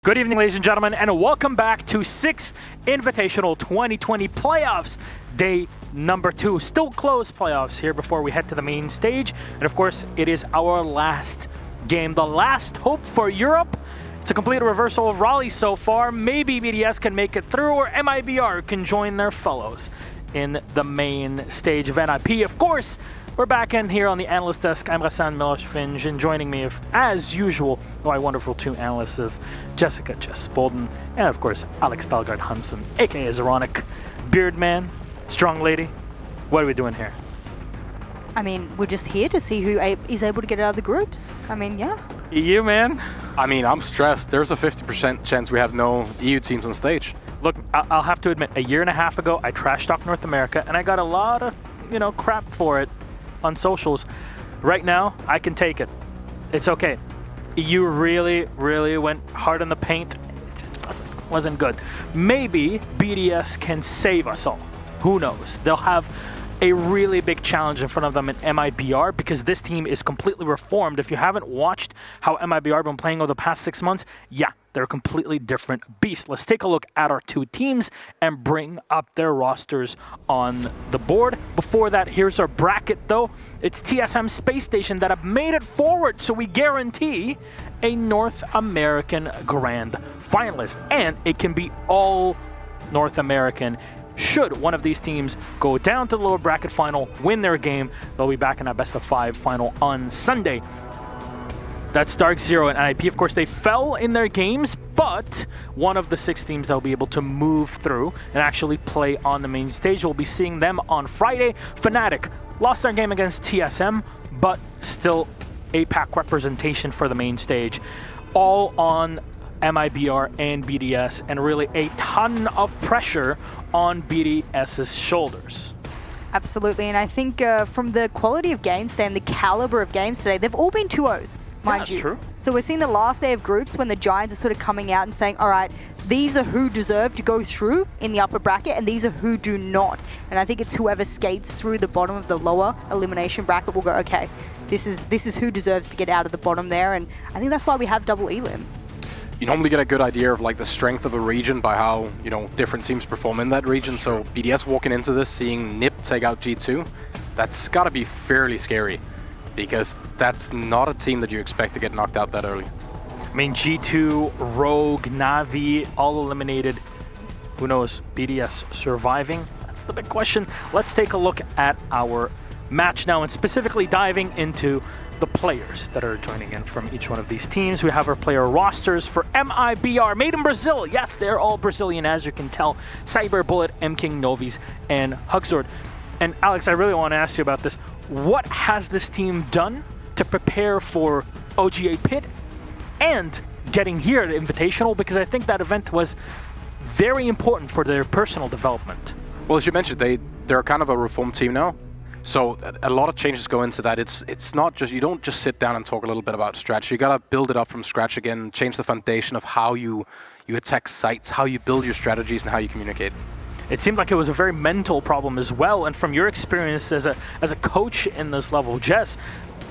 Good evening, ladies and gentlemen, and welcome back to Six Invitational 2020 Playoffs, day number 2. Still closed playoffs here before we head to the main stage. And of course, it is our last game, the last hope for Europe. It's a complete reversal of Raleigh so far. Maybe BDS can make it through, or MIBR can join their fellows in the main stage of NIP. Of course, we're back in here on the analyst desk. I'm Rassan Miloš-Finj, and joining me, as usual, my wonderful two analysts of Jessica Jess Bolden, and of course, Alex Dalgard Hansen, aka Zeronic. Beard man, strong lady, what are we doing here? I mean, we're just here to see who is able to get out of the groups. I mean, yeah. EU, man? I mean, I'm stressed. There's a 50% chance we have no EU teams on stage. Look, I'll have to admit, a year and a half ago, I trash-talked North America, and I got a lot of, crap for it on socials. Right now, I can take it. It's okay. EU really, really went hard in the paint. It just wasn't good. Maybe BDS can save us all. Who knows? They'll have a really big challenge in front of them in MIBR because this team is completely reformed. If you haven't watched how MIBR have been playing over the past 6 months, yeah, they're a completely different beast. Let's take a look at our two teams and bring up their rosters on the board. Before that, here's our bracket, though. It's TSM Space Station that have made it forward, so we guarantee a North American Grand Finalist. And it can be all North American. Should one of these teams go down to the lower bracket final, win their game, they'll be back in a best-of-5 final on Sunday. That's Dark Zero and NIP. Of course, they fell in their games, but one of the 6 teams that will be able to move through and actually play on the main stage. We'll be seeing them on Friday. Fnatic lost their game against TSM, but still APAC representation for the main stage. All on MIBR and BDS, and really a ton of pressure on BDS's shoulders. Absolutely, and I think from the quality of games today and the caliber of games today, they've all been 2-0s, mind you. That's true. So we're seeing the last day of groups when the Giants are sort of coming out and saying, all right, these are who deserve to go through in the upper bracket, and these are who do not. And I think it's whoever skates through the bottom of the lower elimination bracket will go, okay, this is who deserves to get out of the bottom there, and I think that's why we have double elim. You normally get a good idea of like the strength of a region by how, different teams perform in that region. So BDS walking into this, seeing NIP take out G2, that's got to be fairly scary because that's not a team that you expect to get knocked out that early. I mean, G2, Rogue, Na'Vi, all eliminated. Who knows? BDS surviving? That's the big question. Let's take a look at our match now and specifically diving into the players that are joining in from each one of these teams. We have our player rosters for MIBR, made in Brazil. Yes, they're all Brazilian, as you can tell. Cyber Bullet, M-King, Novies, and Hugzord. And Alex, I really want to ask you about this. What has this team done to prepare for OGA Pit and getting here at Invitational? Because I think that event was very important for their personal development. Well, as you mentioned, they're kind of a reformed team now. So a lot of changes go into that. It's not just, you don't just sit down and talk a little bit about strategy. You got to build it up from scratch again, change the foundation of how you attack sites, how you build your strategies, and how you communicate. It seemed like it was a very mental problem as well. And from your experience as a coach in this level, Jess,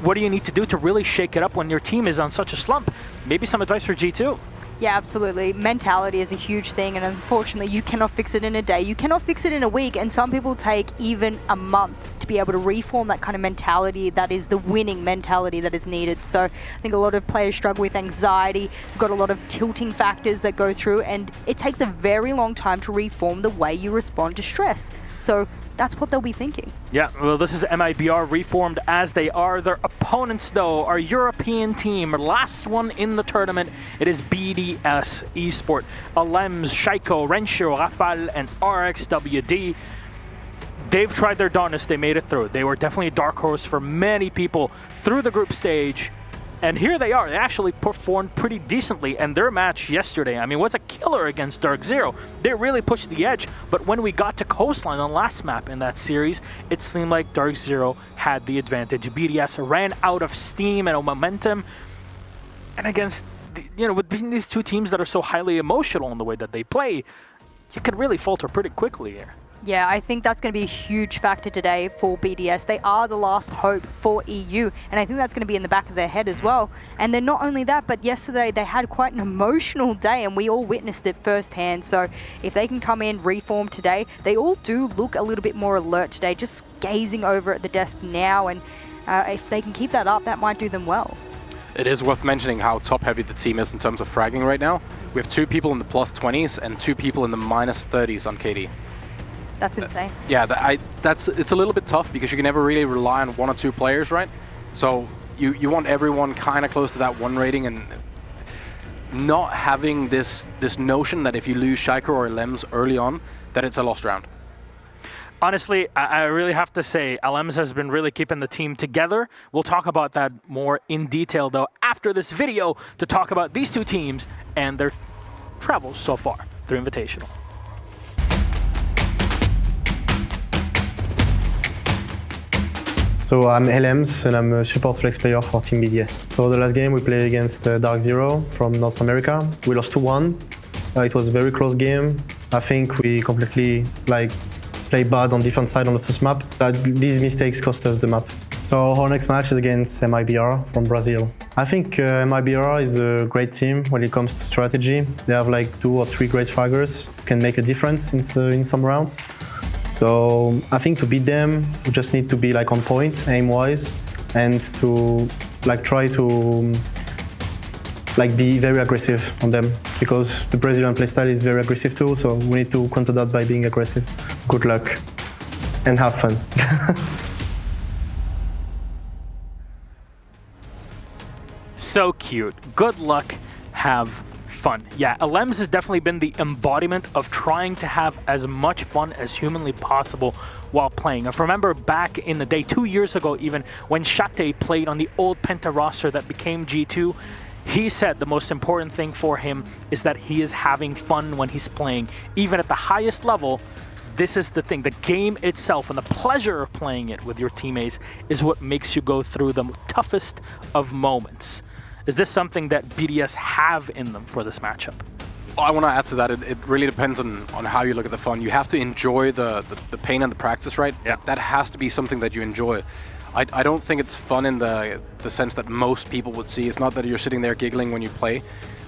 what do you need to do to really shake it up when your team is on such a slump? Maybe some advice for G2. Yeah, absolutely. Mentality is a huge thing, and unfortunately, you cannot fix it in a day. You cannot fix it in a week, and some people take even a month to be able to reform that kind of mentality that is the winning mentality that is needed. So I think a lot of players struggle with anxiety. They've got a lot of tilting factors that go through, and it takes a very long time to reform the way you respond to stress. So that's what they'll be thinking. Yeah, well, this is MIBR reformed as they are. Their opponents, though, are European team. Last one in the tournament, it is BDS Esport. Alems, Shaiko, Renshiro, Rafal, and RXWD. They've tried their darndest. They made it through. They were definitely a dark horse for many people through the group stage. And here they are. They actually performed pretty decently. And their match yesterday, I mean, was a killer against Dark Zero. They really pushed the edge. But when we got to Coastline on last map in that series, it seemed like Dark Zero had the advantage. BDS ran out of steam and momentum. And against, with these two teams that are so highly emotional in the way that they play, you could really falter pretty quickly here. Yeah, I think that's going to be a huge factor today for BDS. They are the last hope for EU, and I think that's going to be in the back of their head as well. And then not only that, but yesterday they had quite an emotional day, and we all witnessed it firsthand. So if they can come in, reform today, they all do look a little bit more alert today, just gazing over at the desk now. And if they can keep that up, that might do them well. It is worth mentioning how top-heavy the team is in terms of fragging right now. We have 2 people in the plus 20s and 2 people in the minus 30s on KD. That's insane. Yeah, it's a little bit tough because you can never really rely on 1 or 2 players, right? So you want everyone kind of close to that 1 rating, and not having this notion that if you lose Shaiko or Lems early on, that it's a lost round. Honestly, I really have to say, Alems has been really keeping the team together. We'll talk about that more in detail, though, after this video to talk about these 2 teams and their travels so far through Invitational. So I'm Lems and I'm a support flex player for Team BDS. So the last game we played against Dark Zero from North America. We lost 2-1. It was a very close game. I think we completely played bad on different side on the first map. These mistakes cost us the map. So our next match is against MIBR from Brazil. I think MIBR is a great team when it comes to strategy. They have 2 or 3 great fraggers who can make a difference in some rounds. So I think to beat them, we just need to be on point, aim-wise, and to try to be very aggressive on them, because the Brazilian playstyle is very aggressive too. So we need to counter that by being aggressive. Good luck and have fun. So cute. Good luck. Have fun. Yeah, Alems has definitely been the embodiment of trying to have as much fun as humanly possible while playing. If remember back in the day, 2 years ago even, when Shate played on the old Penta roster that became G2, he said the most important thing for him is that he is having fun when he's playing. Even at the highest level, this is the thing. The game itself and the pleasure of playing it with your teammates is what makes you go through the toughest of moments. Is this something that BDS have in them for this matchup? Well, I want to add to that. It really depends on how you look at the fun. You have to enjoy the pain and the practice, right? Yeah. That has to be something that you enjoy. I don't think it's fun in the sense that most people would see. It's not that you're sitting there giggling when you play,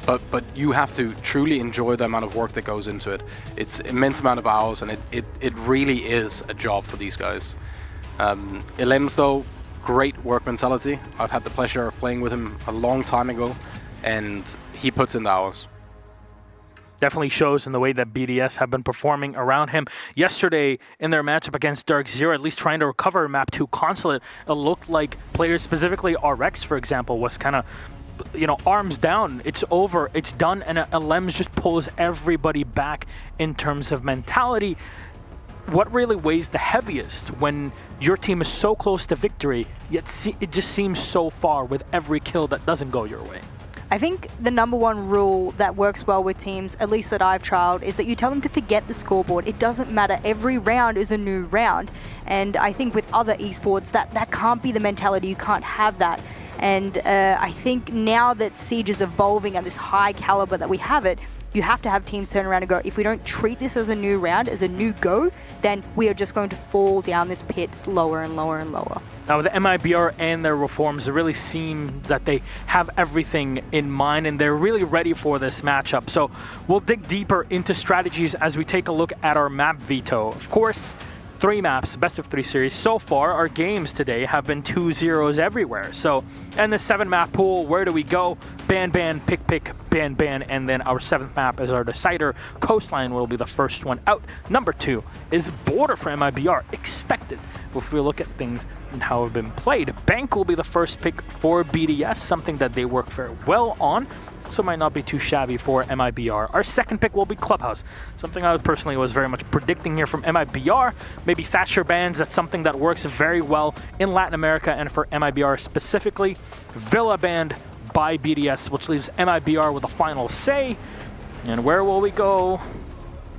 but you have to truly enjoy the amount of work that goes into it. It's immense amount of hours, and it really is a job for these guys. Elems, though, great work mentality. I've had the pleasure of playing with him a long time ago, and he puts in the hours. Definitely shows in the way that BDS have been performing around him. Yesterday, in their matchup against Dark Zero, at least trying to recover map 2 Consulate, it looked like players, specifically RX, for example, was kind of, arms down. It's over, it's done, and Lems just pulls everybody back in terms of mentality. What really weighs the heaviest when your team is so close to victory, yet it just seems so far with every kill that doesn't go your way? I think the number 1 rule that works well with teams, at least that I've trialed, is that you tell them to forget the scoreboard. It doesn't matter. Every round is a new round. And I think with other esports, that can't be the mentality. You can't have that. And I think now that Siege is evolving at this high caliber that we have it, you have to have teams turn around and go, if we don't treat this as a new round, as a new go, then we are just going to fall down this pit lower and lower and lower. Now with the MIBR and their reforms, it really seems that they have everything in mind and they're really ready for this matchup. So we'll dig deeper into strategies as we take a look at our map veto. Of course, 3 maps, best of 3 series. So far, our games today have been 2-0s everywhere. So, and the 7-map pool, where do we go? Ban, ban, pick, pick, ban, ban, and then our 7th map is our decider. Coastline will be the first one out. Number 2 is Border for MIBR, expected. If we look at things and how have been played, Bank will be the first pick for BDS, something that they work very well on. So might not be too shabby for MIBR. Our second pick will be Clubhouse, something I personally was very much predicting here from MIBR. Maybe Thatcher bans, that's something that works very well in Latin America and for MIBR specifically. Villa banned by BDS, which leaves MIBR with a final say. And where will we go?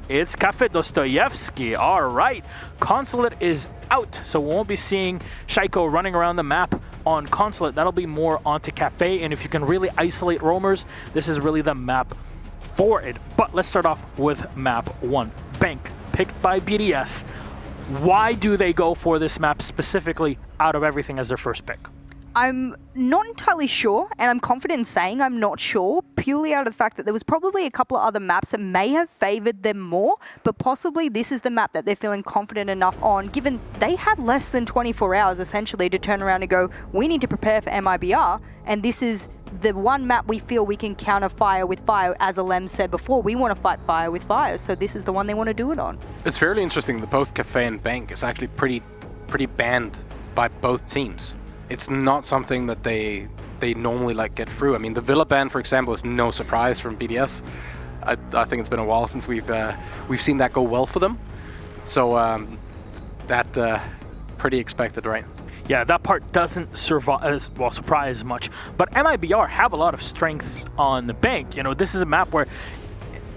It's Kafe Dostoyevsky. All right, Consulate is out, so we won't be seeing Shaiko running around the map on Consulate. That'll be more onto Kafe, and if you can really isolate roamers, this is really the map for it. But let's start off with map 1. Bank, pick, picked by BDS. Why do they go for this map specifically out of everything as their first pick? I'm not entirely sure, and I'm confident in saying I'm not sure, purely out of the fact that there was probably a couple of other maps that may have favored them more, but possibly this is the map that they're feeling confident enough on, given they had less than 24 hours essentially to turn around and go, we need to prepare for MIBR, and this is the one map we feel we can counter fire with fire. As Alem said before, we want to fight fire with fire, so this is the one they want to do it on. It's fairly interesting that both Kafe and Bank is actually pretty banned by both teams. It's not something that they normally like get through. I mean, the Villa ban, for example, is no surprise from BDS. I think it's been a while since we've seen that go well for them. So that pretty expected, right? Yeah, that part doesn't surprise much. But MIBR have a lot of strengths on the bank. You know, this is a map where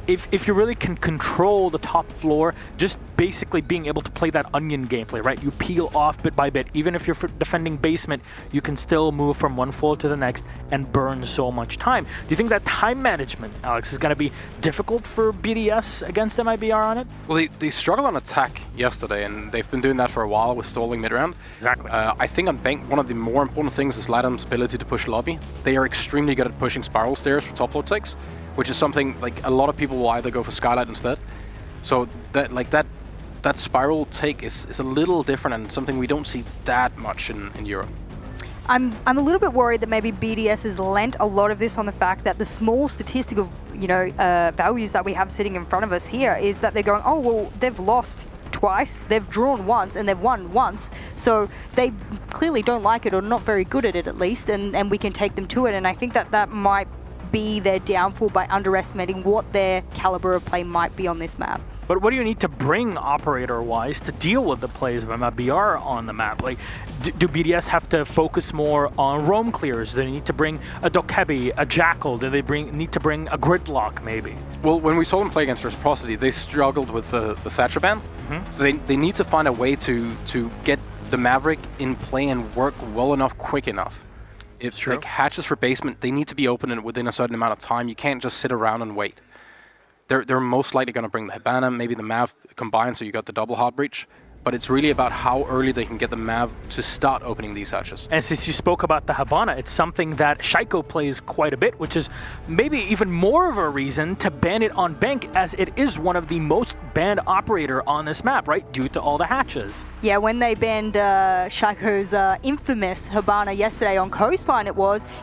if you really can control the top floor, just basically being able to play that onion gameplay, right? You peel off bit by bit. Even if you're defending basement, you can still move from one floor to the next and burn so much time. Do you think that time management, Alex, is going to be difficult for BDS against MIBR on it? Well, they struggled on attack yesterday, and they've been doing that for a while with stalling mid-round. Exactly. I think on Bank, one of the more important things is LATAM's ability to push lobby. They are extremely good at pushing spiral stairs for top floor takes, which is something like a lot of people will either go for Skylight instead. So that spiral take is a little different and something we don't see that much in Europe. I'm a little bit worried that maybe BDS has lent a lot of this on the fact that the small statistical, values that we have sitting in front of us here is that they're going, oh, well, they've lost twice, they've drawn once, and they've won once. So they clearly don't like it, or not very good at it at least, and we can take them to it. And I think that might be their downfall by underestimating what their caliber of play might be on this map. But what do you need to bring operator-wise to deal with the plays of MIBR on the map? Like, do BDS have to focus more on roam clears? Do they need to bring a Dokebi, a Jackal? Do they need to bring a Gridlock, maybe? Well, when we saw them play against Reciprocity, they struggled with the Thatcher ban. Mm-hmm. So they need to find a way to get the Maverick in play and work well enough, quick enough. If like hatches for basement, they need to be open within a certain amount of time. You can't just sit around and wait. They're most likely going to bring the Hibana, maybe the Mav combined, so you got the double hard breach. But it's really about how early they can get the Mav to start opening these hatches. And since you spoke about the Hibana, it's something that Shaiko plays quite a bit, which is maybe even more of a reason to ban it on Bank, as it is one of the most banned operator on this map, right? Due to all the hatches. Yeah, when they banned Shaiko's infamous Hibana yesterday on Coastline,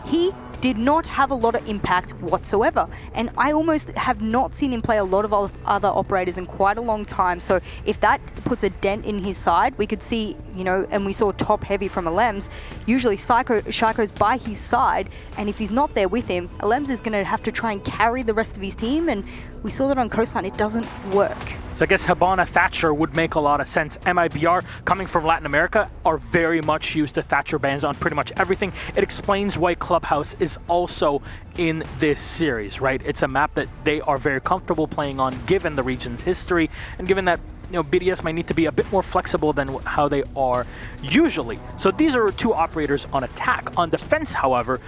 he did not have a lot of impact whatsoever. And I almost have not seen him play a lot of other operators in quite a long time. So if that puts a dent in his side, we could see, and we saw top heavy from Alems, usually Shaiko's by his side, and if he's not there with him, Alems is going to have to try and carry the rest of his team, and we saw that on Coastline, it doesn't work. So I guess Hibana Thatcher would make a lot of sense. MIBR, coming from Latin America, are very much used to Thatcher bans on pretty much everything. It explains why Clubhouse is also in this series, right? It's a map that they are very comfortable playing on, given the region's history, and given that BDS might need to be a bit more flexible than how they are usually. So these are two operators on attack. On defense, however,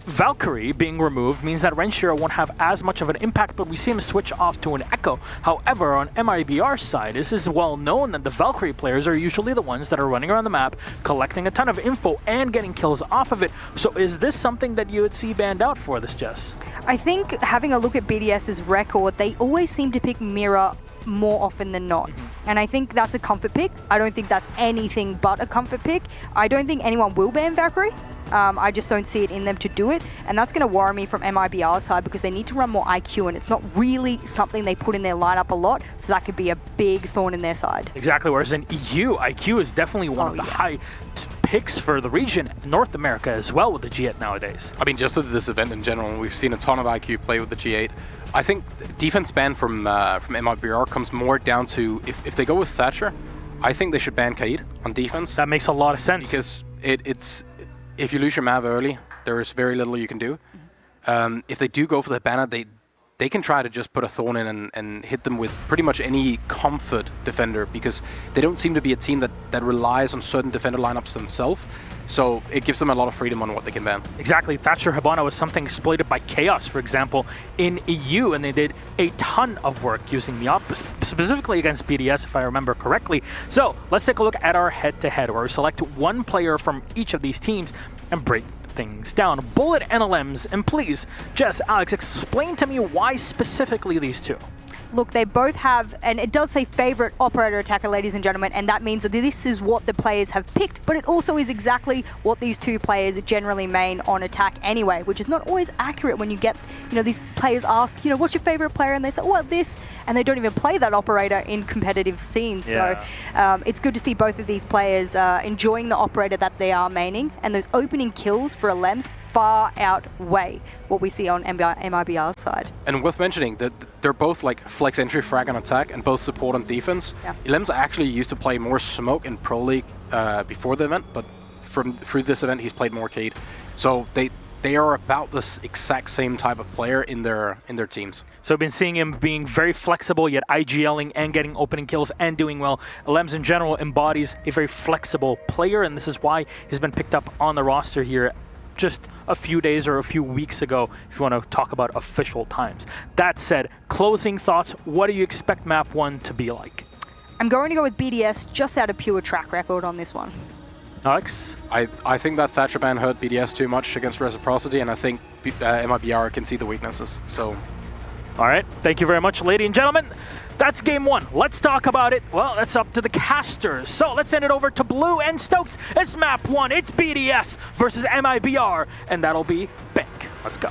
Valkyrie being removed means that Renshiro won't have as much of an impact, but we see him switch off to an Echo. However, on MIBR's side, this is well known that the Valkyrie players are usually the ones that are running around the map, collecting a ton of info and getting kills off of it. So is this something that you would see banned out for this, Jess? I think having a look at BDS's record, they always seem to pick Mira more often than not. And I think that's a comfort pick. I don't think that's anything but a comfort pick. I don't think anyone will ban Valkyrie. I just don't see it in them to do it, and that's going to worry me from MIBR's side, because they need to run more IQ, and it's not really something they put in their lineup a lot, so that could be a big thorn in their side. Exactly, whereas in EU, IQ is definitely one of the high picks for the region, North America as well, with the G8 nowadays. I mean, just at this event in general, we've seen a ton of IQ play with the G8. I think defense ban from MIBR comes more down to, if they go with Thatcher, I think they should ban Kaid on defense. That makes a lot of sense. Because it's if you lose your Mav early, there is very little you can do. If they do go for the banner, they can try to just put a thorn in and hit them with pretty much any comfort defender, because they don't seem to be a team that relies on certain defender lineups themselves. So it gives them a lot of freedom on what they can ban. Exactly. Thatcher Hibana was something exploited by Chaos, for example, in EU, and they did a ton of work using the op, specifically against BDS, if I remember correctly. So let's take a look at our head-to-head, where we select one player from each of these teams and break things down. Bullet and LMs, and please, Jess, Alex, explain to me why specifically these two. Look, they both have, and it does say favorite operator attacker, ladies and gentlemen, and that means that this is what the players have picked, but it also is exactly what these two players generally main on attack anyway, which is not always accurate when you get, these players ask, what's your favorite player? And they say, well, this, and they don't even play that operator in competitive scenes. Yeah. So it's good to see both of these players enjoying the operator that they are maining, and those opening kills for LMs far outweigh what we see on MIBR's side. And worth mentioning that they're both like flex entry, frag and attack, and both support on defense. Yeah. Ilem's actually used to play more smoke in Pro League before the event, but through this event he's played more Cade. So they are about this exact same type of player in their teams. So I've been seeing him being very flexible, yet IGLing and getting opening kills and doing well. LMs in general embodies a very flexible player, and this is why he's been picked up on the roster here just a few days or a few weeks ago, if you want to talk about official times. That said, closing thoughts, what do you expect map 1 to be like? I'm going to go with BDS just out of pure track record on this one. Alex? I think that Thatcher ban hurt BDS too much against Reciprocity, and I think MIBR can see the weaknesses. So, all right, thank you very much, ladies and gentlemen. That's game 1. Let's talk about it. Well, that's up to the casters. So let's send it over to Blue and Stokes. It's map 1. It's BDS versus MIBR, and that'll be Bank. Let's go.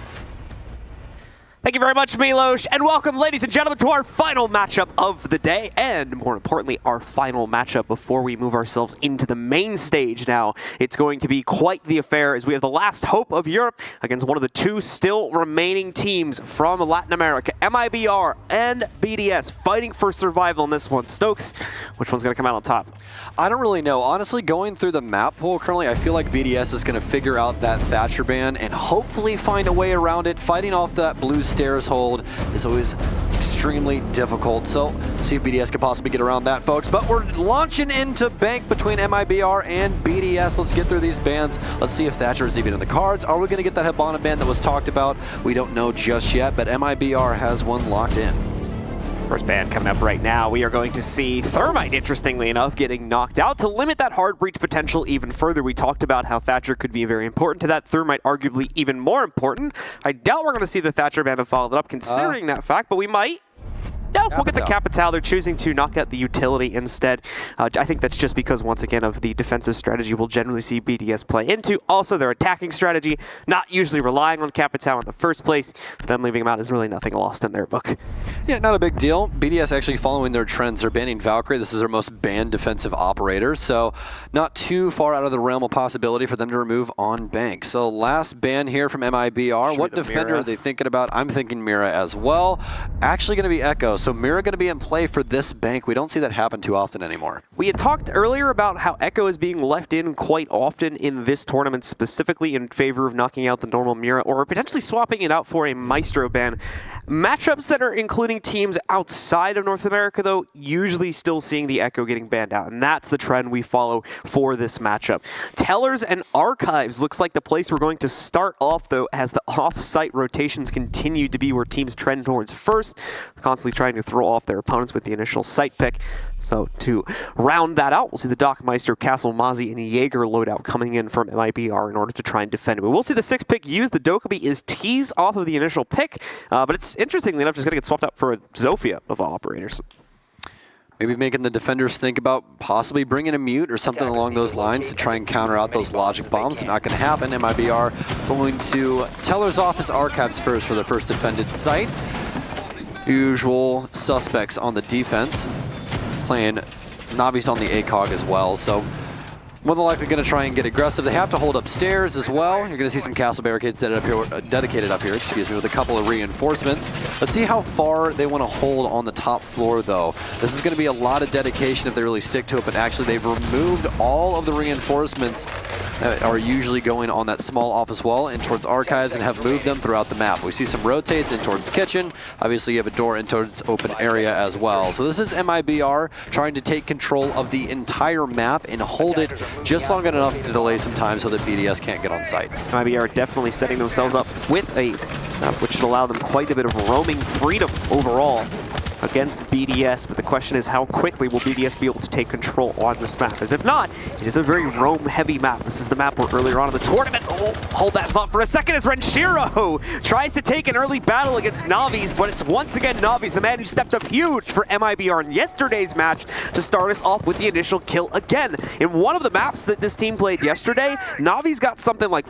Thank you very much, Milos, and welcome, ladies and gentlemen, to our final matchup of the day, and more importantly, our final matchup before we move ourselves into the main stage now. It's going to be quite the affair as we have the last hope of Europe against one of the two still remaining teams from Latin America, MIBR and BDS, fighting for survival in this one. Stokes, which one's going to come out on top? I don't really know. Honestly, going through the map pool currently, I feel like BDS is going to figure out that Thatcher ban and hopefully find a way around it. Fighting off that blue stairs hold is always extremely difficult. So, see if BDS can possibly get around that, folks. But we're launching into Bank between MIBR and BDS. Let's get through these bans. Let's see if Thatcher is even in the cards. Are we going to get that Hibana ban that was talked about? We don't know just yet, but MIBR has one locked in. First ban coming up right now, we are going to see Thermite, interestingly enough, getting knocked out to limit that hard breach potential even further. We talked about how Thatcher could be very important to that. Thermite arguably even more important. I doubt we're going to see the Thatcher ban and follow it up considering that fact, but we might. No, we'll get the Capital. They're choosing to knock out the utility instead. I think that's just because, once again, of the defensive strategy we'll generally see BDS play into. Also, their attacking strategy, not usually relying on Capital in the first place, so them leaving him out is really nothing lost in their book. Yeah, not a big deal. BDS actually following their trends. They're banning Valkyrie. This is their most banned defensive operator, so not too far out of the realm of possibility for them to remove on Bank. So last ban here from MIBR. What defender are they thinking about? I'm thinking Mira as well. Actually going to be Echo. So Mira going to be in play for this Bank. We don't see that happen too often anymore. We had talked earlier about how Echo is being left in quite often in this tournament, specifically in favor of knocking out the normal Mira or potentially swapping it out for a Maestro ban. Matchups that are including teams outside of North America, though, usually still seeing the Echo getting banned out, and that's the trend we follow for this matchup. Tellers and Archives looks like the place we're going to start off, though, as the off-site rotations continue to be where teams trend towards first, constantly trying to throw off their opponents with the initial site pick. So to round that out, we'll see the Dockmeister, Castle Mozzie, and Jaeger loadout coming in from MIBR in order to try and defend it. But we'll see the 6th pick used. The Dokkaebi is teased off of the initial pick, but it's interestingly enough just going to get swapped out for a Zofia of all operators. Maybe making the defenders think about possibly bringing a mute or something along those lines to try and counter out those logic bombs. Not going to happen. MIBR going to Teller's Office Archives first for the first defended site. Usual suspects on the defense. Playing Navi's on the ACOG as well. So more than likely going to try and get aggressive. They have to hold upstairs as well. You're going to see some castle barricades dedicated up here, excuse me, with a couple of reinforcements. Let's see how far they want to hold on the top floor, though. This is going to be a lot of dedication if they really stick to it, but actually they've removed all of the reinforcements that are usually going on that small office wall and towards archives and have moved them throughout the map. We see some rotates in towards kitchen. Obviously, you have a door in towards open area as well. So this is MIBR trying to take control of the entire map and hold it just long enough to delay some time so that BDS can't get on site. MIBR definitely setting themselves up with a setup which should allow them quite a bit of roaming freedom overall against BDS, but the question is how quickly will BDS be able to take control on this map? As if not, it is a very roam-heavy map. This is the map where earlier on in the tournament, hold that thought for a second, as Renshiro tries to take an early battle against Navi's, but it's once again Navi's, the man who stepped up huge for MIBR in yesterday's match to start us off with the initial kill again. In one of the maps that this team played yesterday, Navi's got something like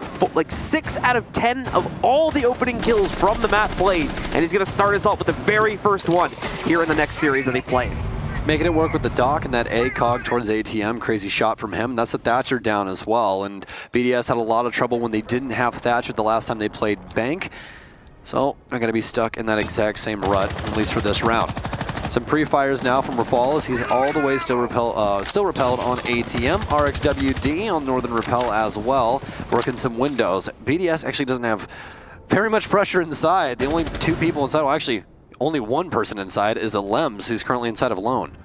6 out of 10 of all the opening kills from the map played, and he's going to start us off with the very first one here in the next series that they play. Making it work with the dock and that ACOG towards ATM. Crazy shot from him. That's a Thatcher down as well. And BDS had a lot of trouble when they didn't have Thatcher the last time they played Bank. So they're going to be stuck in that exact same rut, at least for this round. Some pre-fires now from Rafal as he's all the way still repelled on ATM. RXWD on Northern Repel as well, working some windows. BDS actually doesn't have very much pressure inside. The only two people inside, well actually, only one person inside is a Lems, who's currently inside of Lone.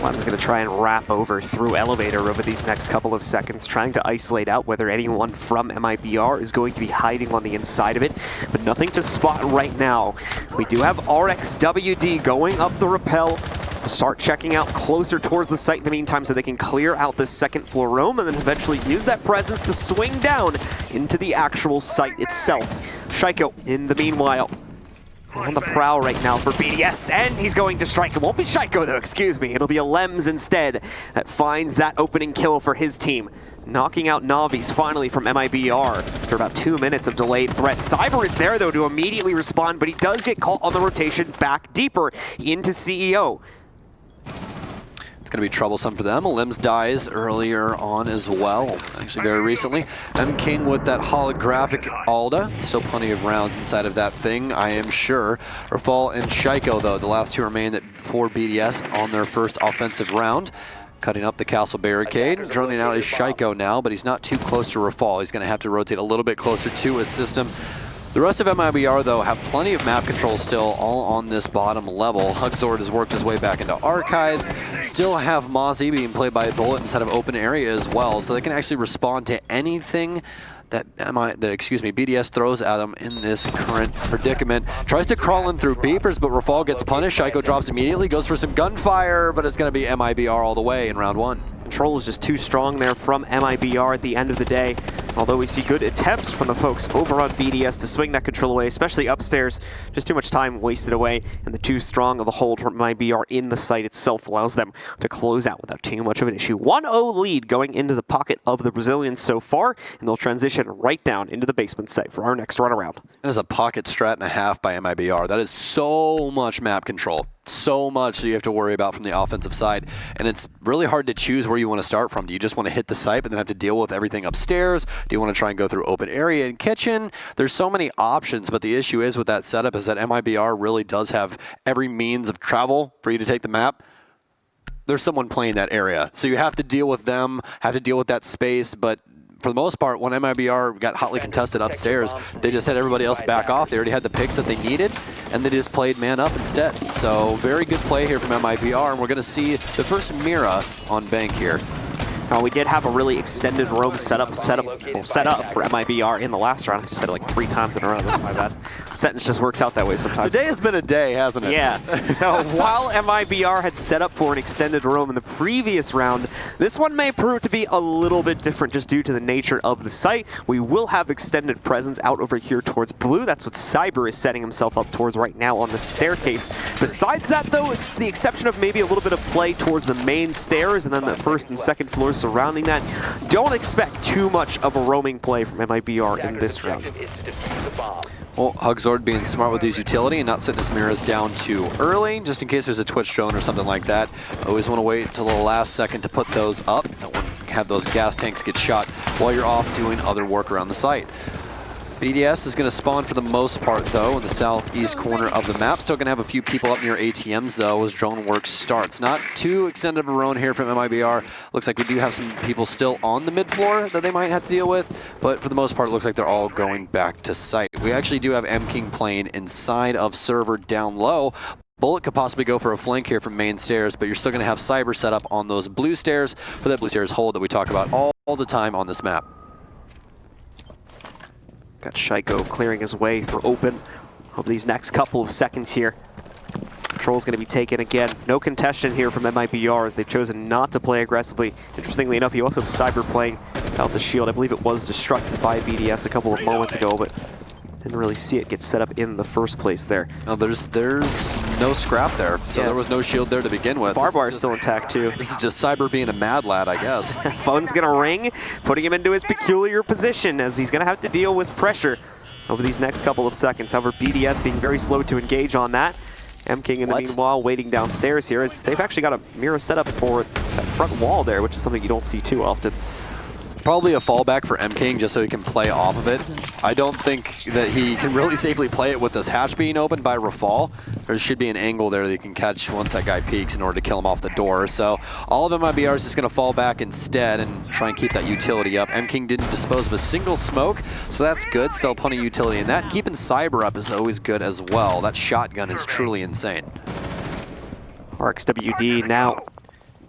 Lem's going to try and wrap over through elevator over these next couple of seconds, trying to isolate out whether anyone from MIBR is going to be hiding on the inside of it, but nothing to spot right now. We do have RXWD going up the rappel. Start checking out closer towards the site in the meantime so they can clear out this second floor roam and then eventually use that presence to swing down into the actual site itself. Shaiko in the meanwhile on the prowl right now for BDS, and he's going to strike. It won't be Shaiko though, excuse me. It'll be a Lems instead that finds that opening kill for his team. Knocking out Navi's finally from MIBR after about 2 minutes of delayed threat. Cyber is there though to immediately respond, but he does get caught on the rotation back deeper into CEO. It's going to be troublesome for them. Limbs dies earlier on as well, actually very recently. M-King with that holographic Alda. Still plenty of rounds inside of that thing, I am sure. Rafal and Shaiko, though, the last two remain for BDS on their first offensive round. Cutting up the castle barricade. Droning out is Shaiko now, but he's not too close to Rafal. He's going to have to rotate a little bit closer to assist him. The rest of MIBR, though, have plenty of map control still all on this bottom level. Hugzord has worked his way back into archives. Still have Mozzie being played by a bullet inside of open area as well, so they can actually respond to anything that BDS throws at them in this current predicament. Tries to crawl in through beepers, but Rafal gets punished. Shaiko drops immediately, goes for some gunfire, but it's going to be MIBR all the way in round one. Control is just too strong there from MIBR at the end of the day. Although we see good attempts from the folks over on BDS to swing that control away, especially upstairs. Just too much time wasted away, and the too strong of a hold from MIBR in the site itself allows them to close out without too much of an issue. 1-0 lead going into the pocket of the Brazilians so far, and they'll transition right down into the basement site for our next run around. That is a pocket strat and a half by MIBR. That is so much map control. So much that you have to worry about from the offensive side, and it's really hard to choose where you want to start from. Do you just want to hit the site but then have to deal with everything upstairs? Do you want to try and go through open area and kitchen? There's so many options, but the issue is with that setup is that MIBR really does have every means of travel for you to take the map. There's someone playing that area, so you have to deal with them, have to deal with that space, but for the most part, when MIBR got hotly contested upstairs, they just had everybody else back off. They already had the picks that they needed, and they just played man up instead. So very good play here from MIBR, and we're going to see the first Mira on Bank here. We did have a really extended roam set up for MIBR in the last round. I just said it like 3 times in a row. That's my bad. Sentence just works out that way sometimes. Today has been a day, hasn't it? Yeah. So while MIBR had set up for an extended roam in the previous round, this one may prove to be a little bit different just due to the nature of the site. We will have extended presence out over here towards blue. That's what Cyber is setting himself up towards right now on the staircase. Besides that, though, it's the exception of maybe a little bit of play towards the main stairs and then the first and second floors surrounding that. Don't expect too much of a roaming play from MIBR in this round. Well, Hugzord being smart with his utility and not setting his mirrors down too early, just in case there's a Twitch drone or something like that. Always want to wait until the last second to put those up. Don't want to have those gas tanks get shot while you're off doing other work around the site. BDS is going to spawn for the most part, though, in the southeast corner of the map. Still going to have a few people up near ATMs, though, as drone work starts. Not too extended of a run here from MIBR. Looks like we do have some people still on the mid-floor that they might have to deal with, but for the most part, it looks like they're all going back to site. We actually do have MKing playing inside of server down low. Bullet could possibly go for a flank here from main stairs, but you're still going to have Cyber set up on those blue stairs for that blue stairs hold that we talk about all the time on this map. Got Shaiko clearing his way through open over these next couple of seconds here. Control's going to be taken again. No contestation here from MIBR as they've chosen not to play aggressively. Interestingly enough, you also have Cyber playing out the shield. I believe it was destructed by BDS a couple of moments ago, but didn't really see it get set up in the first place there. No, there's no scrap there, so there was no shield there to begin with. Barbar's still intact too. This is just Cyber being a mad lad, I guess. Phone's gonna ring, putting him into his peculiar position as he's gonna have to deal with pressure over these next couple of seconds. However, BDS being very slow to engage on that. MKing in the meanwhile waiting downstairs here as they've actually got a mirror set up for that front wall there, which is something you don't see too often. Probably a fallback for MKing just so he can play off of it. I don't think that he can really safely play it with this hatch being opened by Rafal. There should be an angle there that you can catch once that guy peeks in order to kill him off the door. So all of MIBR is just going to fall back instead and try and keep that utility up. MKing didn't dispose of a single smoke, so that's good. Still plenty of utility in that. Keeping Cyber up is always good as well. That shotgun is truly insane. RXWD now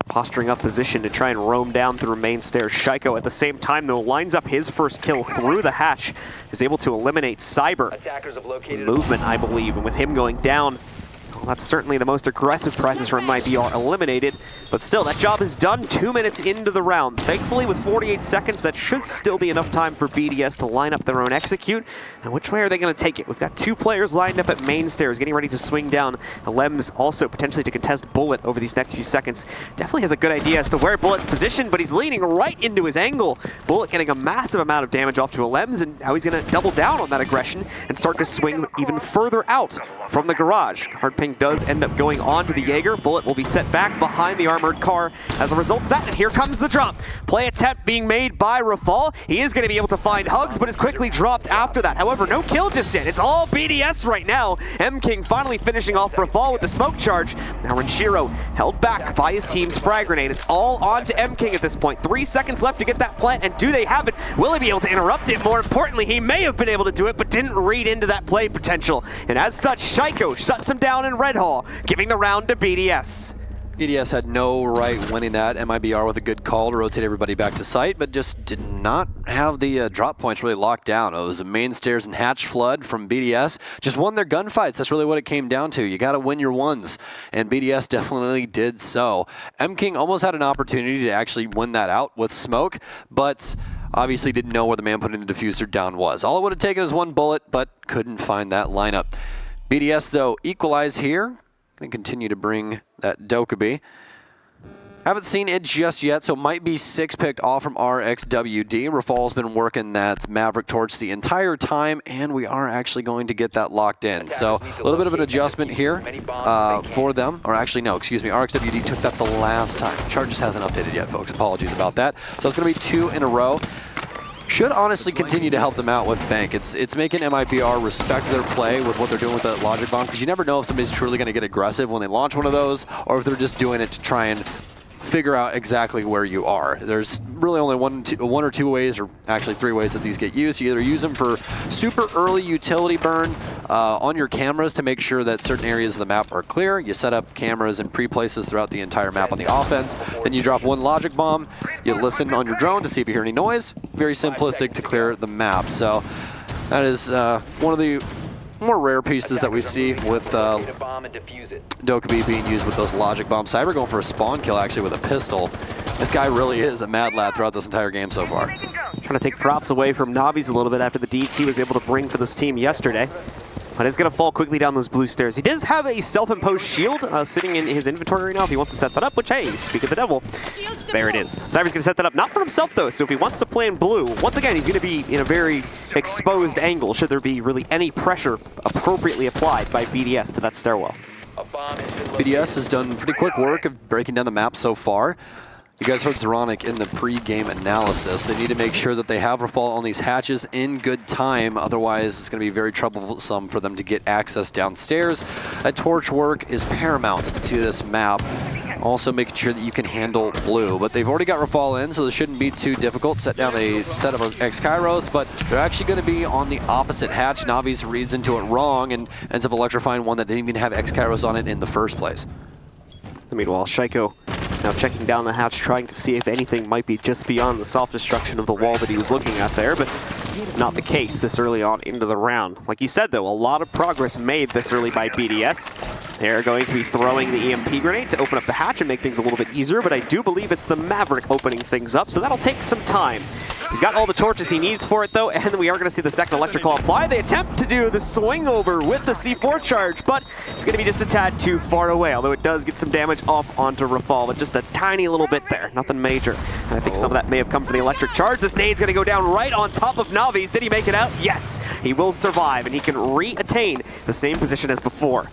posturing up position to try and roam down through main stairs. Shaiko at the same time, though, lines up his first kill through the hatch, is able to eliminate Cyber. Movement, I believe, and with him going down, well, that's certainly the most aggressive presence from MIBR eliminated, but still, that job is done 2 minutes into the round. Thankfully, with 48 seconds, that should still be enough time for BDS to line up their own execute. And which way are they going to take it? We've got 2 players lined up at main stairs, getting ready to swing down. Lems also potentially to contest Bullet over these next few seconds. Definitely has a good idea as to where Bullet's positioned, but he's leaning right into his angle. Bullet getting a massive amount of damage off to a Lems, and how he's going to double down on that aggression and start to swing even further out from the garage. Hardping does end up going on to the Jaeger. Bullet will be set back behind the armored car as a result of that, and here comes the drop. Play attempt being made by Rafal. He is going to be able to find Hugs, but is quickly dropped after that. However, no kill just yet. It's all BDS right now. MKing finally finishing off Rafal with the smoke charge. Now Renshiro held back by his team's frag grenade. It's all on to MKing at this point. 3 seconds left to get that plant, and do they have it? Will he be able to interrupt it? More importantly, he may have been able to do it, but didn't read into that play potential. And as such, Shaiko shuts him down in Red Hall, giving the round to BDS. BDS had no right winning that. MIBR with a good call to rotate everybody back to site, but just did not have the drop points really locked down. It was a main stairs and hatch flood from BDS. Just won their gunfights. That's really what it came down to. You got to win your ones, and BDS definitely did so. MKing almost had an opportunity to actually win that out with smoke, but obviously didn't know where the man putting the diffuser down was. All it would have taken is one bullet, but couldn't find that lineup. BDS, though, equalize here. Going to continue to bring that Dokkaebi. Haven't seen it just yet, so it might be 6 picked off from RXWD. Rafal's been working that Maverick torch the entire time, and we are actually going to get that locked in. So a little bit of an adjustment here for them. Or actually, no, excuse me. RXWD took that the last time. Chart just hasn't updated yet, folks. Apologies about that. So it's going to be 2 in a row. Should honestly continue to help them out with Bank. It's making MIBR respect their play with what they're doing with that logic bomb, because you never know if somebody's truly going to get aggressive when they launch one of those, or if they're just doing it to try and figure out exactly where you are. There's really only one or two ways, or actually 3 ways that these get used. You either use them for super early utility burn on your cameras to make sure that certain areas of the map are clear. You set up cameras in pre-places throughout the entire map on the offense. Then you drop one logic bomb. You listen on your drone to see if you hear any noise. Very simplistic to clear the map. So that is one of the more rare pieces that we see with Dokkaebi being used with those logic bombs. Cyber going for a spawn kill actually with a pistol. This guy really is a mad lad throughout this entire game so far. Trying to take props away from Nobbies a little bit after the DT was able to bring for this team yesterday. But it's going to fall quickly down those blue stairs. He does have a self-imposed shield sitting in his inventory right now if he wants to set that up, which, hey, speak of the devil, there it is. Cyber's going to set that up, not for himself, though, so if he wants to play in blue, once again, he's going to be in a very exposed angle should there be really any pressure appropriately applied by BDS to that stairwell. BDS has done pretty quick work of breaking down the map so far. You guys heard Zeronic in the pre-game analysis. They need to make sure that they have Rafal on these hatches in good time. Otherwise, it's going to be very troublesome for them to get access downstairs. That torch work is paramount to this map. Also making sure that you can handle blue. But they've already got Rafal in, so this shouldn't be too difficult. Set down a set of X-Kairos, but they're actually going to be on the opposite hatch. Navi's reads into it wrong and ends up electrifying one that didn't even have X-Kairos on it in the first place. Meanwhile, Shaiko now checking down the hatch, trying to see if anything might be just beyond the self-destruction of the wall that he was looking at there, but not the case this early on into the round. Like you said, though, a lot of progress made this early by BDS. They're going to be throwing the EMP grenade to open up the hatch and make things a little bit easier, but I do believe it's the Maverick opening things up, so that'll take some time. He's got all the torches he needs for it, though, and we are going to see the second electrical apply. They attempt to do the swing over with the C4 charge, but it's going to be just a tad too far away, although it does get some damage off onto Rafal, but just a tiny little bit there, nothing major. And I think some of that may have come from the electric charge. This nade's going to go down right on top of Navi's. Did he make it out? Yes, he will survive, and he can re-attain the same position as before.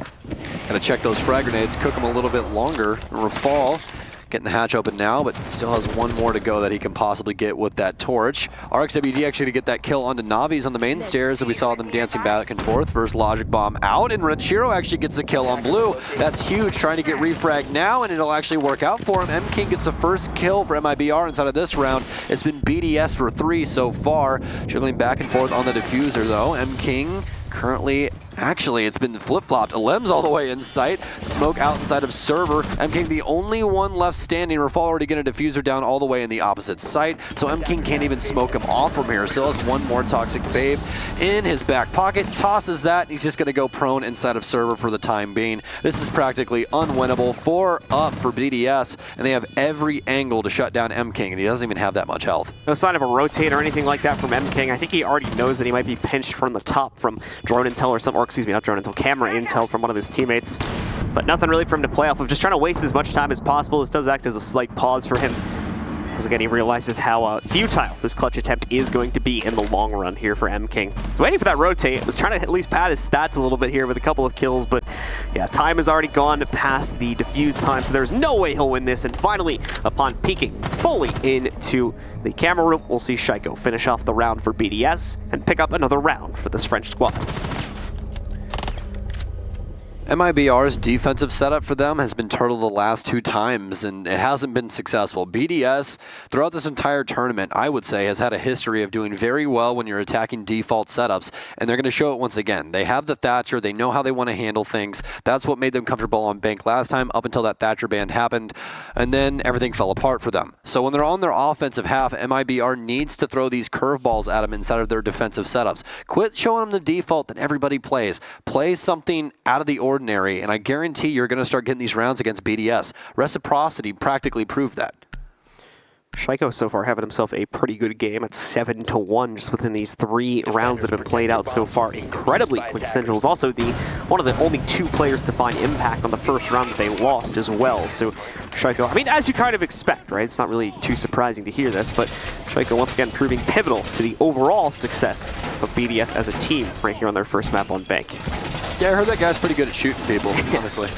Gotta check those frag grenades, cook them a little bit longer. Rafal getting the hatch open now, but still has one more to go that he can possibly get with that torch. RXWD actually to get that kill onto Navi's on the main stairs, and we saw them dancing back and forth. First Logic Bomb out, and Renshiro actually gets the kill on blue. That's huge, trying to get refrag now, and it'll actually work out for him. M-King gets the first kill for MIBR inside of this round. It's been BDS for 3 so far. Shuttling back and forth on the diffuser, though. M-King currently, actually, it's been flip-flopped. Lem's all the way in sight. Smoke outside of server. M-King the only one left standing. Rafal already getting a diffuser down all the way in the opposite site, so M-King can't even smoke him off from here. Still has one more Toxic Babe in his back pocket. Tosses that, and he's just going to go prone inside of server for the time being. This is practically unwinnable. 4 up for BDS, and they have every angle to shut down M-King, and he doesn't even have that much health. No sign of a rotate or anything like that from M-King. I think he already knows that he might be pinched from the top from drone intel or something, or excuse me, not drone intel, camera intel from one of his teammates. But nothing really for him to play off of, just trying to waste as much time as possible. This does act as a slight pause for him, as again he realizes how futile this clutch attempt is going to be in the long run here for M-King. He's waiting for that rotate, was trying to at least pad his stats a little bit here with a couple of kills, but yeah, time has already gone past the defuse time, so there's no way he'll win this, and finally, upon peeking fully into the camera room, we'll see Shaiko finish off the round for BDS and pick up another round for this French squad. MIBR's defensive setup for them has been turtle the last 2 times, and it hasn't been successful. BDS, throughout this entire tournament, I would say, has had a history of doing very well when you're attacking default setups, and they're going to show it once again. They have the Thatcher. They know how they want to handle things. That's what made them comfortable on Bank last time, up until that Thatcher ban happened, and then everything fell apart for them. So when they're on their offensive half, MIBR needs to throw these curveballs at them inside of their defensive setups. Quit showing them the default that everybody plays. Play something out of the ordinary, and I guarantee you're going to start getting these rounds against BDS. Reciprocity practically proved that. Shaiko so far having himself a pretty good game at 7-1 just within these 3 rounds that have been played out so far. Incredibly quintessential. Is also one of the only 2 players to find impact on the first round that they lost as well. So Shaiko, I mean, as you kind of expect, right? It's not really too surprising to hear this, but Shaiko once again proving pivotal to the overall success of BDS as a team right here on their first map on Bank. Yeah, I heard that guy's pretty good at shooting people, honestly.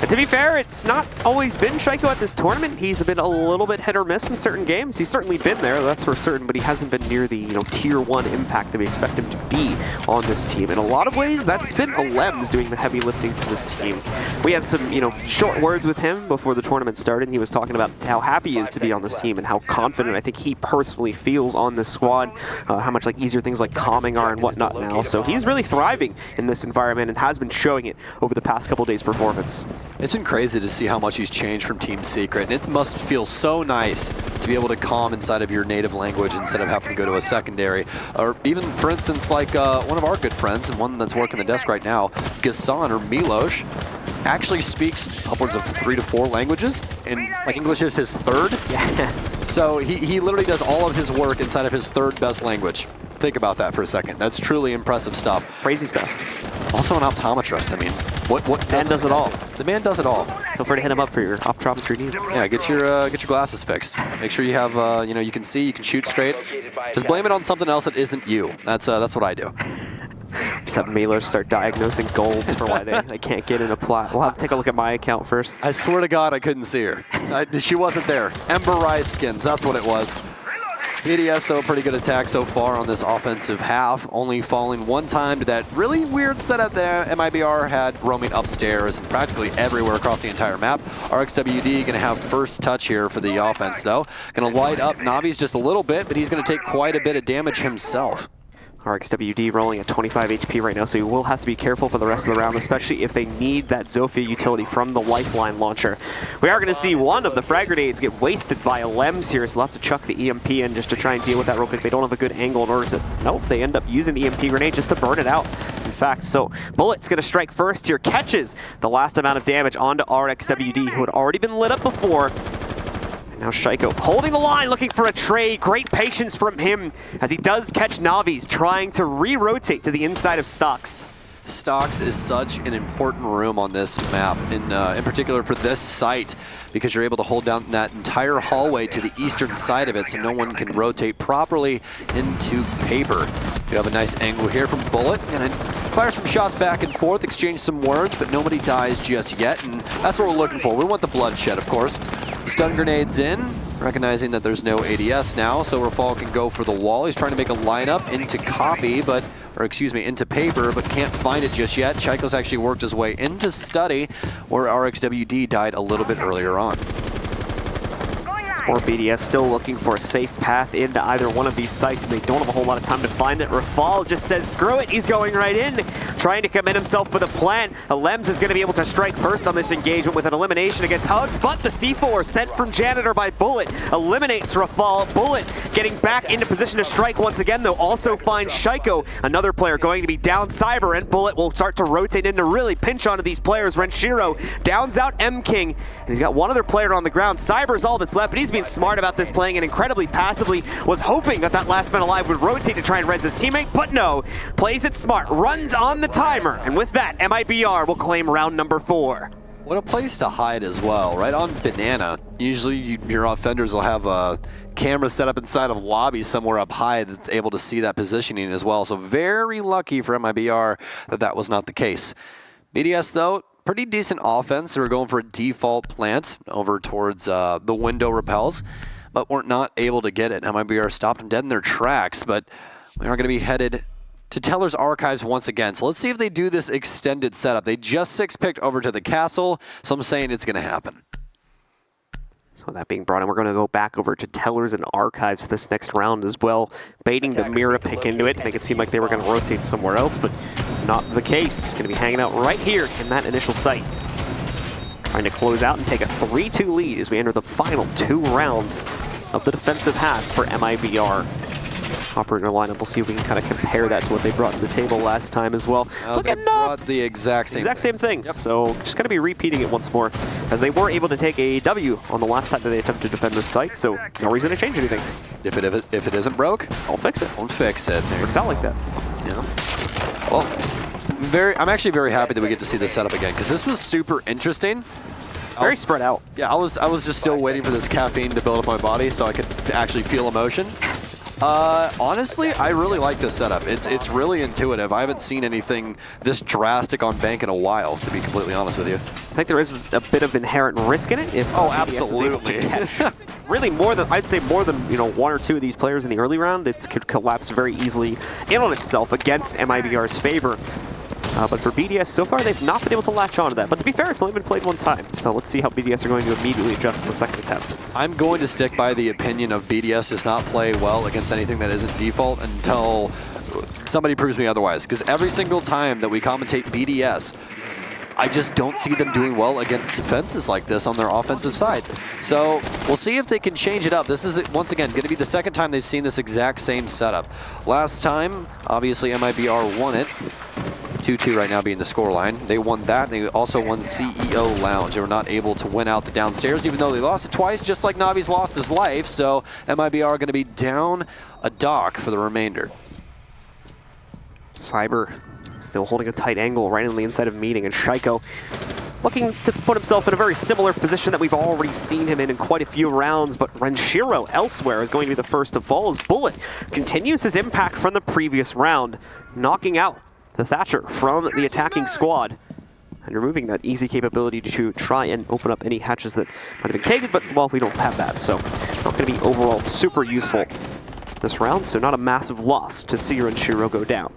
And to be fair, it's not always been Shaiko at this tournament. He's been a little bit hit or miss in certain games. He's certainly been there, that's for certain, but he hasn't been near the tier 1 impact that we expect him to be on this team. In a lot of ways, that's been Alems doing the heavy lifting for this team. We had some short words with him before the tournament started, and he was talking about how happy he is to be on this team and how confident I think he personally feels on this squad, how much easier things like calming are and whatnot now. So he's really thriving in this environment and has been showing it over the past couple days' performance. It's been crazy to see how much he's changed from Team Secret, and it must feel so nice to be able to calm inside of your native language instead of having to go to a secondary. Or even, for instance, like one of our good friends, and one that's working the desk right now, Gassan or Milos, actually speaks upwards of 3 to 4 languages, and English is his 3rd. Yeah. So he literally does all of his work inside of his 3rd best language. think about that for a second. That's truly impressive stuff. Crazy stuff. Also an optometrist. I mean, what Man does it all. The man does it all. Feel free to hit him up for your optometry needs. Yeah, get your glasses fixed. Make sure you have you can see, you can shoot straight. Just blame it on something else that isn't you. That's what I do. Just have mailers start diagnosing golds for why they can't get in a plat. We'll have to take a look at my account first. I swear to God, I couldn't see her. She wasn't there. Emberized skins, that's what it was. BDS, though, pretty good attack so far on this offensive half, only falling one time to that really weird setup there. MIBR had roaming upstairs and practically everywhere across the entire map. RXWD going to have first touch here for the offense, though. Going to light up Navi's just a little bit, but he's going to take quite a bit of damage himself. RXWD rolling at 25 HP right now, so you will have to be careful for the rest of the round, especially if they need that Zofia utility from the Lifeline launcher. We are going to see one of the frag grenades get wasted by Lems here, so they'll have to chuck the EMP in just to try and deal with that real quick. They don't have a good angle in order to... Nope, they end up using the EMP grenade just to burn it out. In fact, so Bullet's going to strike first here, catches the last amount of damage onto RXWD, who had already been lit up before. Now Shaiko holding the line, looking for a trade. Great patience from him as he does catch Navi's, trying to re-rotate to the inside of Stocks. Stocks is such an important room on this map, in particular for this site, because you're able to hold down that entire hallway to the eastern side of it so no one can rotate properly into paper. We have a nice angle here from Bullet, and fire some shots back and forth, exchange some words, but nobody dies just yet, and that's what we're looking for. We want the bloodshed, of course. Stun grenades in, recognizing that there's no ADS now, so Rafal can go for the wall. He's trying to make a lineup into Kafe, into paper, but can't find it just yet. Chaiko's actually worked his way into study, where RXWD died a little bit earlier on. Or BDS still looking for a safe path into either one of these sites, and they don't have a whole lot of time to find it. Rafal just says, screw it, he's going right in, trying to commit himself with a plan. Lems is going to be able to strike first on this engagement with an elimination against Hugs, but the C4 sent from Janitor by Bullet eliminates Rafal. Bullet getting back into position to strike once again, though, also finds Shaiko, another player going to be down Cyber, and Bullet will start to rotate in to really pinch onto these players. Renshiro downs out M-King, and he's got one other player on the ground. Cyber's all that's left, but he's being smart about this, playing it incredibly passively, was hoping that that last man alive would rotate to try and res his teammate, but no, plays it smart, runs on the timer, and with that, MIBR will claim round number 4. What a place to hide as well, right on Banana. Usually your offenders will have a camera set up inside of lobbies somewhere up high that's able to see that positioning as well, so very lucky for MIBR that that was not the case. BDS, though, pretty decent offense. They were going for a default plant over towards the window repels, but weren't not able to get it. MIBR stopped them dead in their tracks, but we are going to be headed to Teller's Archives once again. So let's see if they do this extended setup. They just 6-picked over to the castle, so I'm saying it's going to happen. So that being brought in, we're going to go back over to Tellers and Archives for this next round as well, baiting the Mira pick into it. Make it seem like they were going to rotate somewhere else, but not the case. Going to be hanging out right here in that initial site. Trying to close out and take a 3-2 lead as we enter the final 2 rounds of the defensive half for MIBR. Operator lineup, we'll see if we can kind of compare that to what they brought to the table last time as well. They brought the exact same thing. Yep. So just going to be repeating it once more, as they were able to take a W on the last time that they attempted to defend this site, so no reason to change anything. If it isn't broke, I'll fix it. I'll fix it. Works out like that. Yeah. Well, I'm actually very happy that we get to see this setup again, because this was super interesting. Very spread out. Yeah, I was just still waiting for this caffeine to build up my body so I could actually feel emotion. Honestly, I really like this setup. It's really intuitive. I haven't seen anything this drastic on Bank in a while, to be completely honest with you. I think there is a bit of inherent risk in it. If absolutely. Really more than, I'd say more than, 1 or 2 of these players in the early round, it could collapse very easily in on itself against MIBR's favor. But for BDS, so far, they've not been able to latch onto that. But to be fair, it's only been played 1 time. So let's see how BDS are going to immediately adjust to the second attempt. I'm going to stick by the opinion of BDS does not play well against anything that isn't default until somebody proves me otherwise. Because every single time that we commentate BDS, I just don't see them doing well against defenses like this on their offensive side. So we'll see if they can change it up. This is, once again, going to be the second time they've seen this exact same setup. Last time, obviously, MIBR won it. 2-2 right now being the scoreline. They won that, and they also won CEO Lounge. They were not able to win out the downstairs, even though they lost it twice, just like Navi's lost his life. So MIBR are going to be down a dock for the remainder. Cyber still holding a tight angle right on the inside of Meeting, and Shaiko looking to put himself in a very similar position that we've already seen him in quite a few rounds, but Renshiro elsewhere is going to be the first to fall as Bullet continues his impact from the previous round, knocking out the Thatcher from the attacking squad and removing that easy capability to try and open up any hatches that might have been cated, but, well, we don't have that, so not going to be overall super useful this round, so not a massive loss to see Renshiro go down.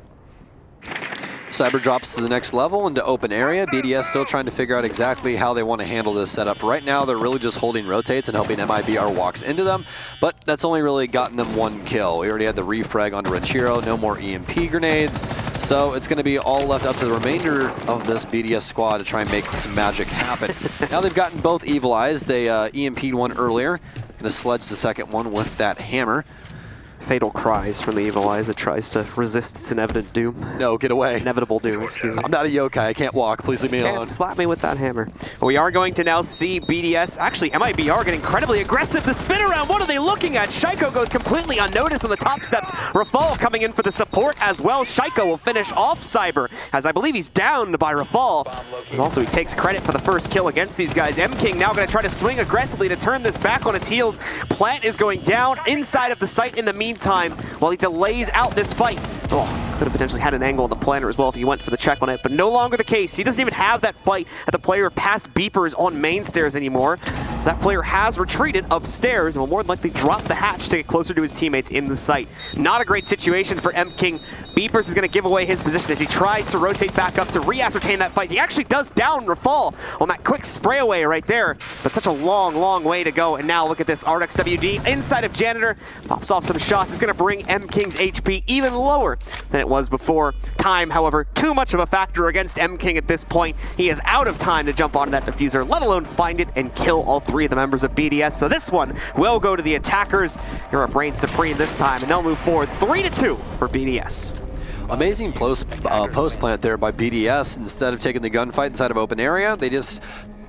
Cyber drops to the next level into open area. BDS still trying to figure out exactly how they want to handle this setup. Right now, they're really just holding rotates and helping MIBR walks into them, but that's only really gotten them one kill. We already had the refrag onto Renshiro, no more EMP grenades, so it's going to be all left up to the remainder of this BDS squad to try and make some magic happen. Now they've gotten both Evil Eyes. They EMP'd one earlier. Going to sledge the second one with that hammer. Fatal cries from the Evil Eyes that tries to resist its inevitable doom. No, get away. Inevitable doom, excuse me. I'm not a yokai. I can't walk. Please leave me alone. Can't slap me with that hammer. We are going to now see BDS, actually MIBR getting incredibly aggressive. The spin around, what are they looking at? Shaiko goes completely unnoticed on the top steps. Rafal coming in for the support as well. Shaiko will finish off Cyber, as I believe he's downed by Rafal. As also he takes credit for the first kill against these guys. M-King now going to try to swing aggressively to turn this back on its heels. Plant is going down inside of the site in the meantime, while he delays out this fight. Oh, could have potentially had an angle on the planner as well if he went for the check on it, but no longer the case. He doesn't even have that fight at the player past beepers on main stairs anymore, as that player has retreated upstairs and will more than likely drop the hatch to get closer to his teammates in the site. Not a great situation for M-King. Beepers is going to give away his position as he tries to rotate back up to re-ascertain that fight. He actually does down Rafal on that quick spray away right there, but such a long, long way to go. And now look at this RXWD inside of Janitor, pops off some shots. It's going to bring M-King's HP even lower than it was before. Time, however, too much of a factor against M-King at this point. He is out of time to jump onto that diffuser, let alone find it and kill all three of the members of BDS. So this one will go to the attackers. Europe reigns supreme this time, and they'll move forward 3-2 for BDS. Amazing post plant there by BDS. Instead of taking the gunfight inside of open area, they just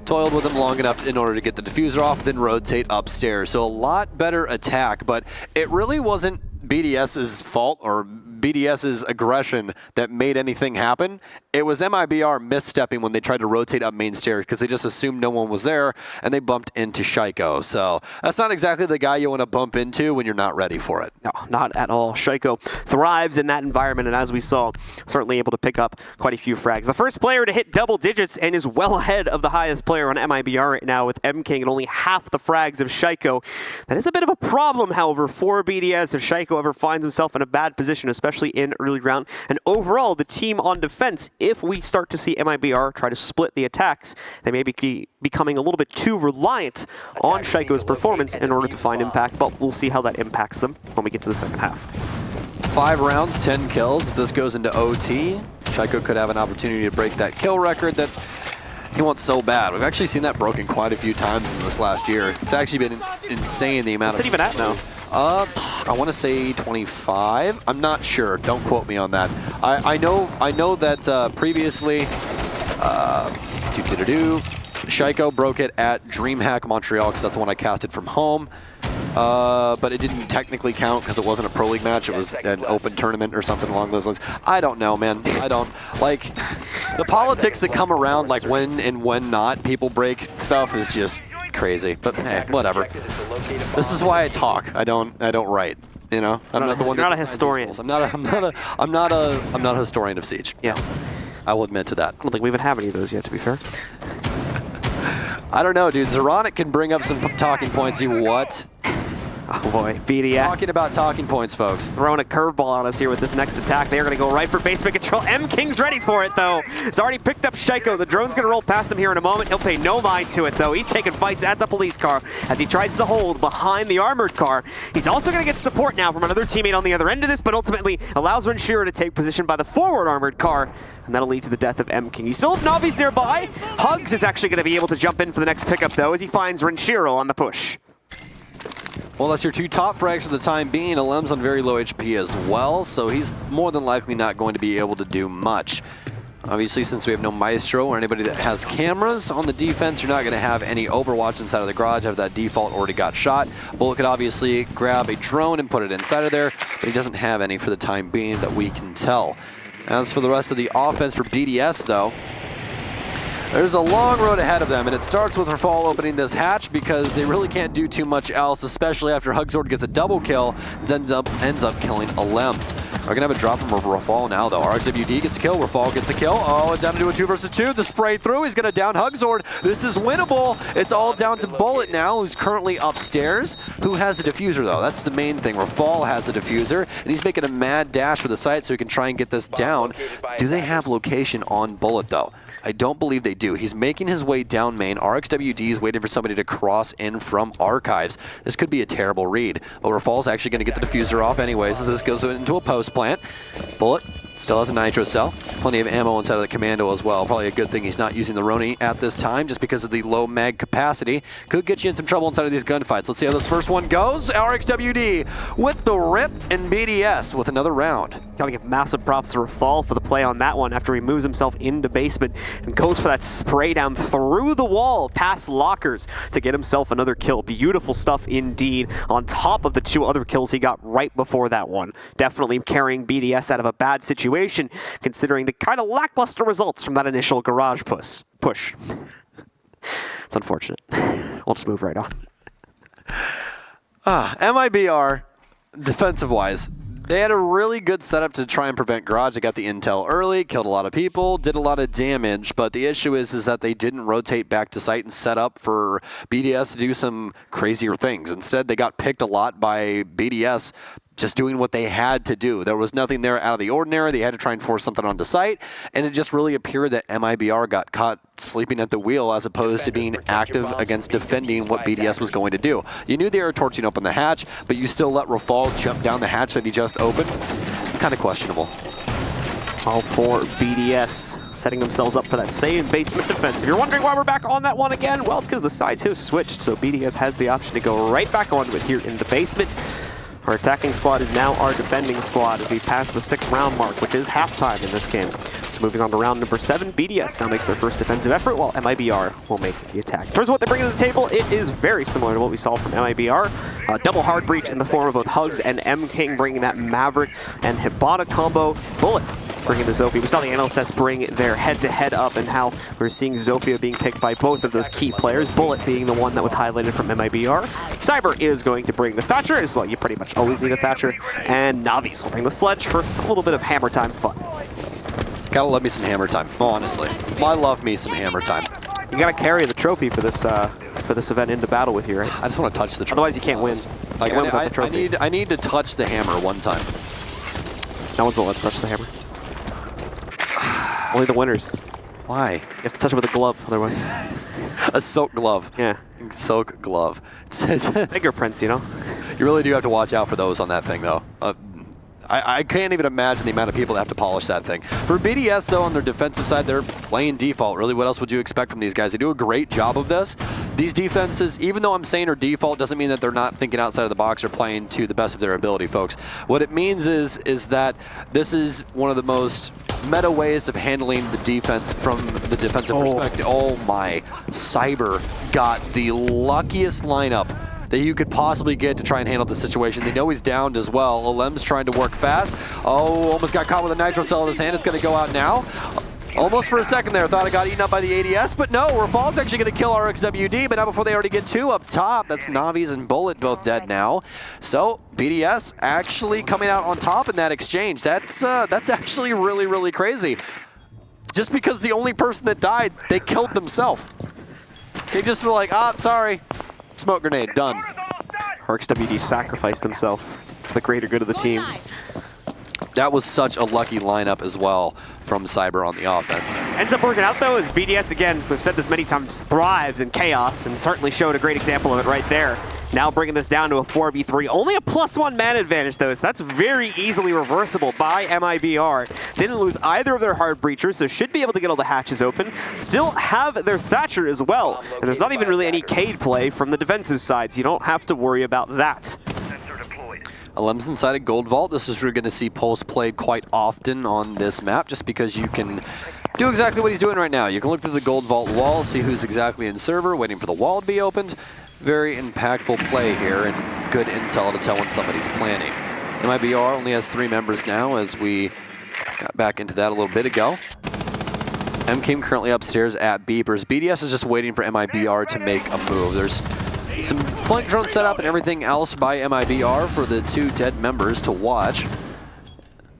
toiled with them long enough in order to get the diffuser off, then rotate upstairs. So a lot better attack, but it really wasn't BDS's fault or BDS's aggression that made anything happen. It was MIBR misstepping when they tried to rotate up main stairs because they just assumed no one was there and they bumped into Shaiko. So that's not exactly the guy you want to bump into when you're not ready for it. No, not at all. Shaiko thrives in that environment, and as we saw, certainly able to pick up quite a few frags. The first player to hit double digits and is well ahead of the highest player on MIBR right now with M-King and only half the frags of Shaiko. That is a bit of a problem, however, for BDS if Shaiko ever finds himself in a bad position, especially in early round. And overall, the team on defense, if we start to see MIBR try to split the attacks, they may be becoming a little bit too reliant on Shaiko's performance in order to find impact, but we'll see how that impacts them when we get to the second half. 5 rounds, 10 kills. If this goes into OT, Shaiko could have an opportunity to break that kill record that he wants so bad. We've actually seen that broken quite a few times in this last year. It's actually been insane, the amount What's it even at now? I want to say 25. I'm not sure. Don't quote me on that. I know that previously, Shaiko broke it at DreamHack Montreal because that's the one I casted from home. But it didn't technically count because it wasn't a Pro League match. It was an open tournament or something along those lines. I don't know, man. I don't. Like, the politics that come around, like when and when not people break stuff is just crazy. But hey, whatever. This is why I talk. I don't write. You know, I'm not the one. You're not a historian. I'm not a historian of Siege. Yeah, I will admit to that. I don't think we even have any of those yet, to be fair. I don't know, dude. Zeronic can bring up some talking points. What? Oh boy, BDS. Talking about talking points, folks. Throwing a curveball on us here with this next attack. They're going to go right for basement control. M-King's ready for it, though. He's already picked up Shaiko. The drone's going to roll past him here in a moment. He'll pay no mind to it, though. He's taking fights at the police car as he tries to hold behind the armored car. He's also going to get support now from another teammate on the other end of this, but ultimately allows Renshiro to take position by the forward armored car, and that'll lead to the death of M-King. You still have Navi's nearby. Hugs is actually going to be able to jump in for the next pickup, though, as he finds Renshiro on the push. Well, that's your 2 top frags for the time being. Alem's on very low HP as well, so he's more than likely not going to be able to do much. Obviously, since we have no Maestro or anybody that has cameras on the defense, you're not going to have any Overwatch inside of the garage. Have that default already got shot. Bullet could obviously grab a drone and put it inside of there, but he doesn't have any for the time being that we can tell. As for the rest of the offense for BDS, though, there's a long road ahead of them, and it starts with Rafal opening this hatch because they really can't do too much else, especially after Hugzord gets a double kill and ends up killing Alems. We're going to have a drop from Rafal now, though. RXWD gets a kill, Rafal gets a kill. Oh, it's down to do a 2 versus 2. The spray through, he's going to down Hugzord. This is winnable. It's all down to Bullet now, who's currently upstairs, who has a diffuser, though. That's the main thing. Rafal has a diffuser, and he's making a mad dash for the site so he can try and get this down. Do they have location on Bullet, though? I don't believe they do. He's making his way down main. RXWD is waiting for somebody to cross in from Archives. This could be a terrible read. But Rafal's actually going to get the diffuser off anyways as this goes into a post plant. Bullet still has a nitro cell. Plenty of ammo inside of the commando as well. Probably a good thing he's not using the Roni at this time just because of the low mag capacity. Could get you in some trouble inside of these gunfights. Let's see how this first one goes. RXWD with the rip and BDS with another round. Gotta give massive props to Rafal for the play on that one after he moves himself into basement and goes for that spray down through the wall past lockers to get himself another kill. Beautiful stuff indeed on top of the 2 other kills he got right before that one. Definitely carrying BDS out of a bad situation considering the kind of lackluster results from that initial garage push. It's unfortunate. We'll just move right on. MIBR, defensive-wise, they had a really good setup to try and prevent Garage. They got the intel early, killed a lot of people, did a lot of damage, but the issue is that they didn't rotate back to site and set up for BDS to do some crazier things. Instead, they got picked a lot by BDS just doing what they had to do. There was nothing there out of the ordinary. They had to try and force something onto site, and it just really appeared that MIBR got caught sleeping at the wheel as opposed to being active against defending what BDS was going to do. You knew they were torching open the hatch, but you still let Rafal jump down the hatch that he just opened. Kind of questionable. All for BDS setting themselves up for that same basement defense. If you're wondering why we're back on that one again, well, it's because the sides have switched, so BDS has the option to go right back onto it here in the basement. Our attacking squad is now our defending squad as we pass the 6th round mark, which is halftime in this game. So moving on to round number 7, BDS now makes their first defensive effort, while MIBR will make the attack. In terms of what they bring to the table, it is very similar to what we saw from MIBR. A double hard breach in the form of both Hugs and M-King, bringing that Maverick and Hibana combo. Bullet bringing the Zofia. We saw the analyst test bring their head-to-head up and how we're seeing Zofia being picked by both of those key players, Bullet being the one that was highlighted from MIBR. Cyber is going to bring the Thatcher as well. You pretty much always need a Thatcher. And Navi's will bring the Sledge for a little bit of hammer time fun. Gotta love me some hammer time, honestly. I love me some hammer time. You gotta carry the trophy for this event into battle with you, right? I just want to touch the trophy. Otherwise you can't win. Like, You can't win without the trophy. I need to touch the hammer one time. No one's allowed to touch the hammer. Only the winners. Why? You have to touch it with a glove, otherwise. A silk glove. Yeah. Silk glove. Fingerprints, you know? You really do have to watch out for those on that thing, though. I can't even imagine the amount of people that have to polish that thing. For BDS, though, on their defensive side, they're playing default. Really, what else would you expect from these guys? They do a great job of this. These defenses, even though I'm saying are default, doesn't mean that they're not thinking outside of the box or playing to the best of their ability, folks. What it means is that this is one of the most meta ways of handling the defense from the defensive perspective. Oh my, Cyber got the luckiest lineup that you could possibly get to try and handle the situation. They know he's downed as well. Olem's trying to work fast. Oh, almost got caught with a nitro cell in his hand. It's going to go out now. Almost for a second there, thought I got eaten up by the ADS, but no, Rafal's actually going to kill RXWD, but not before they already get 2 up top. That's Navi's and Bullet both dead now. So BDS actually coming out on top in that exchange. That's actually really, really crazy. Just because the only person that died, they killed themselves. They just were like, sorry. Smoke grenade, done. RXWD sacrificed himself for the greater good of the team. That was such a lucky lineup as well from Cyber on the offense. Ends up working out, though, as BDS, again, we've said this many times, thrives in chaos, and certainly showed a great example of it right there. Now bringing this down to a 4v3. Only a +1 man advantage, though, so that's very easily reversible by MIBR. Didn't lose either of their hard breachers, so should be able to get all the hatches open. Still have their Thatcher as well, and there's not even really any Cade play from the defensive side, so you don't have to worry about that. Alem's inside a gold vault. This is where you're going to see Pulse played quite often on this map, just because you can do exactly what he's doing right now. You can look through the gold vault wall, see who's exactly in server, waiting for the wall to be opened. Very impactful play here, and good intel to tell when somebody's planning. MIBR only has 3 members now as we Got back into that a little bit ago. MKim currently upstairs at Beepers. BDS is just waiting for MIBR to make a move. There's some flank drone setup and everything else by MIBR for the 2 dead members to watch.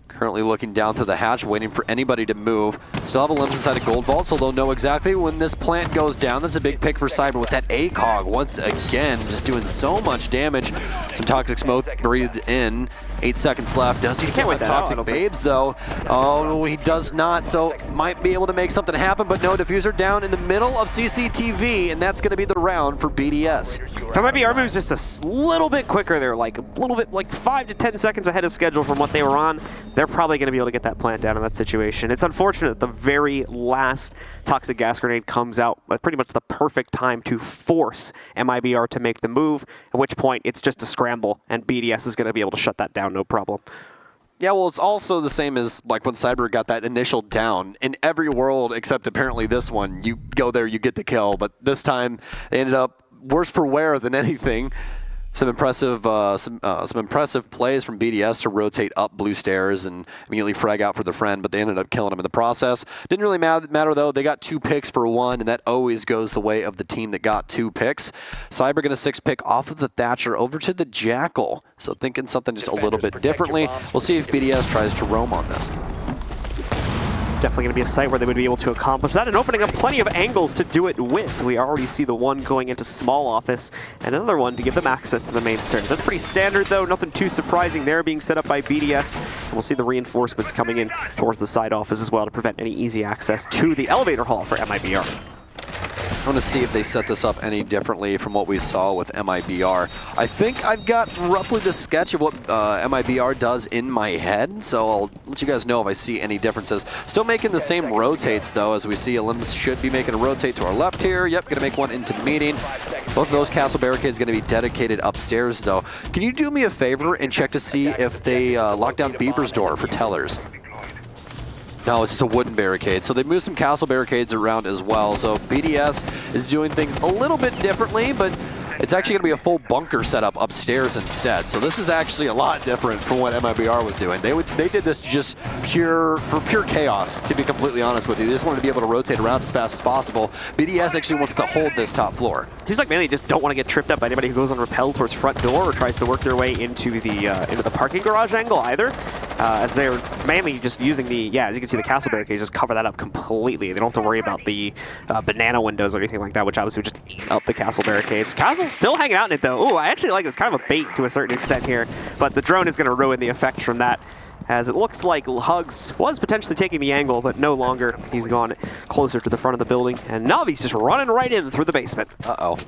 Currently looking down through the hatch, waiting for anybody to move. Still have a limbs inside a gold vault, so they'll know exactly when this plant goes down. That's a big pick for Cyber with that ACOG once again, just doing so much damage. Some toxic smoke breathed in. 8 seconds left. Does he still have toxic babes though? Oh, he does not, so might be able to make something happen, but no, diffuser down in the middle of CCTV, and that's gonna be the round for BDS. If MIBR moves just a little bit quicker, they're like a little bit, like 5 to 10 seconds ahead of schedule from what they were on, they're probably gonna be able to get that plant down in that situation. It's unfortunate that the very last toxic gas grenade comes out at pretty much the perfect time to force MIBR to make the move, at which point it's just a scramble, and BDS is gonna be able to shut that down no problem. Yeah, well, it's also the same as like when Cyber got that initial down. In every world except apparently this one, you go there, you get the kill, but this time they ended up worse for wear than anything. Some impressive plays from BDS to rotate up blue stairs and immediately frag out for the friend, but they ended up killing him in the process. Didn't really matter though. They got 2 picks for 1, and that always goes the way of the team that got 2 picks. Cyber gonna 6 pick off of the Thatcher over to the Jackal. So thinking something just a little bit differently. We'll see if BDS tries to roam on this. Definitely going to be a site where they would be able to accomplish that and opening up plenty of angles to do it with. We already see the one going into small office and another one to give them access to the main stairs. That's pretty standard though, nothing too surprising there being set up by BDS. And we'll see the reinforcements coming in towards the side office as well to prevent any easy access to the elevator hall for MIBR. I want to see if they set this up any differently from what we saw with MIBR. I think I've got roughly the sketch of what MIBR does in my head, so I'll let you guys know if I see any differences. Still making the same rotates, though, as we see Limbs should be making a rotate to our left here. Yep, going to make one into meeting. Both of those castle barricades going to be dedicated upstairs, though. Can you do me a favor and check to see if they lock down Beeper's door for tellers? No, it's just a wooden barricade. So they moved some castle barricades around as well. So BDS is doing things a little bit differently, but it's actually going to be a full bunker setup upstairs instead. So this is actually a lot different from what MIBR was doing. They did this just for pure chaos, to be completely honest with you. They just wanted to be able to rotate around as fast as possible. BDS actually wants to hold this top floor. Seems like mainly just don't want to get tripped up by anybody who goes on rappel towards front door or tries to work their way into the parking garage angle either. As they're mainly just using as you can see, the castle barricades just cover that up completely. They don't have to worry about the banana windows or anything like that, which obviously would just eat up the castle barricades. Castle's still hanging out in it though. Ooh, I actually like it. It's kind of a bait to a certain extent here, but the drone is going to ruin the effect from that, as it looks like Hugs was potentially taking the angle, but no longer. He's gone closer to the front of the building, and Navi's just running right in through the basement. Uh-oh.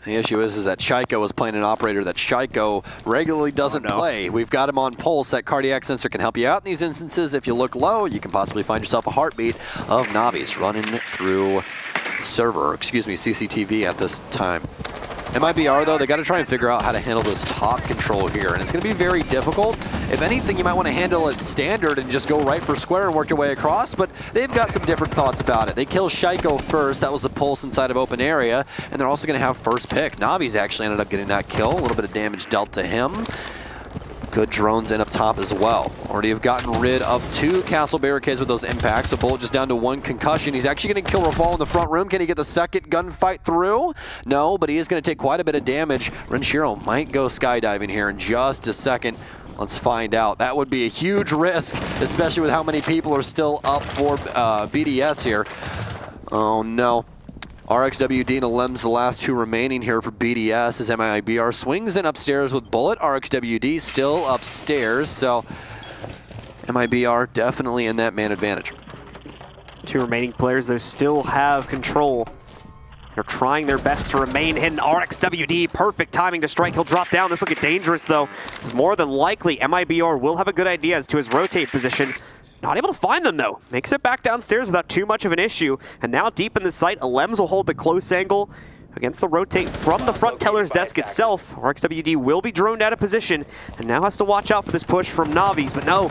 The issue is that Shaiko is playing an operator that Shaiko regularly doesn't play. We've got him on pulse. That cardiac sensor can help you out in these instances. If you look low, you can possibly find yourself a heartbeat of Navi's running through CCTV at this time. MIBR, though, they got to try and figure out how to handle this top control here, and it's going to be very difficult. If anything, you might want to handle it standard and just go right for square and work your way across, but they've got some different thoughts about it. They kill Shaiko first. That was the pulse inside of open area, and they're also going to have first pick. Navi's actually ended up getting that kill. A little bit of damage dealt to him. Good drones in up top as well. Already have gotten rid of 2 castle barricades with those impacts. A bullet just down to 1 concussion. He's actually going to kill Rafal in the front room. Can he get the second gunfight through? No, but he is going to take quite a bit of damage. Renshiro might go skydiving here in just a second. Let's find out. That would be a huge risk, especially with how many people are still up for BDS here. Oh no. RXWD and Alems, the last 2 remaining here for BDS, as MIBR swings in upstairs with Bullet. RXWD still upstairs, so MIBR definitely in that man advantage. 2 remaining players, they still have control. They're trying their best to remain hidden. RXWD, perfect timing to strike. He'll drop down. This will get dangerous, though. It's more than likely MIBR will have a good idea as to his rotate position. Not able to find them, though. Makes it back downstairs without too much of an issue. And now deep in the site, Alems will hold the close angle against the rotate from the front teller's desk itself. RXWD will be droned out of position and now has to watch out for this push from Navi's. But no,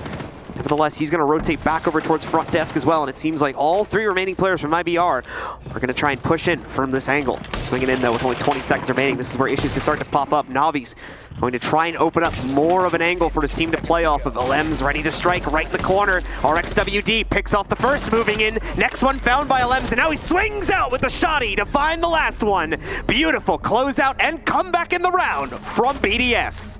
Nevertheless, he's going to rotate back over towards front desk as well, and it seems like all 3 remaining players from MIBR are going to try and push in from this angle. Swinging in, though, with only 20 seconds remaining. This is where issues can start to pop up. Navi's going to try and open up more of an angle for his team to play off of. Alem's ready to strike right in the corner. RXWD picks off the first, moving in. Next one found by Alem's, and now he swings out with the shotty to find the last one. Beautiful closeout and comeback in the round from BDS.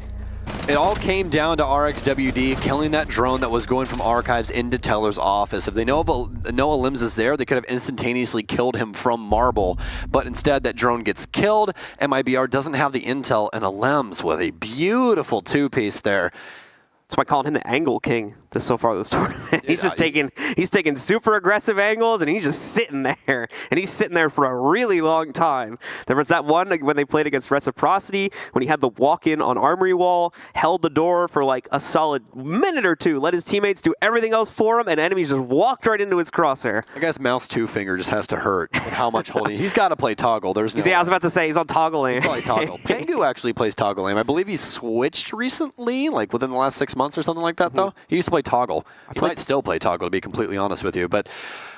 It all came down to RXWD killing that drone that was going from Archives into Teller's office. If they know Limbs is there, they could have instantaneously killed him from Marble. But instead, that drone gets killed. MIBR doesn't have the intel, and Limbs with a beautiful 2-piece there. That's why I'm calling him the Angle King so far this tournament. He's just taking super aggressive angles, and he's just sitting there. And he's sitting there for a really long time. There was that one when they played against Reciprocity, when he had the walk-in on Armory Wall, held the door for like a solid minute or 2, let his teammates do everything else for him, and enemies just walked right into his crosshair. I guess mouse 2 finger just has to hurt with how much holding. He's got to play toggle. There's no. Yeah, I was about to say he's on toggle aim. He's probably toggle. Pengu actually plays toggle aim. I believe he switched recently, like within the last 6 months or something like that, though. He used to play toggle. He might still play toggle, to be completely honest with you. But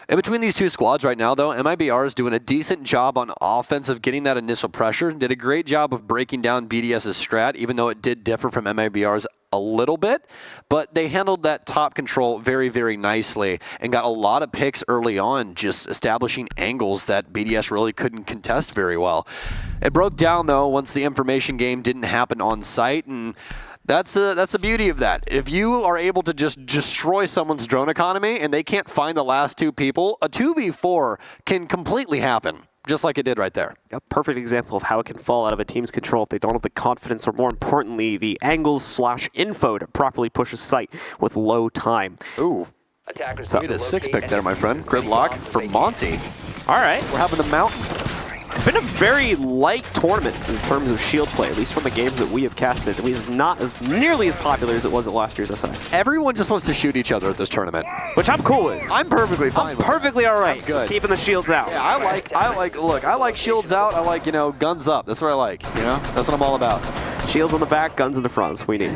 in between these 2 squads right now, though, MIBR is doing a decent job on offense of getting that initial pressure. Did a great job of breaking down BDS's strat, even though it did differ from MIBR's a little bit. But they handled that top control very, very nicely and got a lot of picks early on, just establishing angles that BDS really couldn't contest very well. It broke down, though, once the information game didn't happen on site, and that's the beauty of that. If you are able to just destroy someone's drone economy and they can't find the last 2 people, a 2v4 can completely happen, just like it did right there. A perfect example of how it can fall out of a team's control if they don't have the confidence, or more importantly, the angles/info to properly push a site with low time. Ooh. So get a 6-pick there, my friend. Gridlock for Monty. All right. We're having the mountain. It's been a very light tournament in terms of shield play, at least from the games that we have casted. It's not as nearly as popular as it was at last year's SI. Everyone just wants to shoot each other at this tournament, which I'm cool with. I'm perfectly fine I'm with perfectly all right. Good. Keeping the shields out. Yeah, I like shields out. I like, guns up. That's what I like, That's what I'm all about. Shields on the back, guns in the front. That's what we need.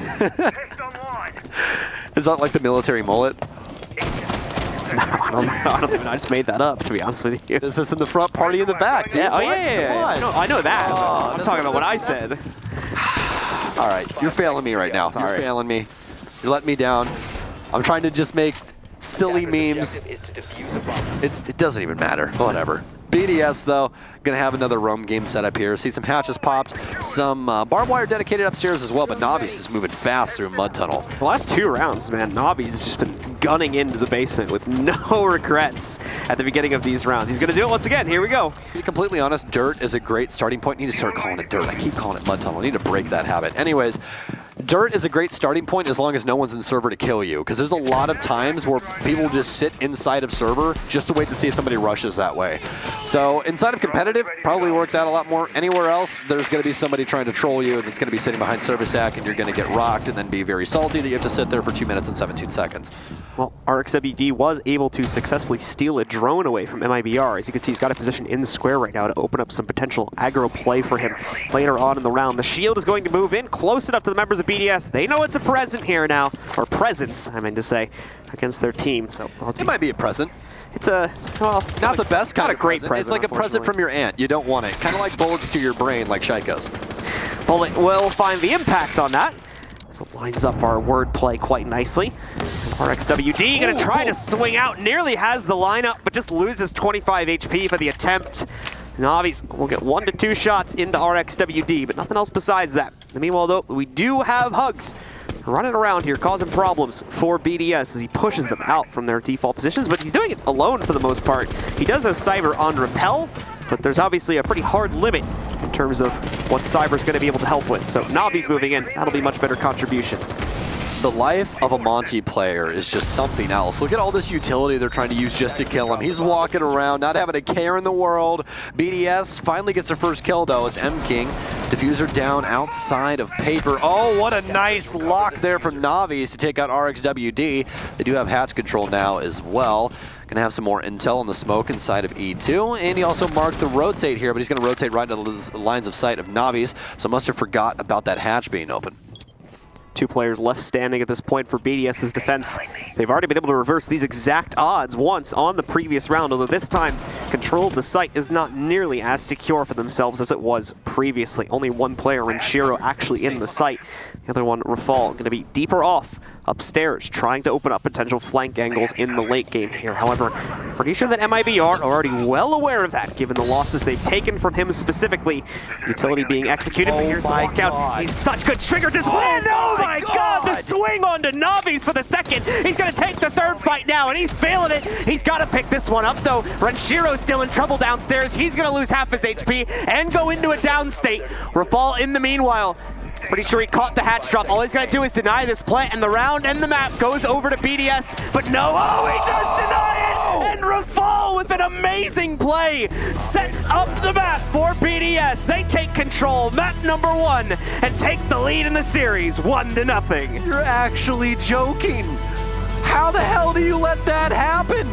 Is that like the military mullet? No, I don't know. I just made that up, to be honest with you. Is this in the front, party in the back, dude? Yeah, oh, yeah. No, I know that. I'm talking about what I said. All right, you're failing me right now. Sorry. You're failing me. You're letting me down. I'm trying to just make silly memes. It doesn't even matter. Whatever. BDS, though, going to have another roam game set up here. See some hatches popped, some barbed wire dedicated upstairs as well, but Navi's is moving fast through Mud Tunnel. The last 2 rounds, man, Navi's has just been gunning into the basement with no regrets at the beginning of these rounds. He's going to do it once again. Here we go. To be completely honest, Dirt is a great starting point. I need to start calling it Dirt. I keep calling it Mud Tunnel. I need to break that habit. Anyways, Dirt is a great starting point as long as no one's in server to kill you, because there's a lot of times where people just sit inside of server just to wait to see if somebody rushes that way. So inside of competitive, probably works out a lot more. Anywhere else, there's going to be somebody trying to troll you that's going to be sitting behind server stack, and you're going to get rocked and then be very salty that you have to sit there for 2 minutes and 17 seconds. Well, RXWD was able to successfully steal a drone away from MIBR. As you can see, he's got a position in the square right now to open up some potential aggro play for him later on in the round. The shield is going to move in close enough to the members of BDS. They know it's a present here now, or presence, I meant to say, against their team. So it might be a present. It's a, well, it's not the best kind of great present. It's like a present from your aunt. You don't want it. Kind of like bullets to your brain, like Shaiko's. Bullet will find the impact on that. So it lines up our wordplay quite nicely. RXWD going to try to swing out. Nearly has the lineup, but just loses 25 HP for the attempt. Navi's will get 1 to 2 shots into RXWD, but nothing else besides that. And meanwhile, though, we do have Hugs running around here, causing problems for BDS as he pushes them out from their default positions, but he's doing it alone for the most part. He does have Cyber on Repel, but there's obviously a pretty hard limit in terms of what Cyber's going to be able to help with. So Navi's moving in. That'll be much better contribution. The life of a Monty player is just something else. Look at all this utility they're trying to use just to kill him. He's walking around, not having a care in the world. BDS finally gets their first kill, though. It's M-King. Diffuser down outside of Paper. Oh, what a nice lock there from Navi's to take out RXWD. They do have hatch control now as well. Gonna have some more intel on the smoke inside of E2, and he also marked the rotate here, but he's gonna rotate right into the lines of sight of Navi's, so must have forgot about that hatch being open. 2 players left standing at this point for BDS's defense. They've already been able to reverse these exact odds once on the previous round, although this time control of the site is not nearly as secure for themselves as it was previously. Only 1 player, Renshiro, actually in the site. The other one, Rafal, going to be deeper off upstairs, trying to open up potential flank angles in the late game here. However, pretty sure that MIBR are already well aware of that, given the losses they've taken from him specifically. Utility being executed, but here's the walkout. He's such good trigger discipline. Oh my god, the swing onto Navi's for the second. He's going to take the 3rd fight now, and he's feeling it. He's got to pick this one up, though. Renshiro's still in trouble downstairs. He's going to lose half his HP and go into a down state. Rafal, in the meanwhile, pretty sure he caught the hatch drop. All he's going to do is deny this plant, and the round and the map goes over to BDS. But no, oh, he does deny it! And Rafal, with an amazing play, sets up the map for BDS. They take control, map number 1, and take the lead in the series, 1-0. You're actually joking. How the hell do you let that happen?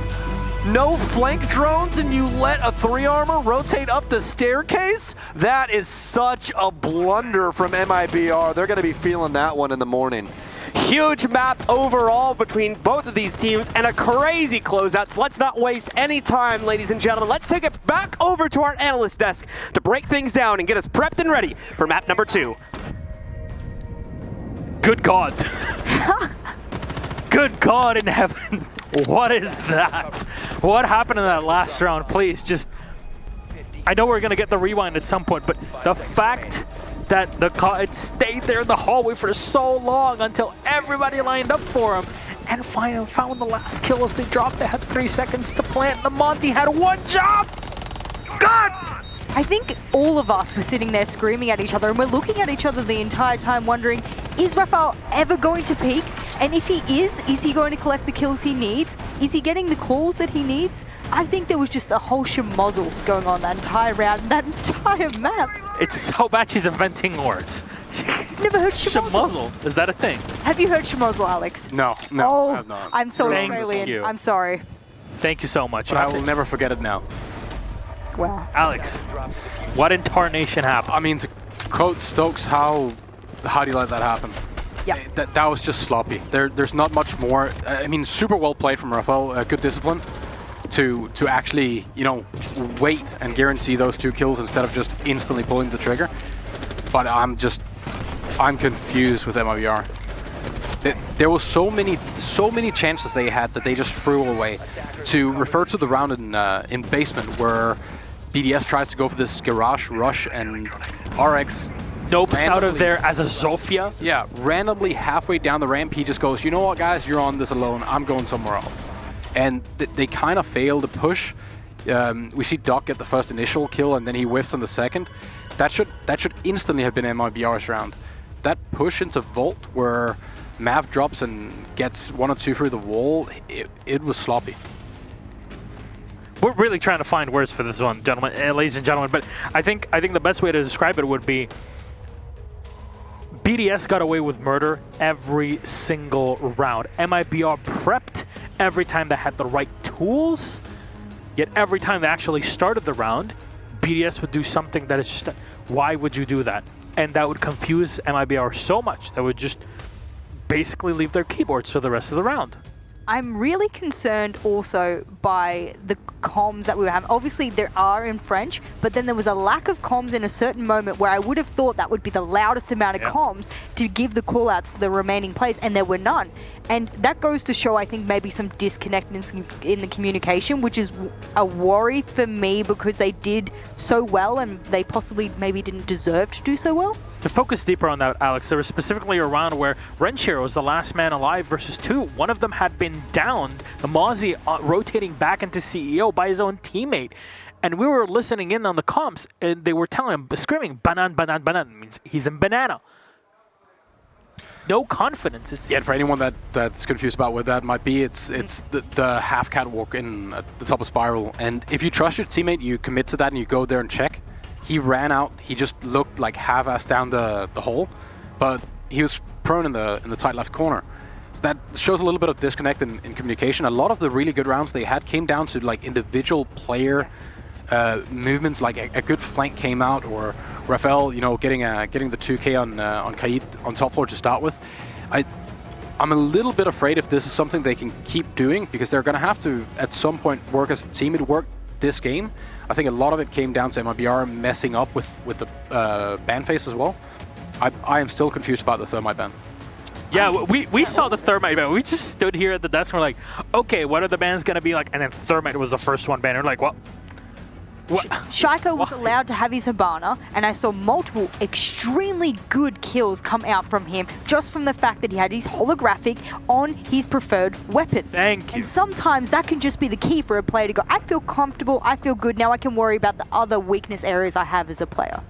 No flank drones and you let a 3-armor rotate up the staircase? That is such a blunder from MIBR. They're going to be feeling that one in the morning. Huge map overall between both of these teams and a crazy closeout. So let's not waste any time, ladies and gentlemen. Let's take it back over to our analyst desk to break things down and get us prepped and ready for map number 2. Good God. Good God in heaven. What is that? What happened in that last round? Please, just... I know we're going to get the rewind at some point, but the fact that it stayed there in the hallway for so long until everybody lined up for him and finally found the last kill as they dropped. They had 3 seconds to plant. The Monty had 1 job! God! I think all of us were sitting there screaming at each other, and we're looking at each other the entire time wondering, is Rafal ever going to peak? And if he is he going to collect the kills he needs? Is he getting the calls that he needs? I think there was just a whole schmozzle going on that entire round, that entire map. It's so bad she's inventing words. I've never heard schmozzle. Is that a thing? Have you heard schmozzle, Alex? No, Oh, I have not. I'm so Thank Australian. you. I'm sorry. Thank you so much. But I will never forget it now. Wow. Alex, what in tarnation happened? I mean, to quote Stokes, how do you let that happen? Yeah. That was just sloppy. There's not much more. I mean, super well played from Rafal. Good discipline to actually, you know, wait and guarantee those 2 kills instead of just instantly pulling the trigger. But I'm confused with MIBR. There was so many chances they had that they just threw away. To refer to the round in basement where BDS tries to go for this garage rush and RX Nopes out of there as a Zofia. Yeah, randomly halfway down the ramp, he just goes, you know what, guys, you're on this alone. I'm going somewhere else. And they kind of fail to push. We see Doc get the first initial kill, and then he whiffs on the second. That should instantly have been MIBR's round. That push into Vault, where Mav drops and gets 1 or 2 through the wall, it was sloppy. We're really trying to find words for this one, gentlemen, ladies and gentlemen. But I think the best way to describe it would be BDS got away with murder every single round. MIBR prepped every time they had the right tools, yet every time they actually started the round, BDS would do something that is just, why would you do that? And that would confuse MIBR so much that would just basically leave their keyboards for the rest of the round. I'm really concerned also by the comms that we were having. Obviously, there are in French, but then there was a lack of comms in a certain moment where I would have thought that would be the loudest amount of comms to give the call-outs for the remaining plays, and there were none. And that goes to show, I think, maybe some disconnect in the communication, which is a worry for me because they did so well and they possibly maybe didn't deserve to do so well. To focus deeper on that, Alex, there was specifically a round where Renshiro was the last man alive versus 2. One of them had been downed, the Mozzie rotating back into CEO by his own teammate. And we were listening in on the comms, and they were telling him, screaming, banan, banan, banan, means he's in banana. No confidence. Yeah, for anyone that's confused about what that might be, it's the half catwalk in at the top of Spiral. And if you trust your teammate, you commit to that and you go there and check. He ran out. He just looked like half-assed down the hole, but he was prone in the tight left corner. So that shows a little bit of disconnect in communication. A lot of the really good rounds they had came down to like individual player movements. Like a good flank came out, or Rafal, you know, getting the 2K on Kaid on top floor to start with. I'm a little bit afraid if this is something they can keep doing, because they're going to have to, at some point, work as a team. It worked this game. I think a lot of it came down to MIBR messing up with the ban phase as well. I am still confused about the Thermite ban. Yeah, we saw the Thermite ban. We just stood here at the desk and we're like, okay, what are the bans going to be like? And then Thermite was the first one banned. We're like, what? Shaiko was allowed to have his Hibana, and I saw multiple extremely good kills come out from him just from the fact that he had his holographic on his preferred weapon. Thank you. And sometimes that can just be the key for a player to go, I feel comfortable, I feel good, now I can worry about the other weakness areas I have as a player.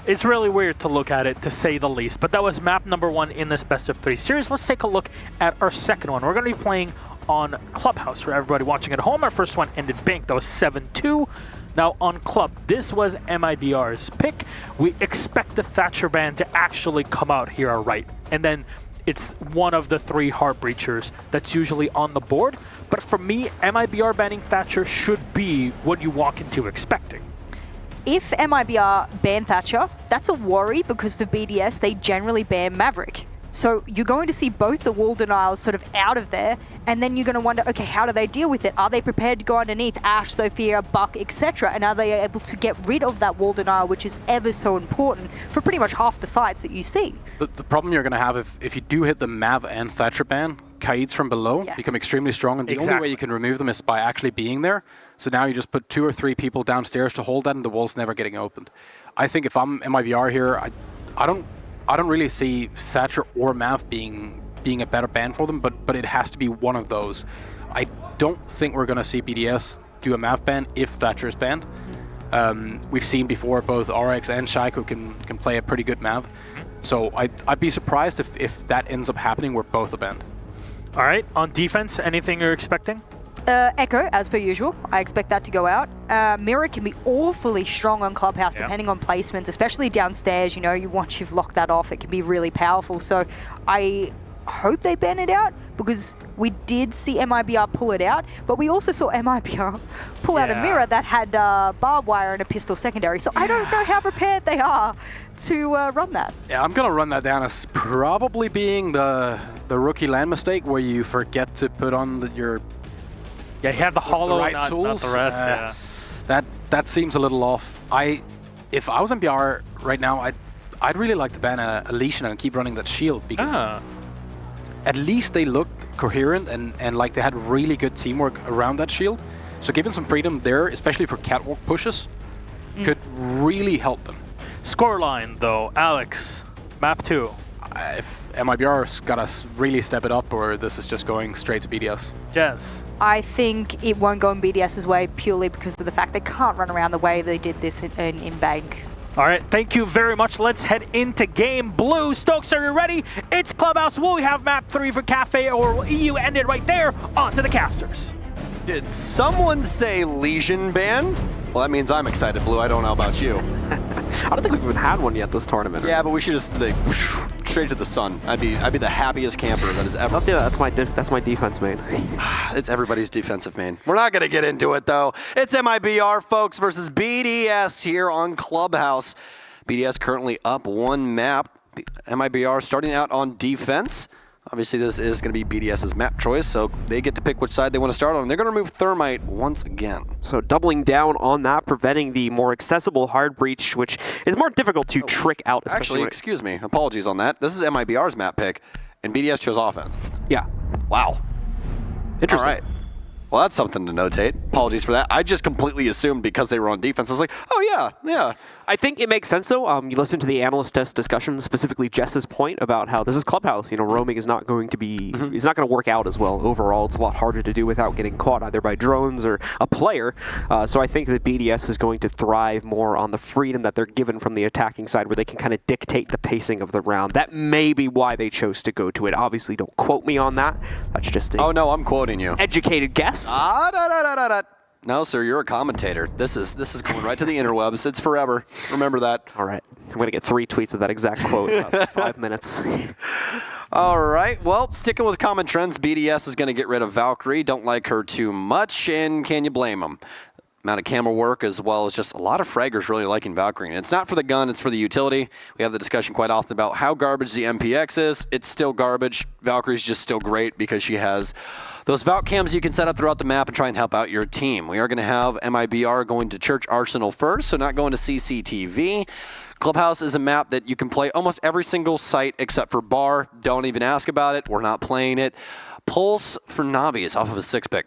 It's really weird to look at it, to say the least, but that was map number 1 in this best of 3 series. Let's take a look at our second one. We're going to be playing on Clubhouse for everybody watching at home. Our first one ended bank. That was 7-2. Now on Club, this was MIBR's pick. We expect the Thatcher ban to actually come out here right. And then it's one of the 3 heart breachers that's usually on the board. But for me, MIBR banning Thatcher should be what you walk into expecting. If MIBR ban Thatcher, that's a worry because for BDS, they generally ban Maverick. So you're going to see both the wall denials sort of out of there, and then you're going to wonder, okay, how do they deal with it? Are they prepared to go underneath Ash, Sophia, Buck, etc.? And are they able to get rid of that wall denial, which is ever so important for pretty much half the sites that you see? The problem you're going to have if you do hit the Mav and Thatcher ban, Kaids from below become extremely strong, and the only way you can remove them is by actually being there. So now you just put 2 or 3 people downstairs to hold that, and the wall's never getting opened. I think if I'm MIBR here, I don't really see Thatcher or Mav being a better ban for them, but it has to be one of those. I don't think we're going to see BDS do a Mav ban if Thatcher is banned. We've seen before both RX and Shaiko can play a pretty good Mav. So I'd be surprised if that ends up happening where both are banned. All right, on defense, anything you're expecting? Echo, as per usual. I expect that to go out. Mirror can be awfully strong on Clubhouse, depending on placements, especially downstairs. You know, once you've locked that off, it can be really powerful. So I hope they ban it out, because we did see MIBR pull it out, but we also saw MIBR pull out a Mirror that had barbed wire and a pistol secondary. So I don't know how prepared they are to run that. Yeah, I'm going to run that down as probably being the rookie land mistake where you forget to put on your... Yeah, he had the hollow, right not tools. The rest. That seems a little off. If I was MBR right now, I'd really like to ban a Lesion and keep running that shield, because at least they looked coherent and like they had really good teamwork around that shield. So giving some freedom there, especially for catwalk pushes, could really help them. Scoreline though, Alex, map 2. If MIBR's got to really step it up, or this is just going straight to BDS. Jess. I think it won't go in BDS's way purely because of the fact they can't run around the way they did this in Bank. All right, thank you very much. Let's head into game blue. Stokes, are you ready? It's Clubhouse. Will we have map 3 for Kafe, or will EU end it right there? On to the casters. Did someone say Lesion ban? Well, that means I'm excited, Blue. I don't know about you. I don't think we've even had one yet this tournament. Yeah, but we should just straight to the sun. I'd be the happiest camper that has ever. I'll do that. That's my defense main. It's everybody's defensive main. We're not gonna get into it though. It's MIBR folks versus BDS here on Clubhouse. BDS currently up 1 map. MIBR starting out on defense. Obviously, this is going to be BDS's map choice, so they get to pick which side they want to start on. They're going to remove Thermite once again. So doubling down on that, preventing the more accessible hard breach, which is more difficult to trick out. Actually, excuse me. Apologies on that. This is MIBR's map pick, and BDS chose offense. Yeah. Wow. Interesting. All right. Well, that's something to notate. Apologies for that. I just completely assumed because they were on defense. I was like, oh, yeah. I think it makes sense, though. You listen to the analyst test discussion, specifically Jess's point about how this is Clubhouse. You know, roaming is not going to be, it's not going to work out as well overall. It's a lot harder to do without getting caught either by drones or a player. So I think that BDS is going to thrive more on the freedom that they're given from the attacking side, where they can kind of dictate the pacing of the round. That may be why they chose to go to it. Obviously, don't quote me on that. That's just a no, I'm quoting you. Educated guess. No, sir, you're a commentator. This is going right to the interwebs. It's forever. Remember that. All right. I'm going to get 3 tweets with that exact quote in about 5 minutes. All right. Well, sticking with common trends, BDS is going to get rid of Valkyrie. Don't like her too much, and can you blame them? amount of camera work, as well as just a lot of fraggers really liking Valkyrie. And it's not for the gun, it's for the utility. We have the discussion quite often about how garbage the MPX is. It's still garbage. Valkyrie's just still great because she has those Valk cams you can set up throughout the map and try and help out your team. We are going to have MIBR going to Church Arsenal first, so not going to CCTV. Clubhouse is a map that you can play almost every single site except for Bar. Don't even ask about it. We're not playing it. Pulse for Navi is off of a 6-pick.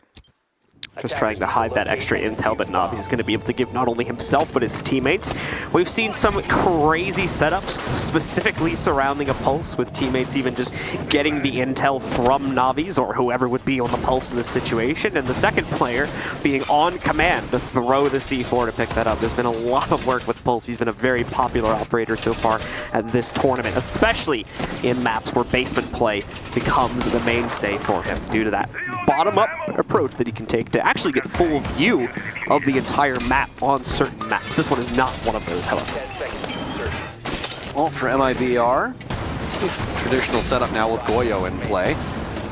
Just trying to hide that extra intel that Navi is going to be able to give not only himself but his teammates. We've seen some crazy setups specifically surrounding a Pulse, with teammates even just getting the intel from Navi's or whoever would be on the Pulse in this situation, and the second player being on command to throw the C4 to pick that up. There's been a lot of work with Pulse. He's been a very popular operator so far at this tournament, especially in maps where basement play becomes the mainstay for him due to that bottom-up approach that he can take to actually get full view of the entire map on certain maps. This one is not one of those, however. Well, for MIBR, traditional setup now with Goyo in play.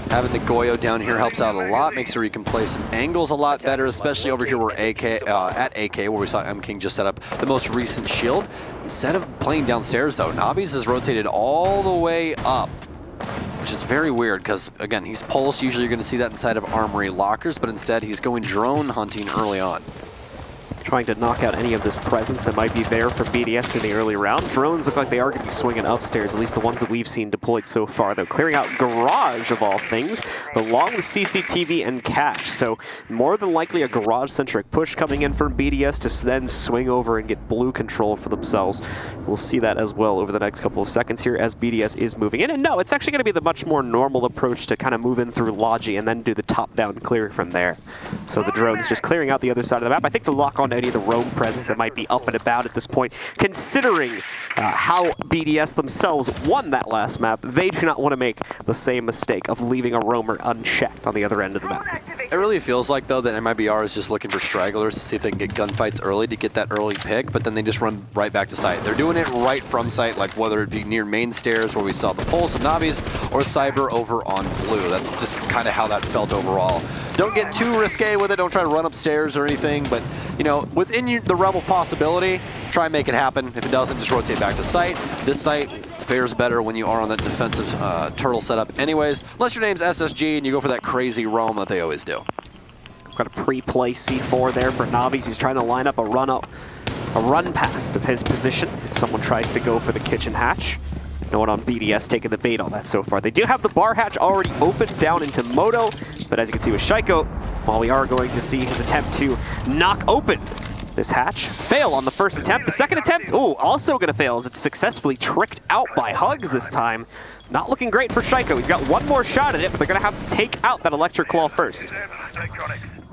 Having the Goyo down here helps out a lot, makes sure you can play some angles a lot better, especially over here where at AK, where we saw M King just set up the most recent shield. Instead of playing downstairs, though, Navi's is rotated all the way up, which is very weird because, again, he's Pulse. Usually you're going to see that inside of Armory lockers, but instead he's going drone hunting early on. Trying to knock out any of this presence that might be there for BDS in the early round. Drones look like they are going to be swinging upstairs, at least the ones that we've seen deployed so far, though. Clearing out Garage, of all things, along with CCTV and Cache. So more than likely a Garage-centric push coming in from BDS to then swing over and get blue control for themselves. We'll see that as well over the next couple of seconds here as BDS is moving in. And no, it's actually going to be the much more normal approach to kind of move in through Logi and then do the top-down clear from there. So the drones just clearing out the other side of the map. I think to lock on any of the roam presence that might be up and about at this point, considering how BDS themselves won that last map, they do not want to make the same mistake of leaving a roamer unchecked on the other end of the map. It really feels like, though, that MIBR is just looking for stragglers to see if they can get gunfights early to get that early pick, but then they just run right back to site. They're doing it right from site, like whether it be near main stairs where we saw the Pulse of Navi's or Cyber over on blue. That's just kind of how that felt overall. Don't get too risque with it. Don't try to run upstairs or anything, but, you know, within the realm of possibility, try and make it happen. If it doesn't, just rotate back to site. This site fares better when you are on that defensive turtle setup anyways, unless your name's SSG and you go for that crazy roam that they always do. Got a pre-play C4 there for Navi's. He's trying to line up a run past of his position if someone tries to go for the kitchen hatch. No one on BDS taking the bait on that so far. They do have the bar hatch already opened down into Moto, but as you can see with Shaiko, while we are going to see his attempt to knock open this hatch fail on the first attempt. The second attempt, also going to fail as it's successfully tricked out by Hugs this time. Not looking great for Shaiko. He's got one more shot at it, but they're going to have to take out that Electric Claw first.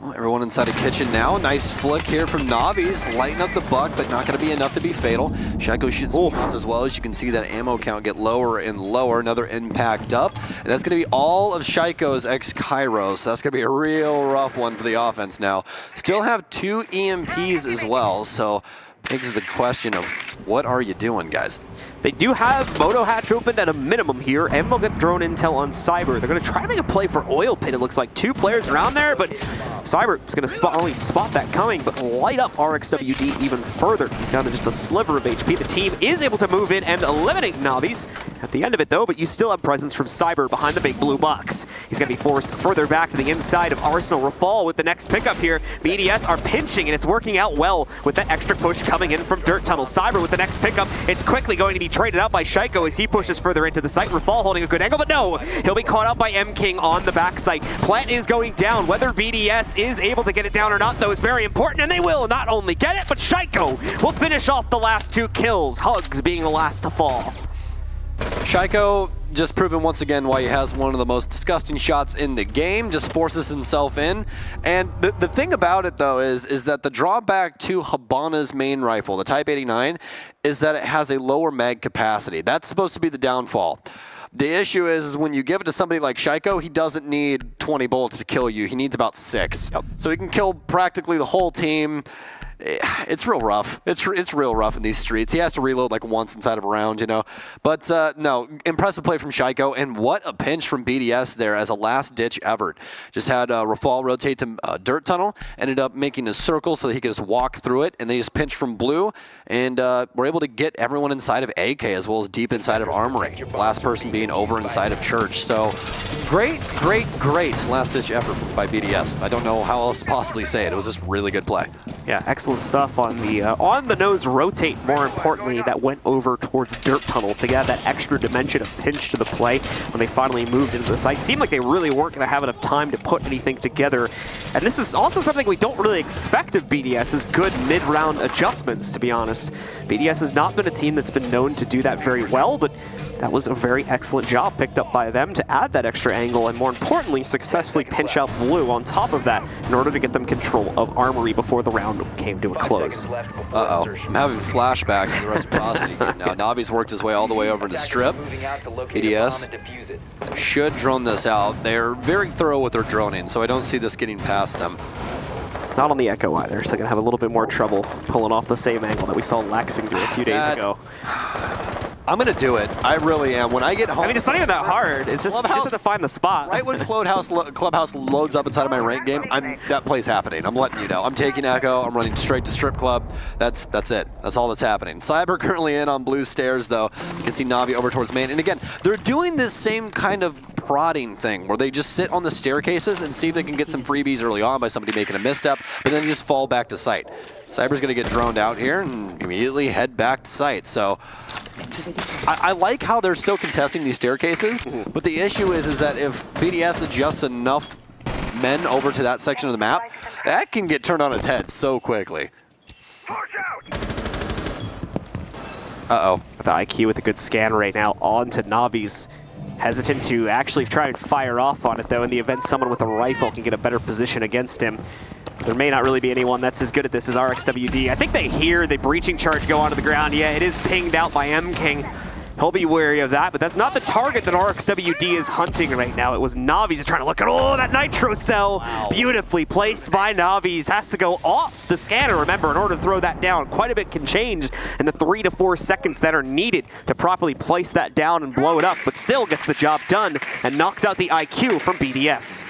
Well, everyone inside the kitchen now. Nice flick here from Navi's. Lighten up the buck, but not going to be enough to be fatal. Shaiko shoots some shots as well. As you can see that ammo count get lower and lower. Another impact up. And that's going to be all of Shaiko's ex-Cairo. So that's going to be a real rough one for the offense now. Still have 2 EMPs as well. So begs the question of what are you doing, guys? They do have Moto hatch open at a minimum here, and they'll get drone intel on Cyber. They're going to try to make a play for Oil Pit. It looks like 2 players around there, but Cyber is going to not only spot that coming, but light up RXWD even further. He's down to just a sliver of HP. The team is able to move in and eliminate Navi's at the end of it, though, but you still have presence from Cyber behind the big blue box. He's going to be forced further back to the inside of Arsenal. Rafal with the next pickup here. BDS are pinching, and it's working out well with that extra push coming in from Dirt Tunnel. Cyber with the next pickup. It's quickly going to be traded out by Shaiko as he pushes further into the site. Rafal holding a good angle, but no, he'll be caught out by M King on the backside. Plant is going down. Whether BDS is able to get it down or not, though, is very important, and they will not only get it, but Shaiko will finish off the last 2 kills. Hugs being the last to fall. Shaiko just proven once again why he has one of the most disgusting shots in the game, just forces himself in. And the thing about it, though, is that the drawback to Habana's main rifle, the Type 89, is that it has a lower mag capacity. That's supposed to be the downfall. The issue is when you give it to somebody like Shaiko, he doesn't need 20 bullets to kill you. He needs about 6. Yep. So he can kill practically the whole team. it's real rough. It's real rough in these streets. He has to reload like once inside of a round, you know. But no, impressive play from Shaiko, and what a pinch from BDS there as a last-ditch effort. Just had Rafal rotate to Dirt Tunnel, ended up making a circle so that he could just walk through it, and they just pinched from Blue, and were able to get everyone inside of AK as well as deep inside of Armory. Last person being over inside of Church. So great last-ditch effort by BDS. I don't know how else to possibly say it. It was just really good play. Yeah, excellent stuff on the nose rotate, more importantly, that went over towards Dirt Tunnel to get that extra dimension of pinch to the play when they finally moved into the site. Seemed like they really weren't going to have enough time to put anything together. And this is also something we don't really expect of BDS, is good mid-round adjustments, to be honest. BDS has not been a team that's been known to do that very well, but that was a very excellent job picked up by them to add that extra angle and, more importantly, successfully pinch out Blue on top of that in order to get them control of Armory before the round came to a close. Uh-oh. I'm having flashbacks in the reciprocity game now. Navi's worked his way all the way over to Strip. BDS should drone this out. They're very thorough with their droning, so I don't see this getting past them. Not on the Echo either, so they're going to have a little bit more trouble pulling off the same angle that we saw Lexing do a few days ago. I'm going to do it. I really am. When I get home... I mean, it's not even that hard. It's just you just have to find the spot. Right when Clubhouse loads up inside of my ranked game, that play's happening. I'm letting you know. I'm taking Echo. I'm running straight to Strip Club. That's it. That's all that's happening. Cyber currently in on Blue Stairs, though. You can see Navi over towards main. And again, they're doing this same kind of prodding thing where they just sit on the staircases and see if they can get some freebies early on by somebody making a misstep, but then just fall back to site. Cyber's going to get droned out here and immediately head back to site. So I like how they're still contesting these staircases, but the issue is that if BDS adjusts enough men over to that section of the map, that can get turned on its head so quickly. Uh-oh. The IQ with a good scan right now onto Navi's. Hesitant to actually try and fire off on it, though, in the event someone with a rifle can get a better position against him. There may not really be anyone that's as good at this as RXWD. I think they hear the breaching charge go onto the ground. Yeah, it is pinged out by M-King. He'll be wary of that, but that's not the target that RXWD is hunting right now. It was Navi's trying to look at, oh, that Nitro Cell. Wow. Beautifully placed by Navi's. Has to go off the scanner, remember, in order to throw that down. Quite a bit can change in the 3 to 4 seconds that are needed to properly place that down and blow it up, but still gets the job done and knocks out the IQ from BDS.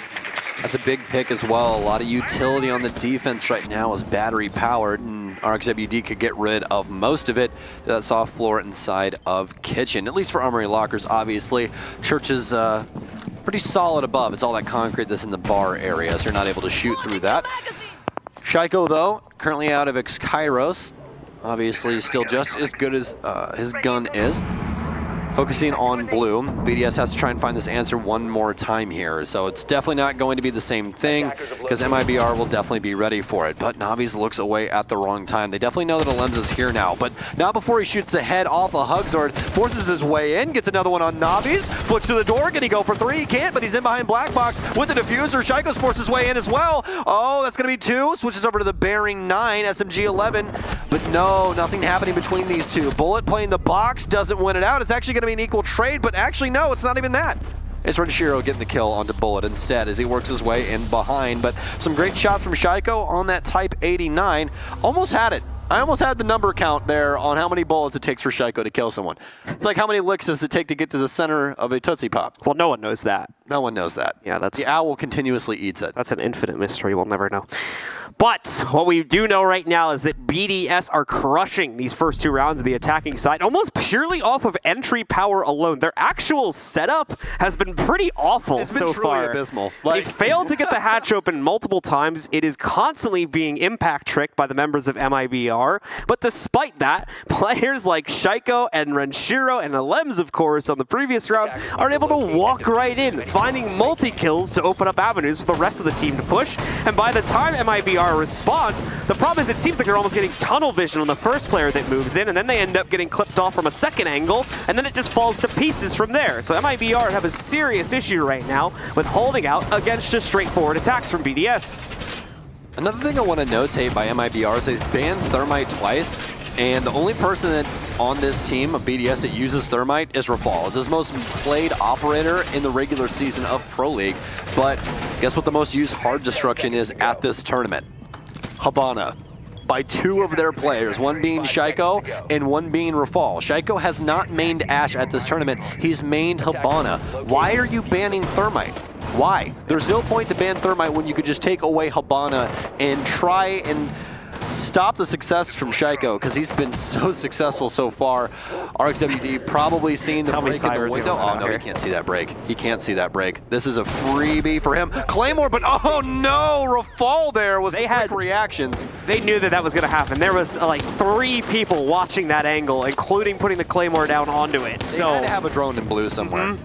That's a big pick as well. A lot of utility on the defense right now is battery powered, and RXWD could get rid of most of it to that soft floor inside of Kitchen, at least for Armory Lockers, obviously. Church is pretty solid above. It's all that concrete that's in the bar area, so you're not able to shoot through that. Shaiko, though, currently out of X-Kairos. Obviously still just as good as his gun is. Focusing on Blue, BDS has to try and find this answer one more time here. So it's definitely not going to be the same thing because MIBR will definitely be ready for it. But Navi's looks away at the wrong time. They definitely know that Alems is here now. But not before he shoots the head off a Hugzord, forces his way in, gets another one on Navi's, flicks through the door. Can he go for 3? He can't, but he's in behind Black Box with the diffuser. Shaiko's forced his way in as well. Oh, that's going to be 2. Switches over to the Bearing 9, SMG 11. But no, nothing happening between these two. Bullet playing the box, doesn't win it out. It's actually going to be an equal trade, but actually no, it's not even that. It's Renshiro getting the kill onto Bullet instead as he works his way in behind. But some great shots from Shaiko on that Type 89. Almost had it. I almost had the number count there on how many bullets it takes for Shaiko to kill someone. It's like how many licks does it take to get to the center of a Tootsie Pop? Well, no one knows that. No one knows that. Yeah, that's... The owl continuously eats it. That's an infinite mystery. We'll never know. But what we do know right now is that BDS are crushing these first 2 rounds of the attacking side almost purely off of entry power alone. Their actual setup has been pretty awful so far. It's been truly abysmal. They failed to get the hatch open multiple times. It is constantly being impact tricked by the members of MIBR. But despite that, players like Shaiko and Renshiro and Alems, of course, on the previous round are able to walk right in, finding multi-kills to open up avenues for the rest of the team to push. And by the time MIBR respond, the problem is it seems like they're almost getting tunnel vision on the first player that moves in, and then they end up getting clipped off from a second angle, and then it just falls to pieces from there. So MIBR have a serious issue right now with holding out against just straightforward attacks from BDS. Another thing I want to notate by MIBR is they've banned Thermite twice, and the only person that's on this team of BDS that uses Thermite is Rafal. It's his most played operator in the regular season of Pro League, but guess what the most used hard destruction is at this tournament? Habana. by 2 of their players, one being Shaiko and one being Rafal. Shaiko has not mained Ashe at this tournament. He's mained Hibana. Why are you banning Thermite? Why? There's no point to ban Thermite when you could just take away Hibana and try and stop the success from Shaiko, because he's been so successful so far. RXWD probably seeing the break in the window. Oh no, he can't see that break. He can't see that break. This is a freebie for him. Claymore, but oh no, Rafal there was quick reactions. They knew that that was going to happen. There was like 3 people watching that angle, including putting the Claymore down onto it. They had to have a drone in blue somewhere.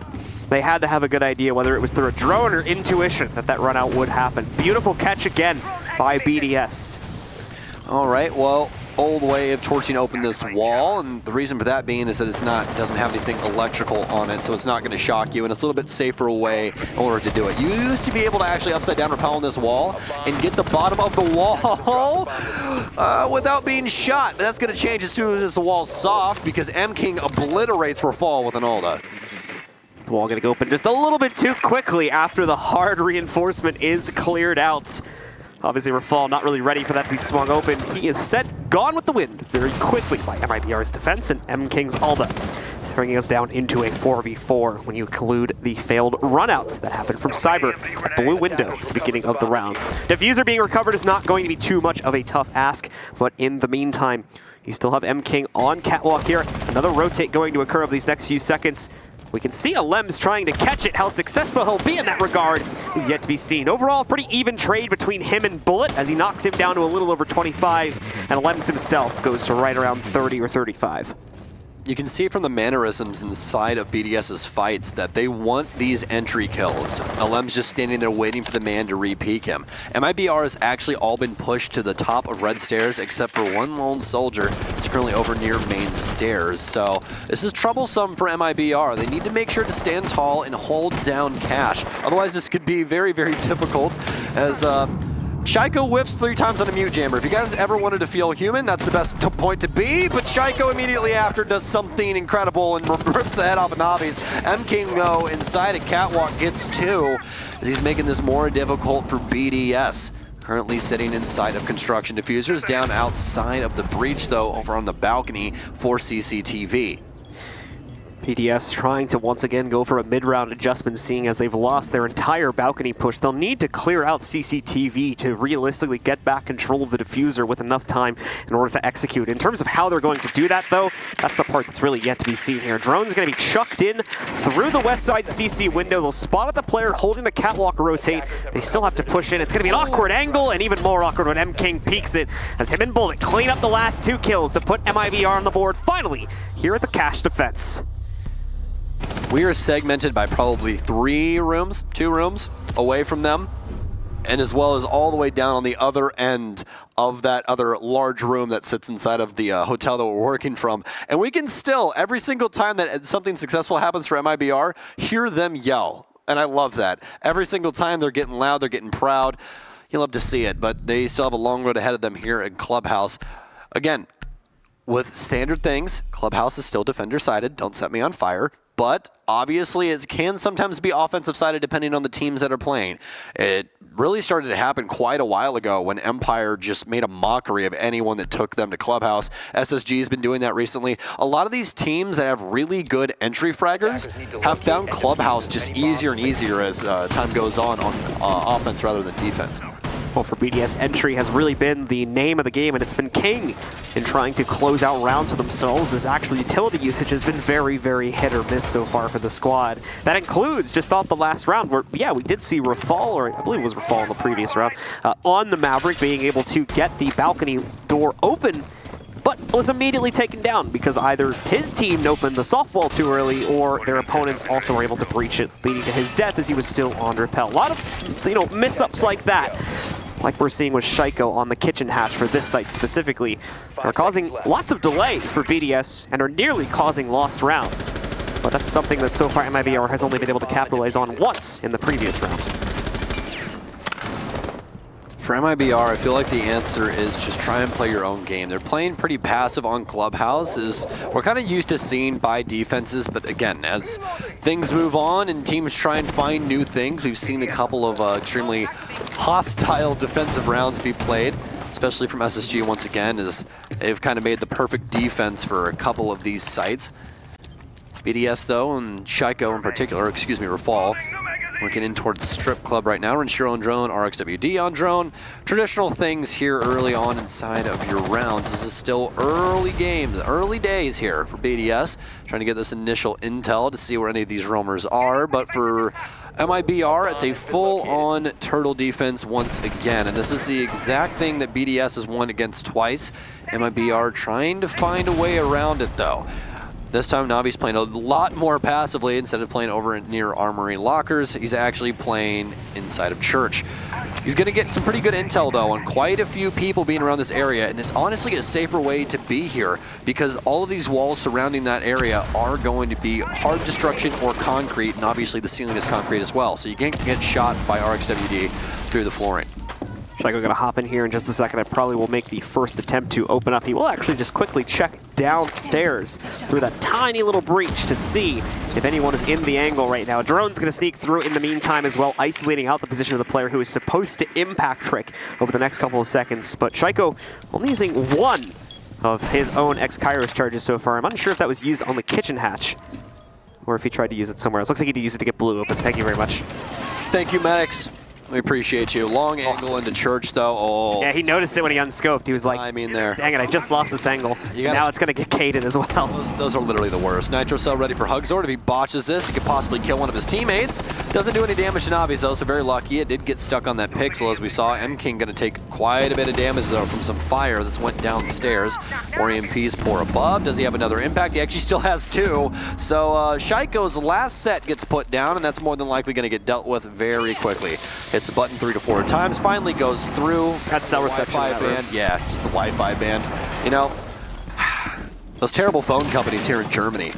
They had to have a good idea, whether it was through a drone or intuition, that run out would happen. Beautiful catch again by BDS. All right, well, old way of torching open this wall, and the reason for that being is that doesn't have anything electrical on it, so it's not going to shock you, and it's a little bit safer way in order to do it. You used to be able to actually upside down rappel on this wall and get the bottom of the wall without being shot, but that's going to change as soon as the wall's soft, because M-King obliterates Rafal with an ulta. The wall going to go open just a little bit too quickly after the hard reinforcement is cleared out. Obviously, Rafal not really ready for that to be swung open. He is set, gone with the wind very quickly by MIBR's defense and M-King's Alda. It's bringing us down into a 4v4 when you include the failed runouts that happened from Cyber at Blue Window at the beginning of the round. Diffuser being recovered is not going to be too much of a tough ask, but in the meantime, you still have M-King on catwalk here. Another rotate going to occur over these next few seconds. We can see Alems trying to catch it. How successful he'll be in that regard is yet to be seen. Overall, pretty even trade between him and Bullet as he knocks him down to a little over 25, and Alems himself goes to right around 30 or 35. You can see from the mannerisms inside of BDS's fights that they want these entry kills. Alem's just standing there waiting for the man to re-peek him. MIBR has actually all been pushed to the top of red stairs except for one lone soldier. It's currently over near main stairs. So this is troublesome for MIBR. They need to make sure to stand tall and hold down cash. Otherwise this could be very, very difficult as Shaiko whiffs 3 times on a mute jammer. If you guys ever wanted to feel human, that's the best point to be, but Shaiko immediately after does something incredible and rips the head off of Navi's. M-King, though, inside a catwalk gets 2, as he's making this more difficult for BDS. Currently sitting inside of construction diffusers, down outside of the breach, though, over on the balcony for CCTV. BDS trying to once again go for a mid-round adjustment, seeing as they've lost their entire balcony push. They'll need to clear out CCTV to realistically get back control of the diffuser with enough time in order to execute. In terms of how they're going to do that, though, that's the part that's really yet to be seen here. Drone's going to be chucked in through the west side CC window. They'll spot at the player holding the catwalk rotate. They still have to push in. It's going to be an awkward angle, and even more awkward when M-King peeks it, as him and Bullet clean up the last 2 kills to put MIBR on the board finally here at the cash defense. We are segmented by probably 2 rooms away from them, and as well as all the way down on the other end of that other large room that sits inside of the hotel that we're working from. And we can still, every single time that something successful happens for MIBR, hear them yell. And I love that. Every single time they're getting loud, they're getting proud. You love to see it, but they still have a long road ahead of them here in Clubhouse. Again, with standard things, Clubhouse is still defender-sided. Don't set me on fire. But obviously it can sometimes be offensive-sided depending on the teams that are playing. It really started to happen quite a while ago when Empire just made a mockery of anyone that took them to Clubhouse. SSG has been doing that recently. A lot of these teams that have really good entry fraggers have found Clubhouse just easier and easier as time goes on offense rather than defense. Well, for BDS, entry has really been the name of the game, and it's been king in trying to close out rounds for themselves, as actual utility usage has been very, very hit or miss so far for the squad. That includes just off the last round where, yeah, we did see Rafal, or I believe it was Rafal in the previous round, on the Maverick being able to get the balcony door open, but was immediately taken down because either his team opened the soft wall too early or their opponents also were able to breach it, leading to his death as he was still on rappel. A lot of, miss-ups like that, like we're seeing with Shaiko on the kitchen hatch for this site specifically, are causing lots of delay for BDS and are nearly causing lost rounds. But that's something that so far MIBR has only been able to capitalize on once in the previous round. For MIBR, I feel like the answer is just try and play your own game. They're playing pretty passive on Clubhouse, as we're kind of used to seeing by defenses, but again, as things move on and teams try and find new things, we've seen a couple of extremely hostile defensive rounds be played. especially from SSG once again, is they've kind of made the perfect defense for a couple of these sites. BDS though, and Shaiko in particular, excuse me, Rafal, working in towards Strip Club right now. Rinshiro on drone, RXWD on drone. Traditional things here early on inside of your rounds. This is still early games, early days here for BDS. Trying to get this initial intel to see where any of these roamers are. But for MIBR, it's a full-on turtle defense once again. And this is the exact thing that BDS has won against twice. MIBR trying to find a way around it though. This time Navi's playing a lot more passively. Instead of playing over near Armory Lockers, he's actually playing inside of Church. He's going to get some pretty good intel though on quite a few people being around this area, and it's honestly a safer way to be here because all of these walls surrounding that area are going to be hard destruction or concrete, and obviously the ceiling is concrete as well, so you can't get shot by RXWD through the flooring. Shaiko gonna hop in here in just a second. I probably will make the first attempt to open up. He will actually just quickly check downstairs through that tiny little breach to see if anyone is in the angle right now. Drone's gonna sneak through in the meantime as well, isolating out the position of the player who is supposed to impact Trick over the next couple of seconds. But Shaiko only using one of his own X-Kairos charges so far. I'm unsure if that was used on the kitchen hatch or if he tried to use it somewhere else. Looks like he did use it to get blue open. Thank you very much. Thank you, medics. We appreciate you. Long angle into Church, though. Oh. Yeah, he noticed it when he unscoped. He was like, I mean, there. Dang it, I just lost this angle. Now it's going to get Caden as well. Those are literally the worst. Nitro Cell ready for Hugzord. If he botches this, he could possibly kill one of his teammates. Doesn't do any damage to Navis, though, so very lucky. It did get stuck on that pixel, as we saw. M-King going to take quite a bit of damage, though, from some fire that's went downstairs. More EMPs pour above. Does he have another impact? He actually still has two. So Shaiko's last set gets put down, and that's more than likely going to get dealt with very quickly. Hits the button 3 to 4 times, finally goes through. That's cell reception. Wi-Fi band. Yeah, just the Wi-Fi band. You know, those terrible phone companies here in Germany.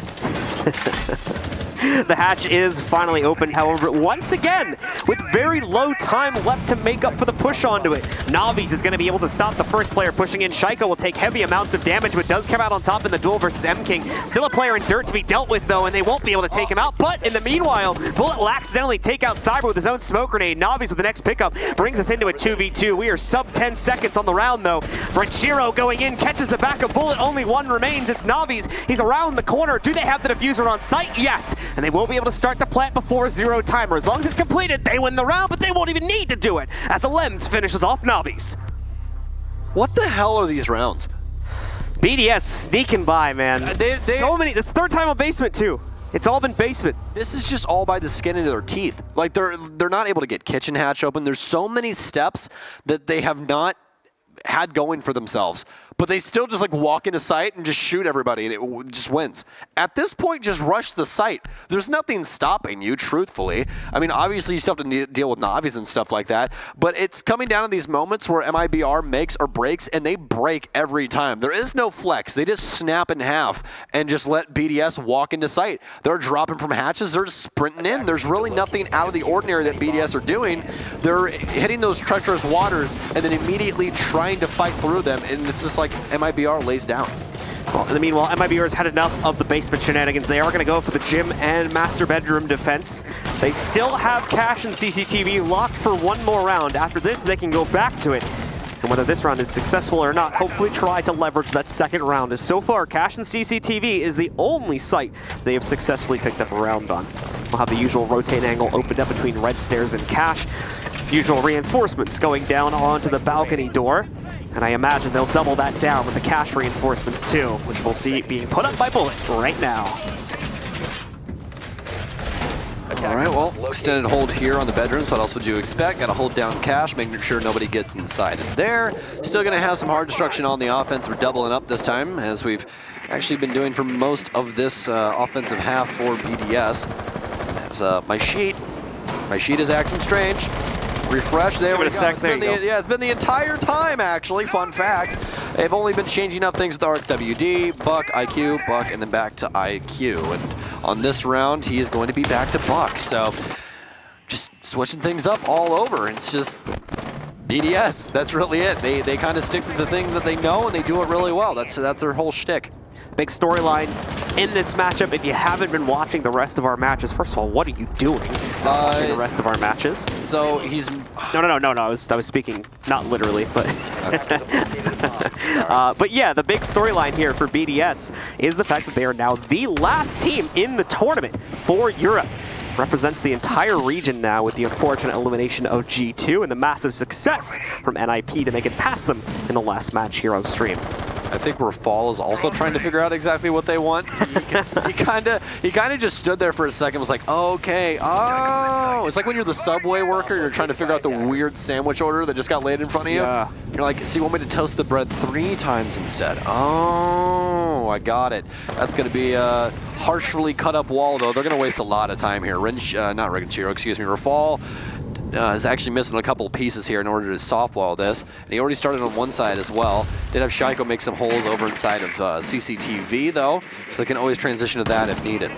The hatch is finally open, however, once again, with very low time left to make up for the push onto it. Navi's is going to be able to stop the first player pushing in. Shaiko will take heavy amounts of damage, but does come out on top in the duel versus M-King. Still a player in dirt to be dealt with, though, and they won't be able to take him out. But in the meanwhile, Bullet will accidentally take out Cyber with his own smoke grenade. Navi's with the next pickup brings us into a 2v2. We are sub 10 seconds on the round, though. Rinshiro going in, catches the back of Bullet. Only one remains. It's Navi's. He's around the corner. Do they have the diffuser on site? Yes. And they will be able to start the plant before zero timer. As long as it's completed, they win the round, but they won't even need to do it, as a Lens finishes off Navi's. What the hell are these rounds? BDS sneaking by, man. So many. This is third time on basement, too. It's all been basement. This is just all by the skin of their teeth. Like, they're not able to get kitchen hatch open. There's so many steps that they have not had going for themselves, but they still just like walk into site and just shoot everybody, and it just wins. At this point, just rush the site. There's nothing stopping you, truthfully. I mean, obviously you still have to deal with Navis and stuff like that, but it's coming down to these moments where MIBR makes or breaks, and they break every time. There is no flex. They just snap in half and just let BDS walk into site. They're dropping from hatches. They're just sprinting in. There's really nothing out of the ordinary that BDS are doing. They're hitting those treacherous waters and then immediately trying to fight through them, and it's just like MIBR lays down. Well, in the meanwhile, MIBR has had enough of the basement shenanigans. They are going to go for the gym and master bedroom defense. They still have Cash and CCTV locked for one more round. After this, they can go back to it. And whether this round is successful or not, hopefully try to leverage that second round, as so far, Cash and CCTV is the only site they have successfully picked up a round on. We'll have the usual rotate angle opened up between Red Stairs and Cash. Usual reinforcements going down onto the balcony door. And I imagine they'll double that down with the Cash reinforcements too, which we'll see being put up by Bullet right now. All right, well, extended hold here on the bedrooms. What else would you expect? Got to hold down Cash, making sure nobody gets inside there. Still going to have some hard destruction on the offense. We're doubling up this time, as we've actually been doing for most of this offensive half for BDS. As my sheet is acting strange. Refresh, there we go. It's been the entire time, actually. Fun fact. They've only been changing up things with RXWD, Buck, IQ, Buck, and then back to IQ. And on this round, he is going to be back to Buck. So just switching things up all over. It's just BDS. That's really it. They kind of stick to the thing that they know, and they do it really well. That's their whole shtick. Big storyline in this matchup. If you haven't been watching the rest of our matches, first of all, what are you doing watching the rest of our matches? So he's No. I was speaking not literally, but but yeah, the big storyline here for BDS is the fact that they are now the last team in the tournament for Europe. Represents the entire region now with the unfortunate elimination of G2 and the massive success from NIP to make it past them in the last match here on stream. I think Rafal is also trying to figure out exactly what they want. He kind of just stood there for a second, was like, okay, oh. It's like when you're the Subway worker, you're trying to figure out the weird sandwich order that just got laid in front of you. Yeah. You're like, so you want me to toast the bread 3 times instead? Oh, I got it. That's going to be a harshly cut up wall, though. They're going to waste a lot of time here. Not Renshiro, excuse me, Rafal. Is actually missing a couple of pieces here in order to softwall this. And he already started on one side as well. Did have Shaiko make some holes over inside of CCTV though, so they can always transition to that if needed.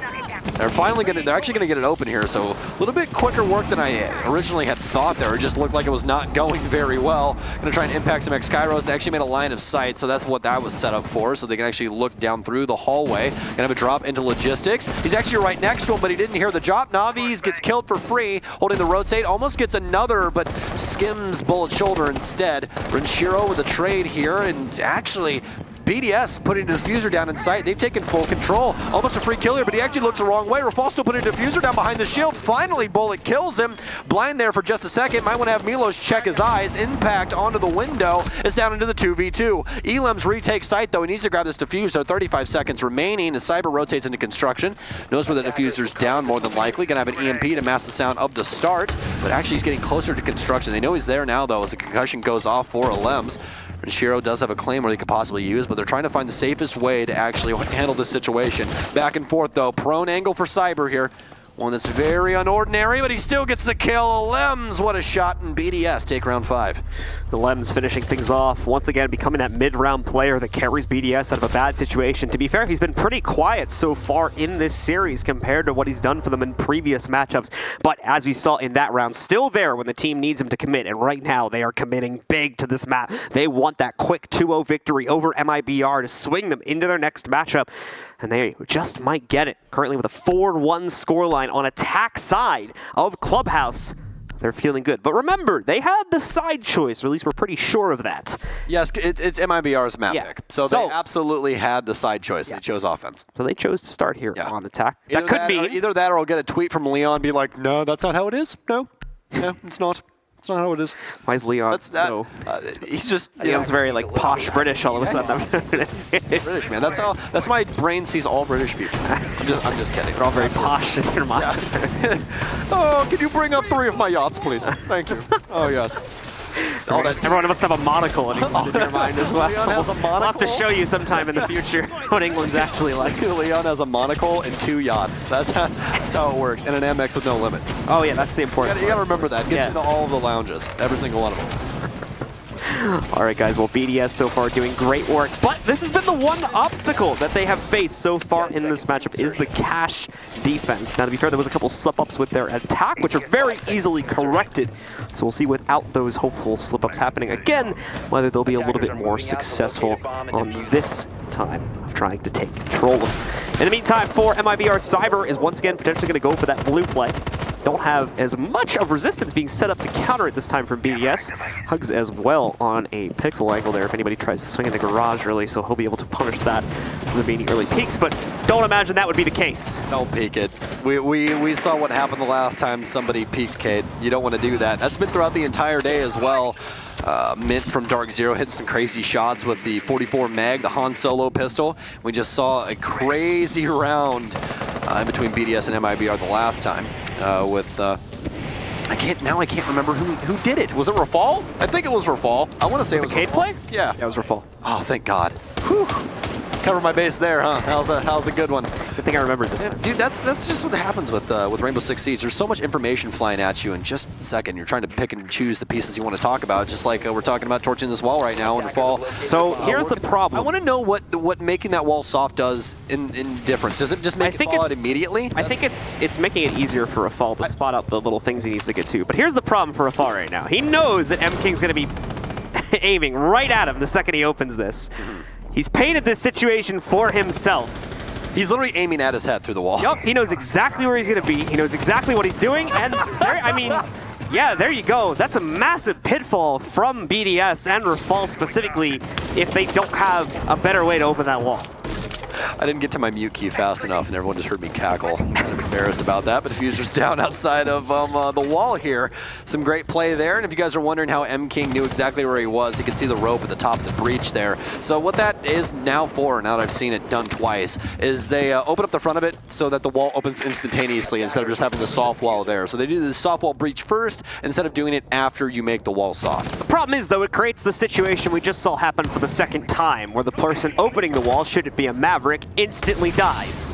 They're actually gonna get it open here, so a little bit quicker work than I originally had thought there. It just looked like it was not going very well. Gonna try and impact some X-Kairos. They actually made a line of sight, so that's what that was set up for, so they can actually look down through the hallway. Gonna have a drop into logistics. He's actually right next to him, but he didn't hear the drop. Navi's gets killed for free, holding the rotate, almost gets another, but skims Bullet Shoulder instead. Renshiro with a trade here, and actually BDS putting a diffuser down in sight. They've taken full control. Almost a free kill here, but he actually looks the wrong way. Rafal still putting a diffuser down behind the shield. Finally, Bullet kills him. Blind there for just a second. Might want to have Milos check his eyes. Impact onto the window. It's down into the 2v2. Elam's retake sight, though. He needs to grab this diffuser. 35 seconds remaining as Cyber rotates into construction. Knows where the diffuser's down, more than likely. Gonna have an EMP to mask the sound of the start, but actually he's getting closer to construction. They know he's there now, though, as the concussion goes off for Alems. Renshiro does have a claim where they could possibly use, but they're trying to find the safest way to actually handle this situation. Back and forth, though. Prone angle for Cyber here. One that's very unordinary, but he still gets the kill. Lems, what a shot, and BDS take round 5. The Lems finishing things off, once again becoming that mid-round player that carries BDS out of a bad situation. To be fair, he's been pretty quiet so far in this series compared to what he's done for them in previous matchups. But as we saw in that round, still there when the team needs him to commit, and right now they are committing big to this map. They want that quick 2-0 victory over MIBR to swing them into their next matchup, and they just might get it. Currently with a 4-1 scoreline on attack side of Clubhouse. They're feeling good. But remember, they had the side choice, or at least we're pretty sure of that. Yes, it's MIBR's map pick. So they absolutely had the side choice. They chose offense. So they chose to start here on attack. Either that could mean either that or I'll get a tweet from Leon be like, no, that's not how it is. No, it's not. That's not how it is. Why is Leon he's just... Leon's very, like, posh British all of a sudden. He's British, man. That's how my brain sees all British people. I'm just kidding. They're all very posh in your mind. Yeah. Oh, can you bring up 3 of my yachts, please? Thank you. Oh, yes. Everyone must have a monocle in your mind as well. Leon has a monocle? We'll have to show you sometime in the future what England's actually like. Leon has a monocle and 2 yachts. That's how it works. And an MX with no limit. Oh yeah, that's the important part. You gotta remember that. Gets into all of the lounges. Every single one of them. All right, guys. Well, BDS so far doing great work, but this has been the one obstacle that they have faced so far in this matchup is the cash defense. Now, to be fair, there was a couple slip-ups with their attack, which are very easily corrected. So we'll see without those hopeful slip-ups happening again, whether they'll be a little bit more successful on this time of trying to take control of them. In the meantime, for MIBR, Cyber is once again potentially going to go for that blue play. Don't have as much of resistance being set up to counter it this time from BDS. Hugs as well on a pixel angle there if anybody tries to swing in the garage early, so he'll be able to punish that from the early peaks, but don't imagine that would be the case. Don't peek it. We saw what happened the last time somebody peeked Cade. You don't want to do that. That's been throughout the entire day as well. Mint from Dark Zero hit some crazy shots with the 44 mag, the Han Solo pistol. We just saw a crazy round in between BDS and MIBR the last time with I can't remember who did it. Was it Rafal? I think it was Rafal. I want to say it was the Cade Rafal. play? Yeah. Yeah, it was Rafal. Oh, thank God. Whew. Cover my base there, huh? How's a good one? Good thing I remembered this time. Dude, that's just what happens with Rainbow Six Siege. There's so much information flying at you in just a second. You're trying to pick and choose the pieces you want to talk about, just like we're talking about torching this wall right now in Fall. So here's the problem. I want to know what making that wall soft does in difference. Does it just make it fall out immediately? I think it's making it easier for Rafal to spot out the little things he needs to get to. But here's the problem for Rafal right now. He knows that M-King's going to be aiming right at him the second he opens this. He's painted this situation for himself. He's literally aiming at his head through the wall. Yup, he knows exactly where he's going to be. He knows exactly what he's doing. And, I mean, Yeah, there you go. That's a massive pitfall from BDS and Rafal specifically if they don't have a better way to open that wall. I didn't get to my mute key fast enough, and everyone just heard me cackle. I'm kind of embarrassed about that, but Diffuser's down outside of the wall here. Some great play there, and if you guys are wondering how M-King knew exactly where he was, you can see the rope at the top of the breach there. So what that is now for, now that I've seen it done twice, is they open up the front of it so that the wall opens instantaneously instead of just having the soft wall there. So they do the soft wall breach first instead of doing it after you make the wall soft. The problem is, though, it creates the situation we just saw happen for the second time, where the person opening the wall, should it be a Maverick, instantly dies.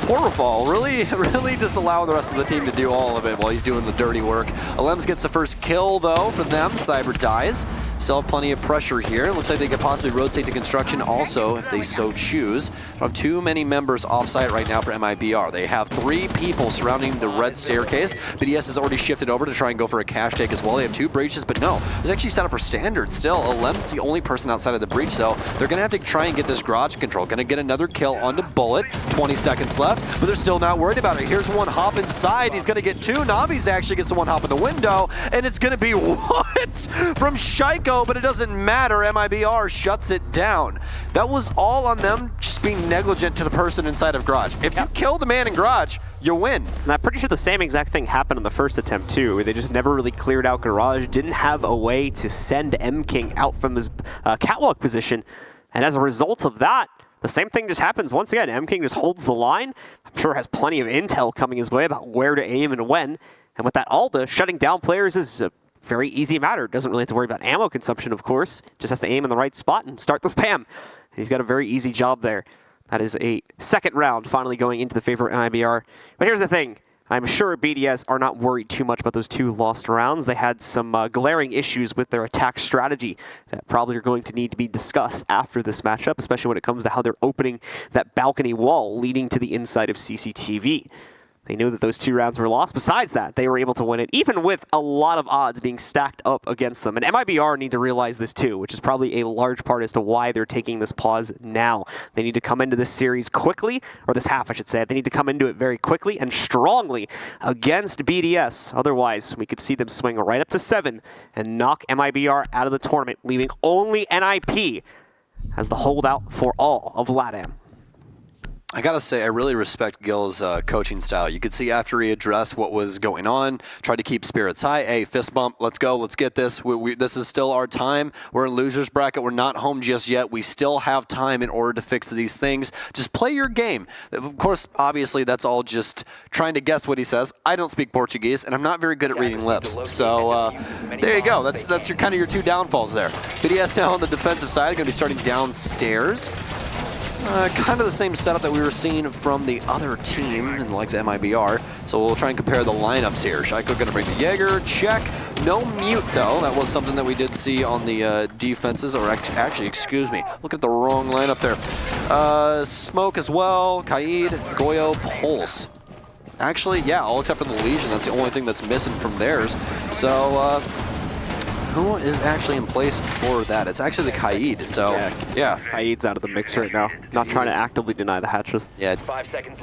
Poor Rafal, really just allow the rest of the team to do all of it while he's doing the dirty work. Alems gets the first kill, though, for them. Cyber dies. Still have plenty of pressure here. It looks like they could possibly rotate to construction also if they so choose. Don't have too many members off-site right now for MIBR. They have 3 people surrounding the red staircase. BDS has already shifted over to try and go for a cash take as well. They have 2 breaches, but no, it's actually set up for standard still. Alems is the only person outside of the breach, though. They're going to have to try and get this garage control. Going to get another kill onto Bullet. 20 seconds left, but they're still not worried about it. Here's one hop inside. He's going to get 2. Navi's actually gets the one hop in the window, and it's going to be what? From Shaiko, but it doesn't matter. MIBR shuts it down. That was all on them just being negligent to the person inside of garage. If you kill the man in garage, you win. And I'm pretty sure the same exact thing happened on the first attempt too, where they just never really cleared out garage, didn't have a way to send M-King out from his catwalk position, and as a result of that, the same thing just happens once again. M-King just holds the line. I'm sure has plenty of intel coming his way about where to aim and when. And with that Alda, shutting down players is a very easy matter. Doesn't really have to worry about ammo consumption, of course. Just has to aim in the right spot and start the spam. And he's got a very easy job there. That is a second round finally going into the favor of MIBR. But here's the thing. I'm sure BDS are not worried too much about those 2 lost rounds. They had some glaring issues with their attack strategy that probably are going to need to be discussed after this matchup, especially when it comes to how they're opening that balcony wall leading to the inside of CCTV. They knew that those 2 rounds were lost. Besides that, they were able to win it, even with a lot of odds being stacked up against them. And MIBR need to realize this too, which is probably a large part as to why they're taking this pause now. They need to come into this series quickly, or this half, I should say. They need to come into it very quickly and strongly against BDS. Otherwise, we could see them swing right up to 7 and knock MIBR out of the tournament, leaving only NIP as the holdout for all of LATAM. I gotta say, I really respect Gil's coaching style. You could see after he addressed what was going on, tried to keep spirits high. Hey, fist bump, let's go, let's get this. This is still our time. We're in loser's bracket. We're not home just yet. We still have time in order to fix these things. Just play your game. Of course, obviously, that's all just trying to guess what he says. I don't speak Portuguese, and I'm not very good at reading lips. So there you go. That's your kind of your 2 downfalls there. BDS now on the defensive side, going to be starting downstairs. Kind of the same setup that we were seeing from the other team in the likes of MIBR. So we'll try and compare the lineups here. Shaiko going to bring the Jaeger, check. No mute though. That was something that we did see on the defenses, or actually, excuse me, look at the wrong lineup there. Smoke as well, Kaid, Goyo, Pulse. Actually, yeah, all except for the Legion. That's the only thing that's missing from theirs. So, who is actually in place for that? It's actually the Kaid, so yeah. Kaid's out of the mix right now. Not trying to actively deny the hatches. Yeah,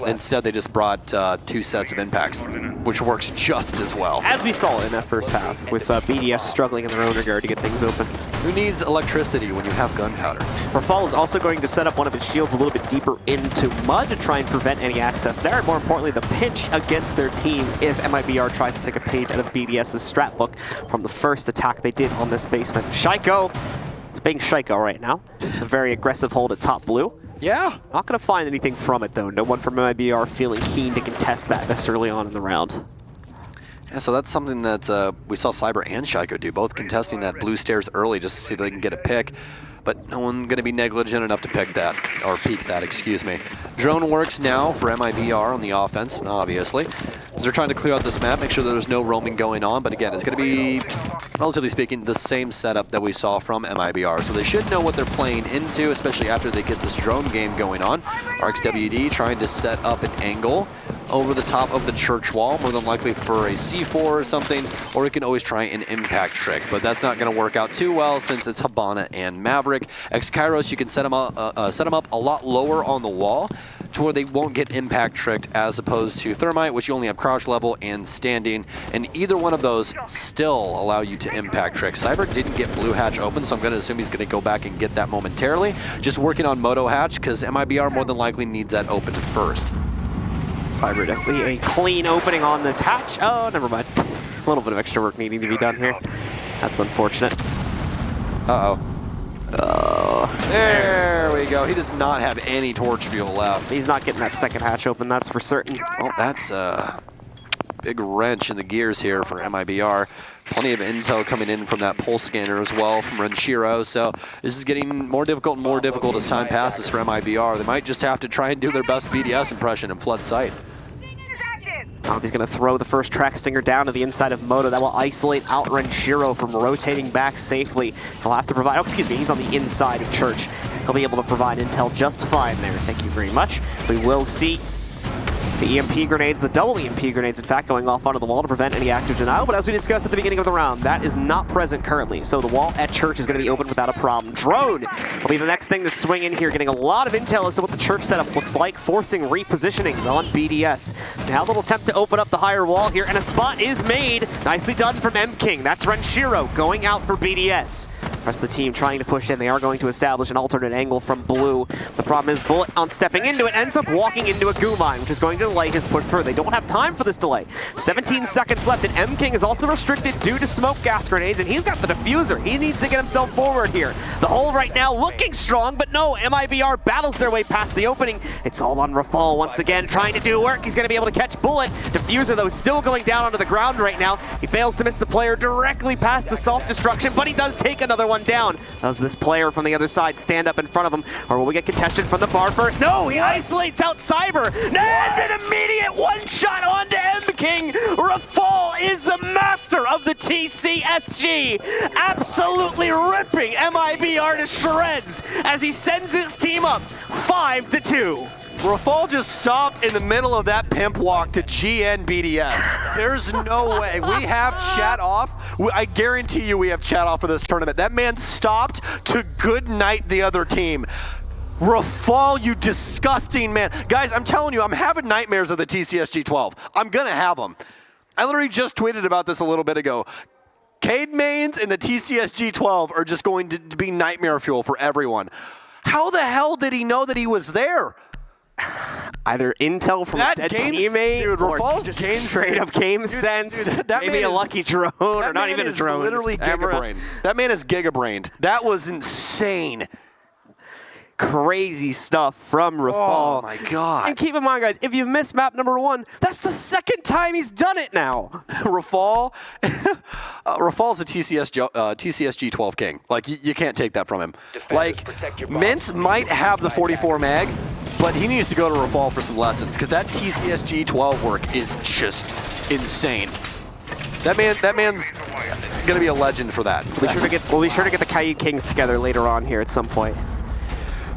instead they just brought 2 sets of impacts, which works just as well. As we saw in that first half, with BDS struggling in their own regard to get things open. Who needs electricity when you have gunpowder? Rafal is also going to set up one of his shields a little bit deeper into mud to try and prevent any access there, and more importantly, the pinch against their team if MIBR tries to take a page out of BDS's strat book from the first attack they did on this basement. Shaiko is being Shaiko right now. A very aggressive hold at top blue. Yeah. Not going to find anything from it, though. No one from MIBR feeling keen to contest that this early on in the round. Yeah, so that's something that we saw Cyber and Shaiko do, both contesting that blue stairs early just to see if they can get a pick. But no one going to be negligent enough to pick that, or peek that, excuse me. Drone works now for MIBR on the offense, obviously. As they're trying to clear out this map, make sure that there's no roaming going on. But again, it's going to be, relatively speaking, the same setup that we saw from MIBR. So they should know what they're playing into, especially after they get this drone game going on. RxWD trying to set up an angle over the top of the church wall, more than likely for a C4 or something, or we can always try an impact trick, but that's not going to work out too well since it's Habana and Maverick. X-Kairos, you can set him up a lot lower on the wall, to where they won't get impact tricked, as opposed to Thermite, which you only have crouch level and standing, and either one of those still allow you to impact trick. Cyber didn't get blue hatch open, so I'm going to assume he's going to go back and get that momentarily. Just working on moto hatch, because MIBR more than likely needs that open first. Cyber definitely a clean opening on this hatch. Oh, never mind. A little bit of extra work needing to be done here. That's unfortunate. Uh-oh. There we go. He does not have any torch fuel left. He's not getting that second hatch open, that's for certain. Well, that's a big wrench in the gears here for MIBR. Plenty of intel coming in from that pulse scanner as well from Renshiro, so this is getting more difficult and more difficult as time passes for MIBR. They might just have to try and do their best BDS impression and flood sight. He's going to throw the first track stinger down to the inside of Moto. That will isolate out Renshiro from rotating back safely. He'll have to provide, oh, excuse me, he's on the inside of Church. He'll be able to provide intel just fine there. Thank you very much. We will see the EMP grenades, the double EMP grenades, in fact, going off onto the wall to prevent any active denial. But as we discussed at the beginning of the round, that is not present currently. So the wall at Church is going to be open without a problem. Drone will be the next thing to swing in here, getting a lot of intel as to what the Church setup looks like, forcing repositionings on BDS. Now they'll attempt to open up the higher wall here, and a spot is made. Nicely done from M-King. That's Renshiro going out for BDS. The rest of the team trying to push in. They are going to establish an alternate angle from blue. The problem is Bullet, on stepping into it, ends up walking into a goo mine, which is going to delay his push further. They don't have time for this delay. 17 seconds left, and M-King is also restricted due to smoke gas grenades, and he's got the diffuser. He needs to get himself forward here. The hole right now looking strong, but no, MIBR battles their way past the opening. It's all on Rafal once again, trying to do work. He's going to be able to catch Bullet. Diffuser, though, still going down onto the ground right now. He fails to miss the player directly past the self-destruction, but he does take another one down. Does this player from the other side stand up in front of him, or will we get contested from the bar first? No, he isolates out Cyber, and an immediate one-shot onto M-King. Rafal is the master of the TCSG, absolutely ripping MIBR to shreds as he sends his team up 5-2. Rafal just stopped in the middle of that pimp walk to GN BDS. There's no way. We have chat off. I guarantee you we have chat off for this tournament. That man stopped to good night the other team. Rafal, you disgusting man. Guys, I'm telling you, I'm having nightmares of the TCSG 12. I'm going to have them. I literally just tweeted about this a little bit ago. Cade mains and the TCSG 12 are just going to be nightmare fuel for everyone. How the hell did he know that he was there? Either intel from that a dead game, teammate, dude, or Rafal's just game straight up game sense. Dude, maybe a lucky drone, or not even a drone. Literally gigabrained. That man is gigabrained. That was insane. Crazy stuff from Rafal. Oh my god. And keep in mind, guys, if you missed map number 1, that's the second time he's done it now. Rafal's a TCSG 12 king. Like, you can't take that from him. Like, Mint might have the 44 mag, but he needs to go to Rafal for some lessons, because that TCSG 12 work is just insane. That man's gonna be a legend for that. We'll be sure to get the Caillou Kings together later on here at some point.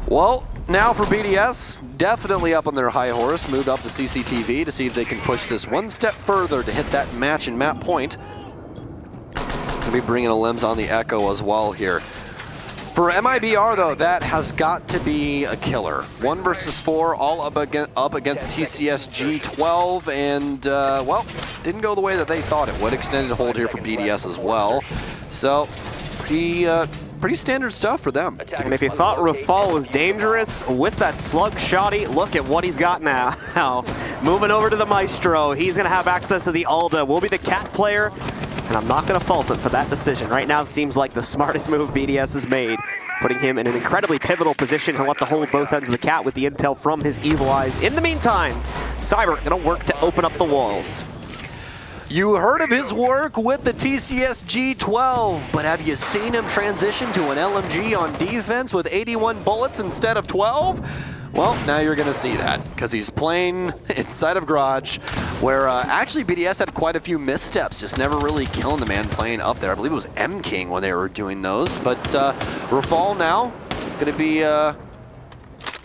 Well, now for BDS, definitely up on their high horse, moved up the CCTV to see if they can push this one step further to hit that match and map point. Gonna be bringing a limbs on the Echo as well here. For MIBR, though, that has got to be a killer. 1 versus 4, all up against TCSG 12, and, well, didn't go the way that they thought it would. Extended hold here for BDS as well. So, pretty standard stuff for them. And if you thought Rafal was dangerous with that slug shoddy, look at what he's got now. Moving over to the Maestro, he's going to have access to the Alda. Will be the cat player, and I'm not going to fault him for that decision. Right now, it seems like the smartest move BDS has made, putting him in an incredibly pivotal position. He'll have to hold both ends of the cat with the intel from his evil eyes. In the meantime, Cyber going to work to open up the walls. You heard of his work with the TCSG 12, but have you seen him transition to an LMG on defense with 81 bullets instead of 12? Well, now you're going to see that, because he's playing inside of Garage, where actually BDS had quite a few missteps, just never really killing the man playing up there. I believe it was M-King when they were doing those, but Rafal now going to be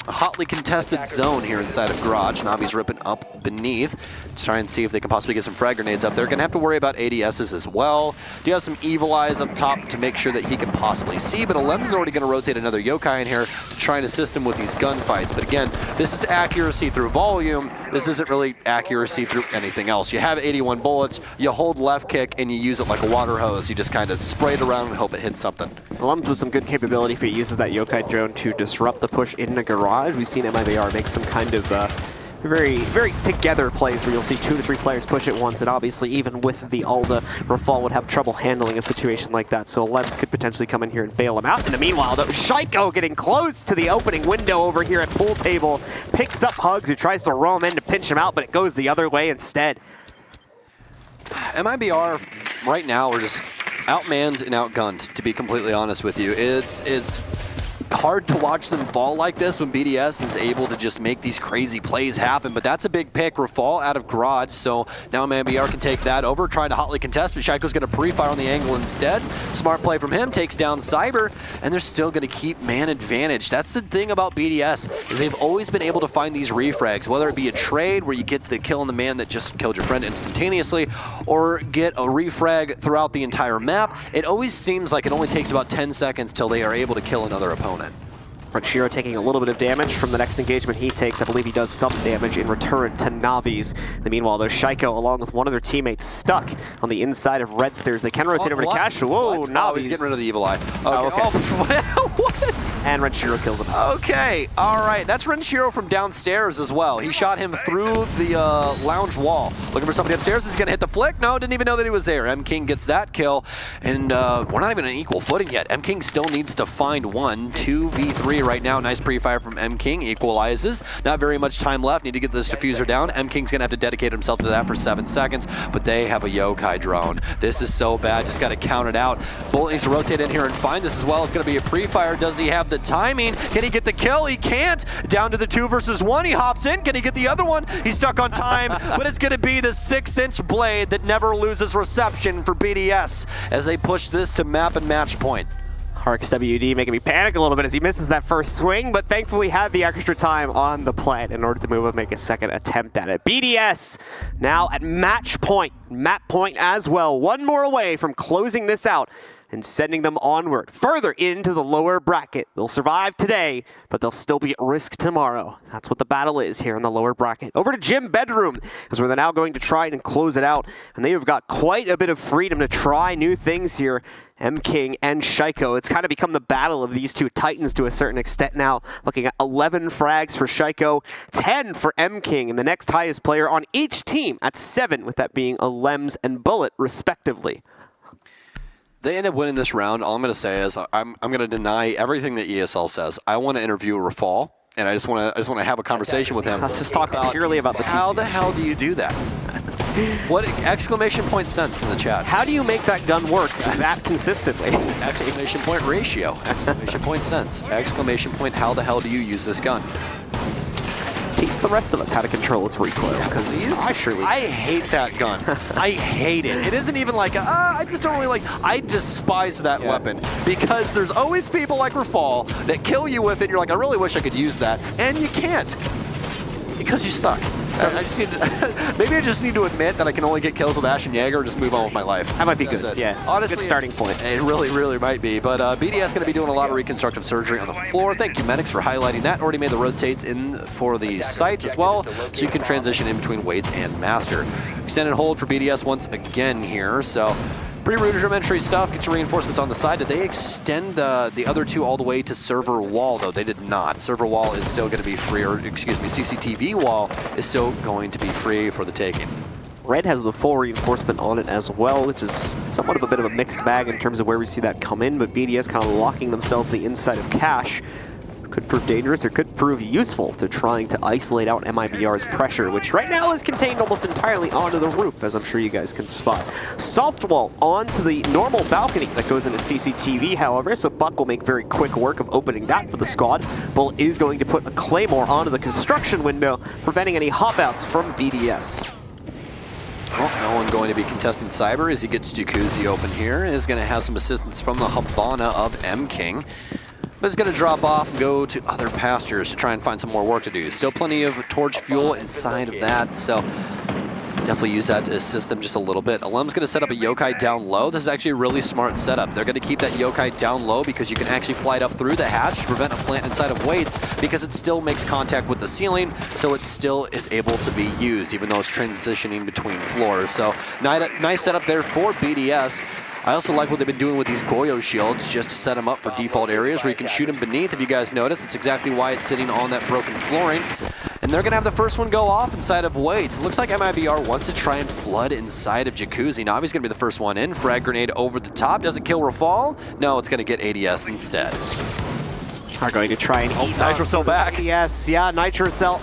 hotly contested zone here inside of Garage. Navi's ripping up beneath to try and see if they can possibly get some frag grenades up there. Gonna have to worry about ADSs as well. Do have some Evil Eyes up top to make sure that he can possibly see, but Alems is already gonna rotate another Yokai in here to try and assist him with these gunfights. But again, this is accuracy through volume. This isn't really accuracy through anything else. You have 81 bullets, you hold left kick, and you use it like a water hose. You just kind of spray it around and hope it hits something. Alems with some good capability if he uses that Yokai drone to disrupt the push into Garage. We've seen MIBR make some kind of very, very together plays where you'll see 2 to 3 players push at once, and obviously even with the Alda, Rafal would have trouble handling a situation like that, so Alems could potentially come in here and bail him out. In the meanwhile, though, Shaiko getting close to the opening window over here at pool table, picks up Hugs, who tries to roam in to pinch him out, but it goes the other way instead. MIBR right now are just outmanned and outgunned, to be completely honest with you. It's hard to watch them fall like this when BDS is able to just make these crazy plays happen, but that's a big pick. Rafal out of Garage, so now MIBR can take that over, trying to hotly contest, but Shaiko's going to pre-fire on the angle instead. Smart play from him, takes down Cyber, and they're still going to keep man advantage. That's the thing about BDS, is they've always been able to find these refrags, whether it be a trade where you get the kill on the man that just killed your friend instantaneously, or get a refrag throughout the entire map. It always seems like it only takes about 10 seconds till they are able to kill another opponent. Ranchiro taking a little bit of damage from the next engagement he takes. I believe he does some damage in return to Navi's. In the meanwhile, there's Shaiko along with one of their teammates stuck on the inside of Red Stairs. They can rotate over to Cash. Whoa, Navi's. Oh, he's getting rid of the Evil Eye. Okay. Oh, okay. Oh, what? And Ranchiro kills him. Okay, all right. That's Ranchiro from downstairs as well. He shot him through the lounge wall. Looking for somebody upstairs. He's going to hit the flick. No, didn't even know that he was there. M King gets that kill. And we're not even on equal footing yet. M King still needs to find one. 2v3 right now. Nice pre-fire from M King. Equalizes. Not very much time left. Need to get this diffuser down. M King's going to have to dedicate himself to that for 7 seconds. But they have a Yokai drone. This is so bad. Just got to count it out. Bullet needs to rotate in here and find this as well. It's going to be a pre-fire. Does he have the timing? Can he get the kill? He can't. Down to the 2 versus 1. He hops in. Can he get the other one? He's stuck on time. But it's going to be the 6-inch blade that never loses reception for BDS as they push this to map and match point. Hark's WD making me panic a little bit as he misses that first swing, but thankfully had the extra time on the plant in order to move and make a second attempt at it. BDS now at match point, map point as well. One more away from closing this out and sending them onward, further into the lower bracket. They'll survive today, but they'll still be at risk tomorrow. That's what the battle is here in the lower bracket. Over to Gym Bedroom, as we're now going to try and close it out, and they've got quite a bit of freedom to try new things here. M King and Shaiko. It's kind of become the battle of these two titans to a certain extent now. Looking at 11 frags for Shaiko, 10 for M King, and the next highest player on each team at 7, with that being Alems and Bullet, respectively. They end up winning this round. All I'm going to say is I'm going to deny everything that ESL says. I want to interview Rafal, and I just want to have a conversation with him. Let's just talk purely about the TC. How the hell do you do that? What exclamation point sense in the chat? How do you make that gun work that consistently? Exclamation point ratio. Exclamation point sense. Exclamation point how the hell do you use this gun? Teach the rest of us how to control its recoil, because I hate that gun. I hate it. It isn't even like, I just don't really like, I despise that weapon, because there's always people like Rafal that kill you with it. You're like, I really wish I could use that, and you can't, because you suck. So I just need to, maybe I just need to admit that I can only get kills with Ash and Jaeger and just move on with my life. That might be good. Yeah, honestly, good starting point. It really, really might be. But BDS going to be doing a lot of reconstructive surgery on the floor. Thank you, Medics, for highlighting that. Already made the rotates in for the site as well, so you can transition in between weights and master. Extended hold for BDS once again here. So pretty rudimentary stuff. Get your reinforcements on the side. Did they extend the other two all the way to server wall, though? They did not. Server wall is still going to be free, or excuse me, CCTV wall is still going to be free for the taking. Red has the full reinforcement on it as well, which is somewhat of a bit of a mixed bag in terms of where we see that come in, but BDS kind of locking themselves the inside of Cash. Could prove dangerous or could prove useful to trying to isolate out MIBR's pressure, which right now is contained almost entirely onto the roof, as I'm sure you guys can spot. Soft wall onto the normal balcony that goes into CCTV, however, so Buck will make very quick work of opening that for the squad. Bull is going to put a Claymore onto the construction window, preventing any hop-outs from BDS. Well, no one going to be contesting Cyber as he gets Jacuzzi open here. Is going to have some assistance from the Habana of M King. but it's going to drop off and go to other pastures to try and find some more work to do. Still plenty of torch fuel inside of that, so definitely use that to assist them just a little bit. Alem's going to set up a yokai down low. This is actually a really smart setup. They're going to keep that yokai down low because you can actually fly it up through the hatch to prevent a plant inside of weights because it still makes contact with the ceiling, so it still is able to be used even though it's transitioning between floors. So nice setup there for BDS. I also like what they've been doing with these Goyo shields just to set them up for default areas where you can shoot them beneath. If you guys notice, it's exactly why it's sitting on that broken flooring. And they're going to have the first one go off inside of weights. It looks like MIBR wants to try and flood inside of Jacuzzi. Now he's going to be the first one in. Frag grenade over the top. Does it kill Rafal? No, it's going to get ADS instead. Are going to try and eat Nitrocell back. Yes, yeah, Nitrocell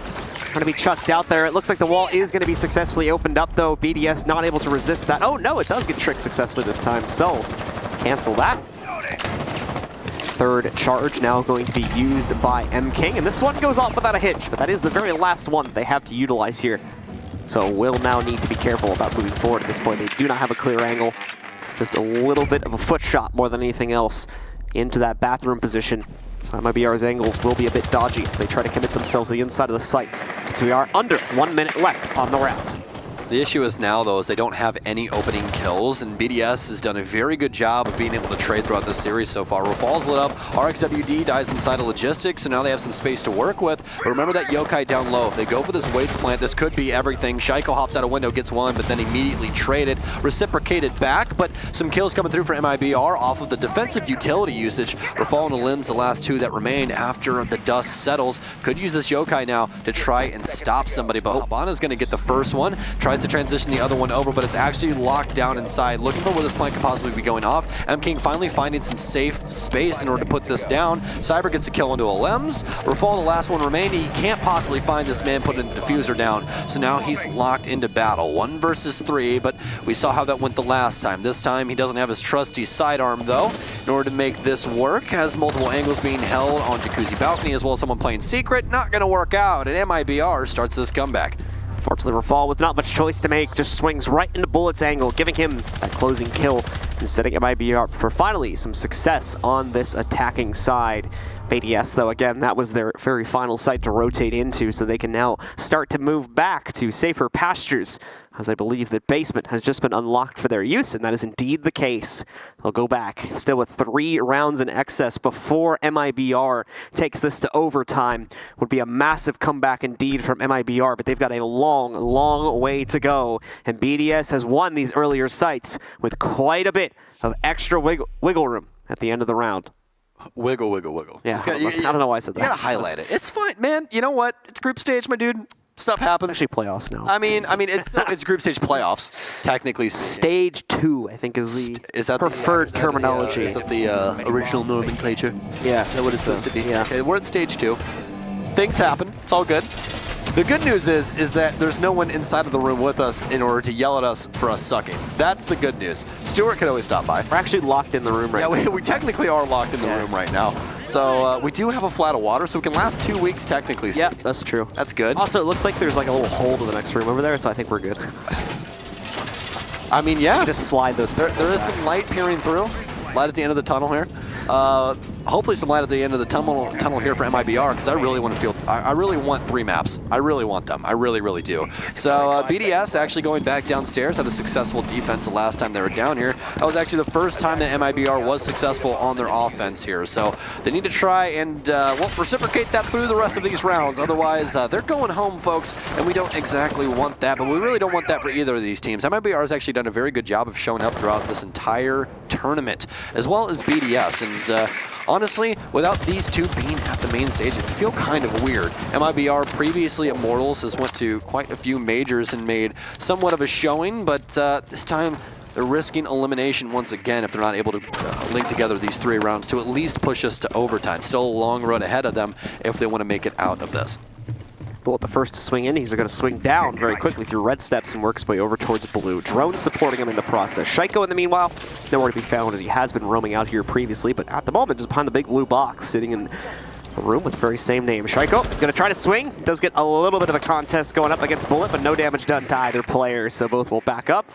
going to be chucked out there. It looks like the wall is going to be successfully opened up, though. BDS not able to resist that. Oh, no, it does get tricked successfully this time. So, cancel that. Third charge now going to be used by M-King, and this one goes off without a hitch, but that is the very last one that they have to utilize here. So will now need to be careful about moving forward at this point. They do not have a clear angle. Just a little bit of a foot shot more than anything else into that bathroom position. So MIBR's angles will be a bit dodgy as they try to commit themselves to the inside of the site, since we are under 1 minute left on the round. The issue is now, though, is they don't have any opening kills, and BDS has done a very good job of being able to trade throughout this series so far. Rafal's lit up, RXWD dies inside of logistics, so now they have some space to work with. But remember that yokai down low. If they go for this weights plant, this could be everything. Shaiko hops out a window, gets one, but then immediately traded, reciprocated back, but some kills coming through for MIBR off of the defensive utility usage. Rafal and Alim's the last two that remain after the dust settles. Could use this yokai now to try and stop somebody, but Habana's going to get the first one, tries to transition the other one over, but it's actually locked down inside, looking for where this plant could possibly be going off. M-King finally finding some safe space in order to put this down. Cyber gets the kill into Alems. Rafal, the last one remaining. He can't possibly find this man putting the diffuser down, so now he's locked into battle. 1 versus 3, but we saw how that went the last time. This time he doesn't have his trusty sidearm, though, in order to make this work. Has multiple angles being held on Jacuzzi balcony, as well as someone playing secret. Not going to work out, and MIBR starts this comeback. Fortunately, Rafal, with not much choice to make, just swings right into Bullet's angle, giving him that closing kill and setting MIBR for finally some success on this attacking side. BDS, though, again, that was their very final site to rotate into, so they can now start to move back to safer pastures, as I believe that basement has just been unlocked for their use, and that is indeed the case. They'll go back, still with 3 rounds in excess before MIBR takes this to overtime. Would be a massive comeback indeed from MIBR, but they've got a long, long way to go, and BDS has won these earlier sites with quite a bit of extra wiggle room at the end of the round. Wiggle, wiggle, wiggle. Yeah, I don't know why I said that. You gotta highlight it. It's fine, man. You know what? It's group stage, my dude. Stuff happens. Actually, playoffs now. I mean, it's group stage playoffs, technically. Stage 2, I think, is the preferred terminology. Is that the original nomenclature? Yeah. Is that what it's supposed to be? Yeah. Okay, we're at stage 2. Things happen. It's all good. The good news is that there's no one inside of the room with us in order to yell at us for us sucking. That's the good news. Stuart can always stop by. We're actually locked in the room right now. Yeah, we technically are locked in the room right now. So we do have a flat of water, so we can last 2 weeks technically. Yeah, that's true. That's good. Also, it looks like there's like a little hole to the next room over there, so I think we're good. I mean, yeah. Just slide those. There is some light peering through. Light at the end of the tunnel here. Hopefully some light at the end of the tunnel here for MIBR, because I really want to I really want 3 maps. I really want them. I really, really do. So BDS actually going back downstairs, had a successful defense the last time they were down here. That was actually the first time that MIBR was successful on their offense here. So they need to try and reciprocate that through the rest of these rounds. Otherwise, they're going home, folks, and we don't exactly want that. But we really don't want that for either of these teams. MIBR has actually done a very good job of showing up throughout this entire tournament, as well as BDS. And honestly, without these two being at the main stage, it feel kind of weird. MIBR, previously at Mortals, has went to quite a few majors and made somewhat of a showing, but this time they're risking elimination once again if they're not able to link together these 3 rounds to at least push us to overtime. Still a long road ahead of them if they want to make it out of this. Bullet the first to swing in. He's going to swing down very quickly through red steps and work his way over towards blue. Drone supporting him in the process. Shaiko, in the meanwhile, nowhere to be found as he has been roaming out here previously, but at the moment just behind the big blue box, sitting in a room with the very same name. Shaiko going to try to swing. Does get a little bit of a contest going up against Bullet, but no damage done to either player, so both will back up.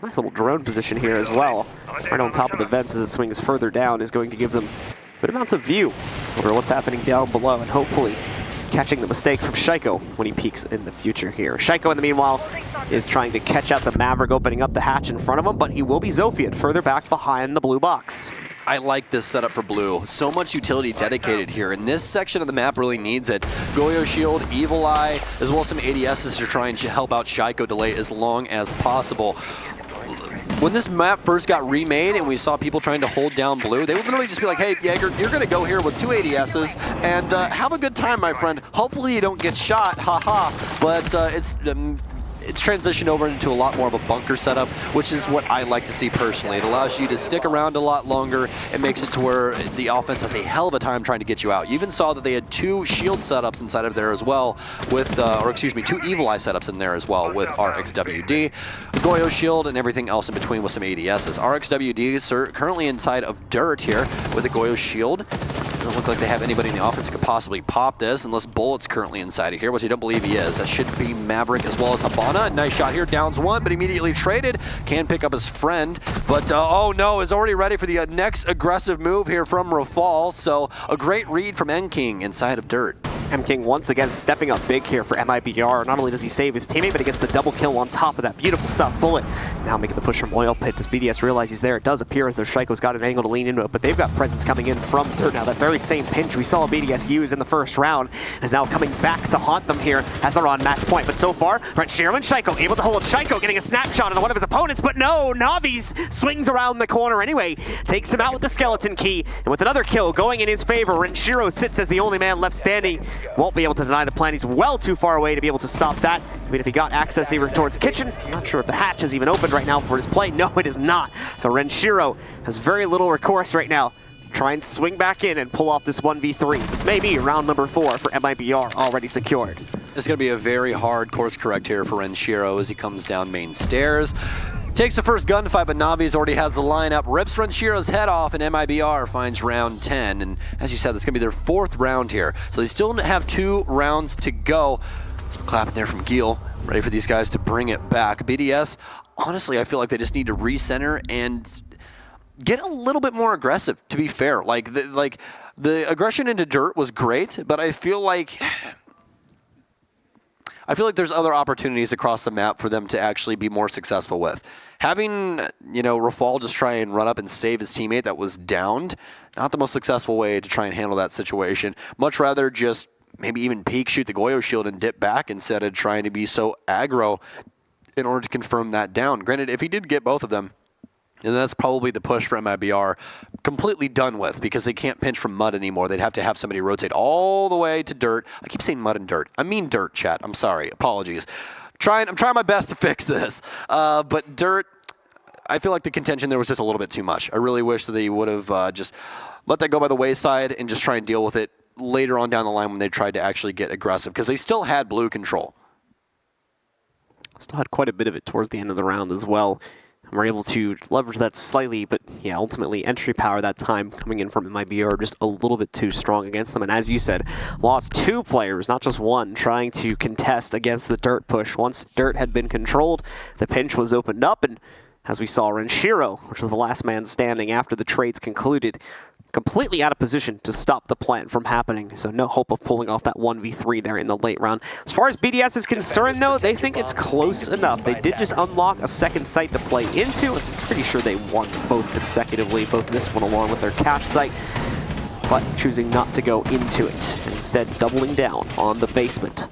Nice little drone position here as well. Right on top of the vents as it swings further down is going to give them good amounts of view over what's happening down below, and hopefully catching the mistake from Shaiko when he peeks in the future here. Shaiko, in the meanwhile, is trying to catch out the Maverick, opening up the hatch in front of him, but he will be Zophia'd further back behind the blue box. I like this setup for blue. So much utility dedicated here, and this section of the map really needs it. Goyo Shield, Evil Eye, as well as some ADSs to try and help out Shaiko delay as long as possible. When this map first got remade and we saw people trying to hold down blue, they would literally just be like, hey, Jaeger, you're going to go here with 2 ADSs and have a good time, my friend. Hopefully you don't get shot, haha. But it's transitioned over into a lot more of a bunker setup, which is what I like to see personally. It allows you to stick around a lot longer. It makes it to where the offense has a hell of a time trying to get you out. You even saw that they had 2 shield setups inside of there as well with, or excuse me, 2 Evil Eye setups in there as well with RXWD, Goyo Shield, and everything else in between with some ADSs. RXWD is currently inside of Dirt here with a Goyo Shield. Doesn't look like they have anybody in the offense that could possibly pop this unless Bullet's currently inside of here, which I don't believe he is. That should be Maverick as well as Habana. Nice shot here, downs 1, but immediately traded. Can pick up his friend, but oh no, is already ready for the next aggressive move here from Rafal. So a great read from N-King inside of Dirt. M-King once again stepping up big here for MIBR. Not only does he save his teammate, but he gets the double kill on top of that beautiful stuff. Bullet now making the push from Oil Pit. Does BDS realize he's there? It does appear as though Shaiko's got an angle to lean into it, but they've got presence coming in from Dirt now. That very same pinch we saw BDS use in the first round is now coming back to haunt them here as they're on match point. But so far, Renshiro and Shaiko able to hold Shaiko, getting a snapshot on one of his opponents, but no, Navi's swings around the corner anyway, takes him out with the skeleton key, and with another kill going in his favor, Renshiro sits as the only man left standing. Won't be able to deny the plan. He's well too far away to be able to stop that. I mean, if he got access even towards kitchen, I'm not sure if the hatch is even opened right now for his play. No, it is not. So Renshiro has very little recourse right now. Try and swing back in and pull off this 1v3. This may be round number 4 for MIBR already secured. It's going to be a very hard course correct here for Renshiro as he comes down main stairs. Takes the first gunfight, but Navi's already has the lineup. Rips Renshiro's head off, and MIBR finds round 10. And as you said, that's going to be their 4th round here. So they still have 2 rounds to go. Some clapping there from Gil. Ready for these guys to bring it back. BDS, honestly, I feel like they just need to recenter and get a little bit more aggressive, to be fair. Like the aggression into Dirt was great, but I feel like there's other opportunities across the map for them to actually be more successful with. Having, Rafal just try and run up and save his teammate that was downed, not the most successful way to try and handle that situation. Much rather just maybe even peek, shoot the Goyo Shield and dip back instead of trying to be so aggro in order to confirm that down. Granted, if he did get both of them, and that's probably the push for MIBR completely done with because they can't pinch from Mud anymore. They'd have to have somebody rotate all the way to Dirt. I keep saying Mud and Dirt. I mean Dirt, chat. I'm sorry. Apologies. I'm trying my best to fix this. But Dirt, I feel like the contention there was just a little bit too much. I really wish that they would have just let that go by the wayside and just try and deal with it later on down the line when they tried to actually get aggressive because they still had blue control. Still had quite a bit of it towards the end of the round as well. And we're able to leverage that slightly, but yeah, ultimately entry power that time coming in from MIBR just a little bit too strong against them. And as you said, lost 2 players, not just one, trying to contest against the Dirt push. Once Dirt had been controlled, the pinch was opened up, and as we saw, Renshiro, which was the last man standing after the trades concluded, completely out of position to stop the plan from happening. So no hope of pulling off that 1v3 there in the late round. As far as BDS is concerned, though, they think it's close enough. They did just unlock a second site to play into. I'm pretty sure they won both consecutively, both this one along with their cache site, but choosing not to go into it, and instead doubling down on the basement.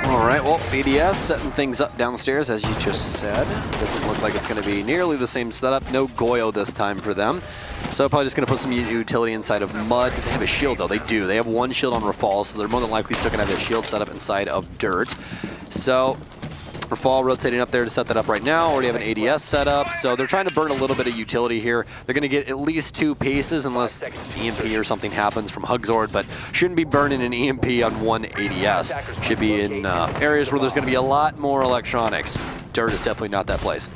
All right, well, BDS setting things up downstairs, as you just said. Doesn't look like it's going to be nearly the same setup. No Goyo this time for them. So probably just going to put some utility inside of Mud. They have a shield, though. They do. They have 1 shield on Rafal, so they're more than likely still going to have a shield set up inside of Dirt. So Rafal rotating up there to set that up right now. Already have an ADS set up, so they're trying to burn a little bit of utility here. They're going to get at least 2 pieces unless EMP or something happens from Hugzord, but shouldn't be burning an EMP on 1 ADS. Should be in areas where there's going to be a lot more electronics. Dirt is definitely not that place.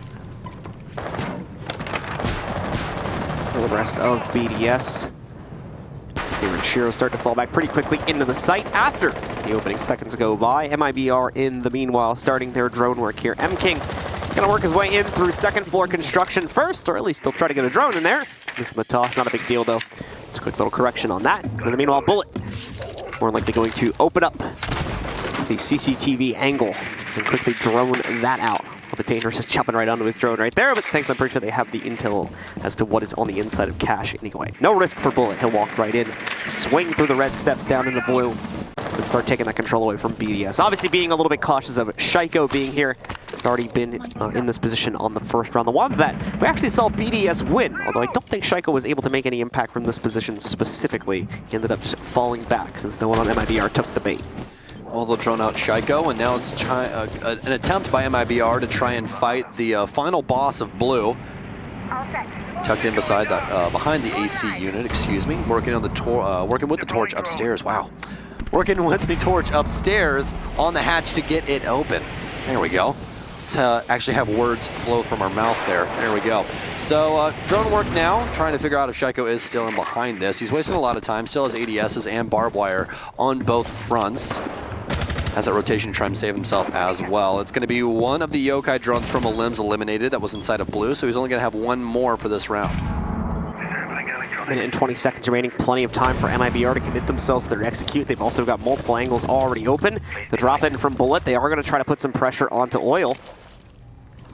For the rest of BDS, Renshiro start to fall back pretty quickly into the site after the opening seconds go by. MIBR in the meanwhile starting their drone work here. M-King Gonna work his way in through second floor construction first, or at least he'll try to get a drone in there. Missing the toss, not a big deal though. Just a quick little correction on that. And in the meanwhile, Bullet, more likely going to open up the CCTV angle and quickly drone that out. A little bit dangerous, just jumping right onto his drone right there, but thankfully I'm pretty sure they have the intel as to what is on the inside of Cash anyway. No risk for Bullet, he'll walk right in, swing through the red steps down into blue, and start taking that control away from BDS. Obviously being a little bit cautious of Shaiko being here. He's already been in this position on the first round. The one that we actually saw BDS win, although I don't think Shaiko was able to make any impact from this position specifically. He ended up just falling back since no one on MIBR took the bait. Well, they'll drone out Shaiko, and now it's an attempt by MIBR to try and fight the final boss of blue. Tucked in beside that, behind the AC unit, excuse me. Working on the working with the torch upstairs. Wow. Working with the torch upstairs on the hatch to get it open. There we go. Let's actually have words flow from our mouth there. There we go. So drone work now, trying to figure out if Shaiko is still in behind this. He's wasting a lot of time, still has ADSs and barbed wire on both fronts. Has that rotation to try and save himself as well. It's going to be one of the Yokai drones from a limbs eliminated that was inside of blue, so he's only going to have one more for this round. Minute and 20 seconds remaining, plenty of time for MIBR to commit themselves to their execute. They've also got multiple angles already open. The drop in from Bullet, they are going to try to put some pressure onto Oil.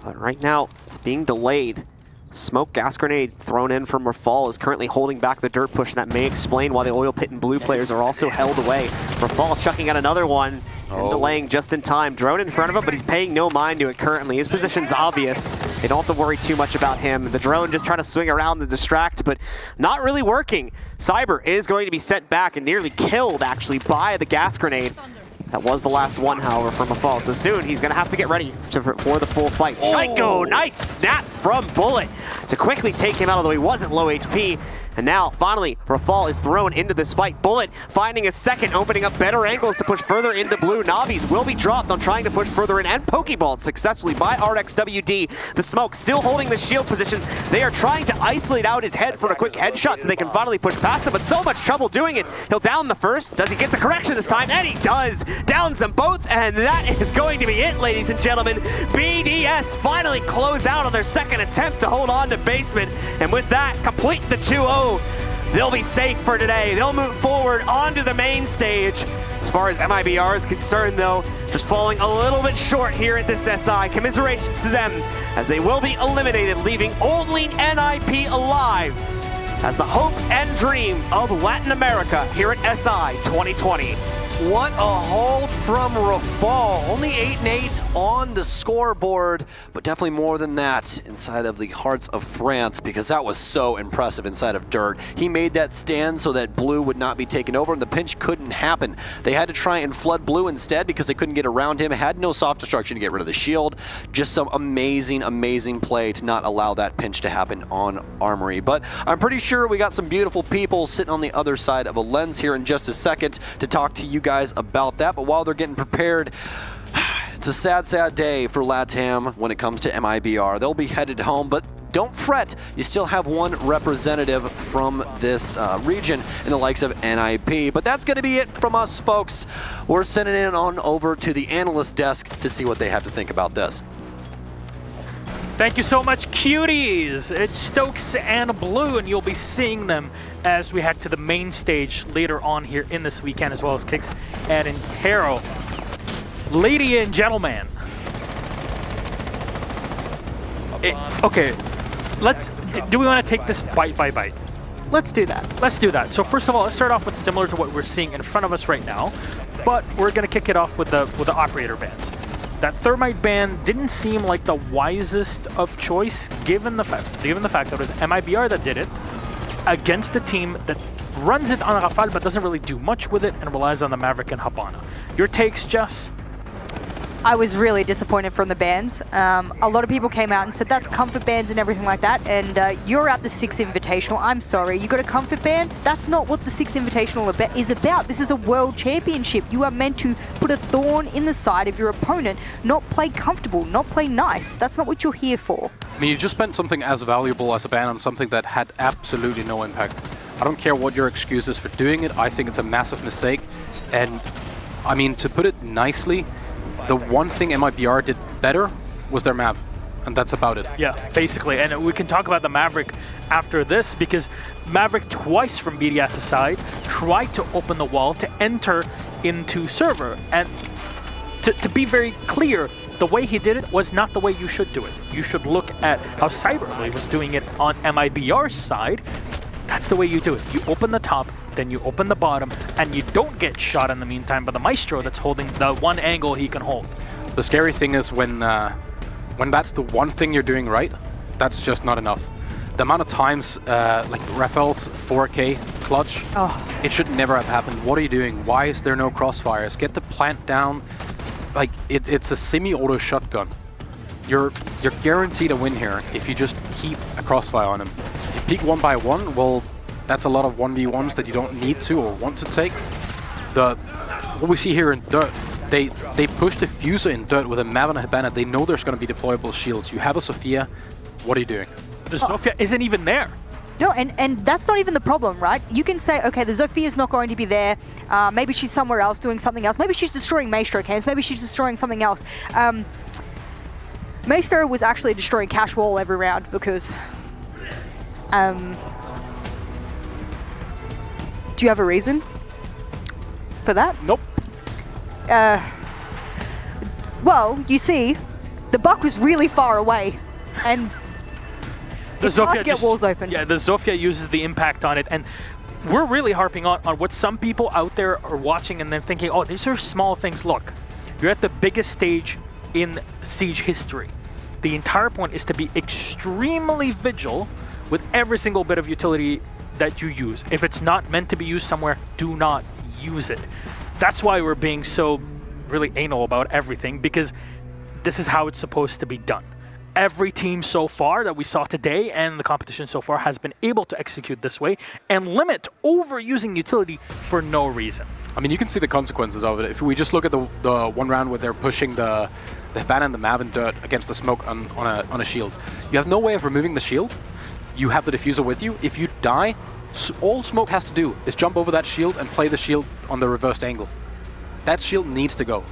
But right now, it's being delayed. Smoke gas grenade thrown in from Rafal is currently holding back the dirt push, and that may explain why the Oil Pit and blue players are also held away. Rafal chucking out another one and delaying just in time. Drone in front of him, but he's paying no mind to it currently. His position's obvious. They don't have to worry too much about him. The drone just trying to swing around and distract, but not really working. Cyber is going to be sent back and nearly killed, actually, by the gas grenade. That was the last one, however, from Rafal. So soon, he's going to have to get ready for the full fight. Shaiko, nice snap from Bullet to quickly take him out, although he wasn't low HP. And now, finally, Rafal is thrown into this fight. Bullet finding a second, opening up better angles to push further into blue. Navis will be dropped on trying to push further in and pokeballed successfully by RXWD. The Smoke still holding the shield position. They are trying to isolate out his head for a quick headshot so they can finally push past him, but so much trouble doing it. He'll down the first. Does he get the correction this time? And he does. Downs them both, and that is going to be it, ladies and gentlemen. BDS finally close out on their second attempt to hold on to basement, and with that, complete the 2-0. They'll be safe for today. They'll move forward onto the main stage. As far as MIBR is concerned, though, just falling a little bit short here at this SI. Commiserations to them, as they will be eliminated, leaving only NIP alive as the hopes and dreams of Latin America here at SI 2020. What a hold from Rafal. Only 8-8 on the scoreboard, but definitely more than that inside of the hearts of France, because that was so impressive inside of dirt. He made that stand so that blue would not be taken over, and the pinch couldn't happen. They had to try and flood blue instead because they couldn't get around him. Had no soft destruction to get rid of the shield. Just some amazing, amazing play to not allow that pinch to happen on Armory. But I'm pretty sure we got some beautiful people sitting on the other side of a lens here in just a second to talk to you guys about that. But while they're getting prepared, it's a sad, sad day for LATAM when it comes to MIBR. They'll be headed home, but don't fret. You still have one representative from this region in the likes of NIP. But that's going to be it from us, folks. We're sending it on over to the analyst desk to see what they have to think about this. Thank you so much, cuties. It's Stokes and Blue, and you'll be seeing them as we head to the main stage later on here in this weekend, as well as Kicks and Intero. Ladies and gentlemen. Okay, do we want to take this bite by bite? Let's do that. Let's do that. So first of all, let's start off with similar to what we're seeing in front of us right now, but we're going to kick it off with the operator bans. That Thermite ban didn't seem like the wisest of choice, given the fact that it was MIBR that did it against a team that runs it on Rafale but doesn't really do much with it and relies on the Maverick and Habana. Your takes, Jess? I was really disappointed from the bans. A lot of people came out and said that's comfort bans and everything like that, and you're at the Six Invitational. I'm sorry, you got a comfort ban? That's not what the Six Invitational is about. This is a world championship. You are meant to put a thorn in the side of your opponent, not play comfortable, not play nice. That's not what you're here for. I mean, you just spent something as valuable as a ban on something that had absolutely no impact. I don't care what your excuse is for doing it. I think it's a massive mistake. And, I mean, to put it nicely, the one thing MIBR did better was their Mav. and that's about it. Yeah, basically. And we can talk about the Maverick after this, because Maverick twice from BDS's side tried to open the wall to enter into server. And to be very clear, the way he did it was not the way you should do it. You should look at how Cyberly was doing it on MIBR's side. That's the way you do it. You open the top, then you open the bottom, and you don't get shot in the meantime by the Maestro that's holding the one angle he can hold. The scary thing is when that's the one thing you're doing right, that's just not enough. The amount of times, like Raphael's 4K clutch, it should never have happened. What are you doing? Why is there no crossfires? Get the plant down. Like, it's a semi-auto shotgun. You're guaranteed a win here if you just keep a crossfire on him. If you peek one by one, well, that's a lot of 1v1s that you don't need to or want to take. What we see here in Dirt, they push the Fuser in Dirt with a Mav and a Hibana. They know there's going to be deployable shields. You have a Sophia. What are you doing? The Sophia isn't even there. No, and that's not even the problem, right? You can say, okay, the Zophia's not going to be there. Maybe she's somewhere else doing something else. Maybe she's destroying Maestro cans. Maybe she's destroying something else. Maestro was actually destroying Cash Wall every round because... do you have a reason for that? Nope. Well, you see, the Buck was really far away, and The it's hard to get walls open. Yeah, the Zofia uses the impact on it, and we're really harping on what some people out there are watching and then thinking, oh, these are small things. Look, you're at the biggest stage in Siege history. The entire point is to be extremely vigilant with every single bit of utility that you use. If it's not meant to be used somewhere, do not use it. That's why we're being so really anal about everything, because this is how it's supposed to be done. Every team so far that we saw today and the competition so far has been able to execute this way and limit overusing utility for no reason. I mean, you can see the consequences of it. If we just look at the one round where they're pushing the Hibana and the Mav in Dirt against the smoke on a shield, you have no way of removing the shield. You have the diffuser with you. If you die, all smoke has to do is jump over that shield and play the shield on the reversed angle. That shield needs to go.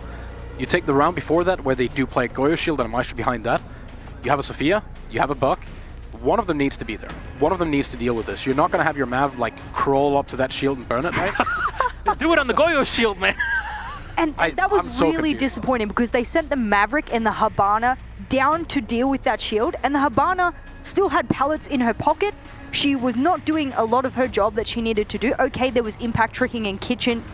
You take the round before that where they do play a Goyo shield and a Maestro behind that. You have a Sophia, you have a Buck. One of them needs to be there. One of them needs to deal with this. You're not going to have your Mav like crawl up to that shield and burn it, right? Do it on the Goyo shield, man. And that was really disappointing because they sent the Maverick and the Hibana down to deal with that shield, and the Hibana still had pellets in her pocket. She was not doing a lot of her job that she needed to do. Okay, there was impact tricking in kitchen.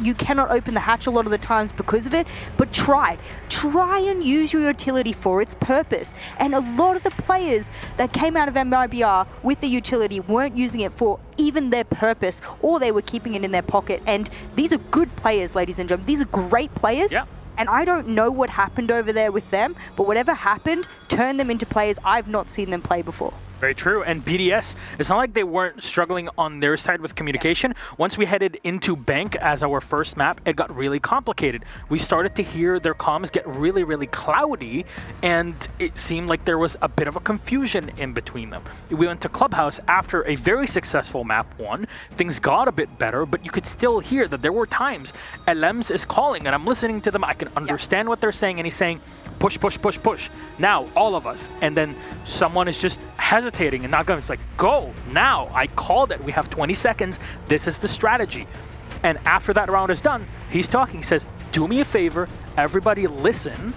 You cannot open the hatch a lot of the times because of it, but try and use your utility for its purpose. And a lot of the players that came out of MIBR with the utility weren't using it for even their purpose, or they were keeping it in their pocket. And these are good players, ladies and gentlemen. These are great players. Yeah. And I don't know what happened over there with them, but whatever happened turned them into players I've not seen them play before. Very true. And BDS, it's not like they weren't struggling on their side with communication. Once we headed into Bank as our first map, it got really complicated. We started to hear their comms get really, really cloudy, and it seemed like there was a bit of a confusion in between them. We went to Clubhouse after a very successful map 1. Things got a bit better, but you could still hear that there were times Elems is calling, and I'm listening to them. I can understand what they're saying, and he's saying, push, push, push, push. Now, all of us. And then someone is just hesitating and not going. It's like, go now. I called it. We have 20 seconds. This is the strategy. And after that round is done, he's talking. He says, do me a favor. Everybody listen.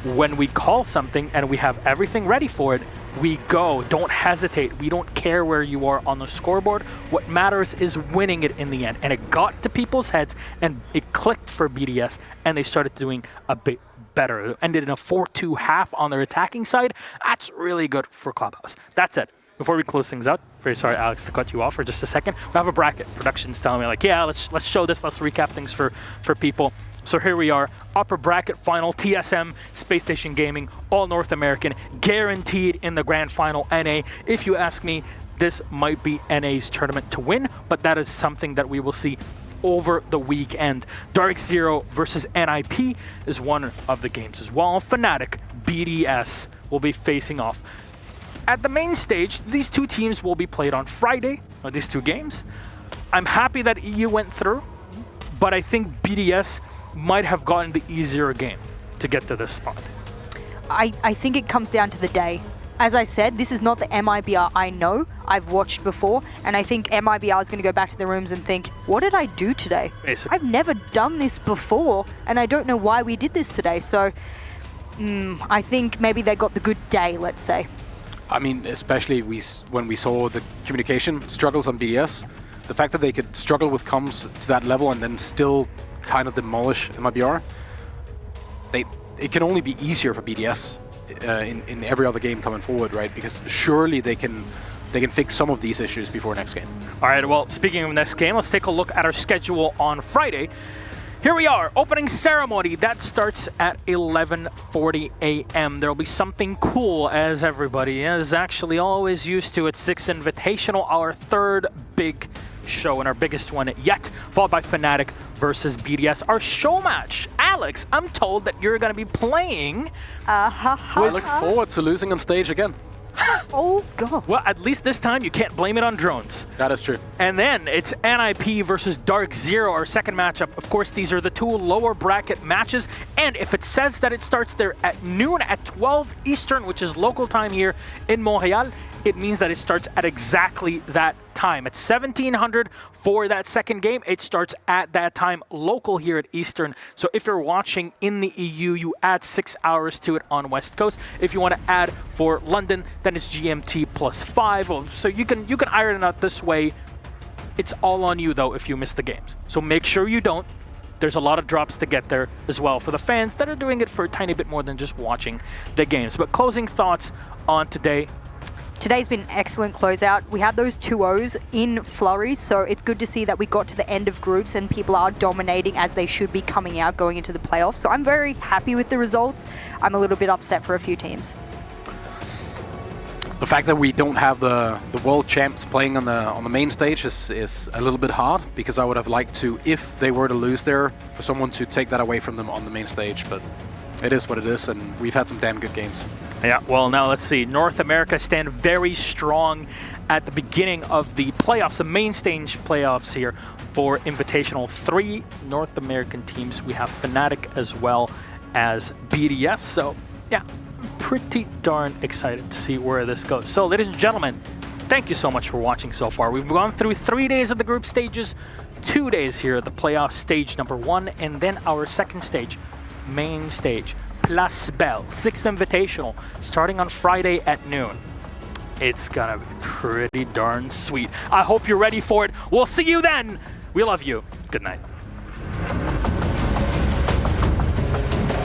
When we call something and we have everything ready for it, we go. Don't hesitate. We don't care where you are on the scoreboard. What matters is winning it in the end. And it got to people's heads and it clicked for BDS, and they started doing a bit better. It ended in a 4-2 half on their attacking side. That's really good for Clubhouse. That's it. Before we close things out, very sorry, Alex, to cut you off for just a second. We have a bracket. Production's telling me, like, yeah, let's show this. Let's recap things for people. So here we are, upper bracket final, TSM, Space Station Gaming, all North American, guaranteed in the grand final, NA. If you ask me, this might be NA's tournament to win, but that is something that we will see over the weekend. Dark Zero versus NIP is one of the games as well. Fnatic, BDS will be facing off. At the main stage, these two teams will be played on Friday, or these two games. I'm happy that EU went through, but I think BDS might have gotten the easier game to get to this spot. I think it comes down to the day. As I said, this is not the MIBR I know. I've watched before, and I think MIBR is going to go back to the rooms and think, what did I do today? Basically. I've never done this before, and I don't know why we did this today. So I think maybe they got the good day, let's say. I mean, especially when we saw the communication struggles on BDS, the fact that they could struggle with comms to that level and then still kind of demolish MIBR, it can only be easier for BDS in every other game coming forward, right? Because surely they can fix some of these issues before next game. All right, well, speaking of next game, let's take a look at our schedule on Friday. Here we are, opening ceremony. That starts at 11:40 a.m. There'll be something cool, as everybody is actually always used to at Six Invitational, our third big show and our biggest one yet, followed by Fnatic versus BDS. Our show match. Alex, I'm told that you're going to be playing. I look forward to losing on stage again. Oh, God. Well, at least this time you can't blame it on drones. That is true. And then it's NIP versus Dark Zero, our second matchup. Of course, these are the two lower bracket matches. And if it says that it starts there at noon at 12 Eastern, which is local time here in Montreal, it means that it starts at exactly that time. At 1700 for that second game, it starts at that time local here at Eastern. So if you're watching in the EU, you add 6 hours to it on West Coast. If you want to add for London, then it's GMT +5. So you can iron it out this way. It's all on you though if you miss the games. So make sure you don't. There's a lot of drops to get there as well for the fans that are doing it for a tiny bit more than just watching the games. But closing thoughts on today. Today's been an excellent closeout. We had those 2-0s in flurries, so it's good to see that we got to the end of groups and people are dominating as they should be coming out going into the playoffs. So I'm very happy with the results. I'm a little bit upset for a few teams. The fact that we don't have the world champs playing on the main stage is a little bit hard, because I would have liked to, if they were to lose there, for someone to take that away from them on the main stage. But it is what it is, and we've had some damn good games. Yeah, well, now let's see. North America stand very strong at the beginning of the playoffs, the main stage playoffs here for Invitational. 3 North American teams. We have Fnatic as well as BDS. So, yeah, I'm pretty darn excited to see where this goes. So, ladies and gentlemen, thank you so much for watching so far. We've gone through 3 days of the group stages, 2 days here at the playoff stage number 1, and then our second stage, main stage. Place Belle, Six Invitational, starting on Friday at noon. It's gonna be pretty darn sweet. I hope you're ready for it. We'll see you then. We love you. Good night.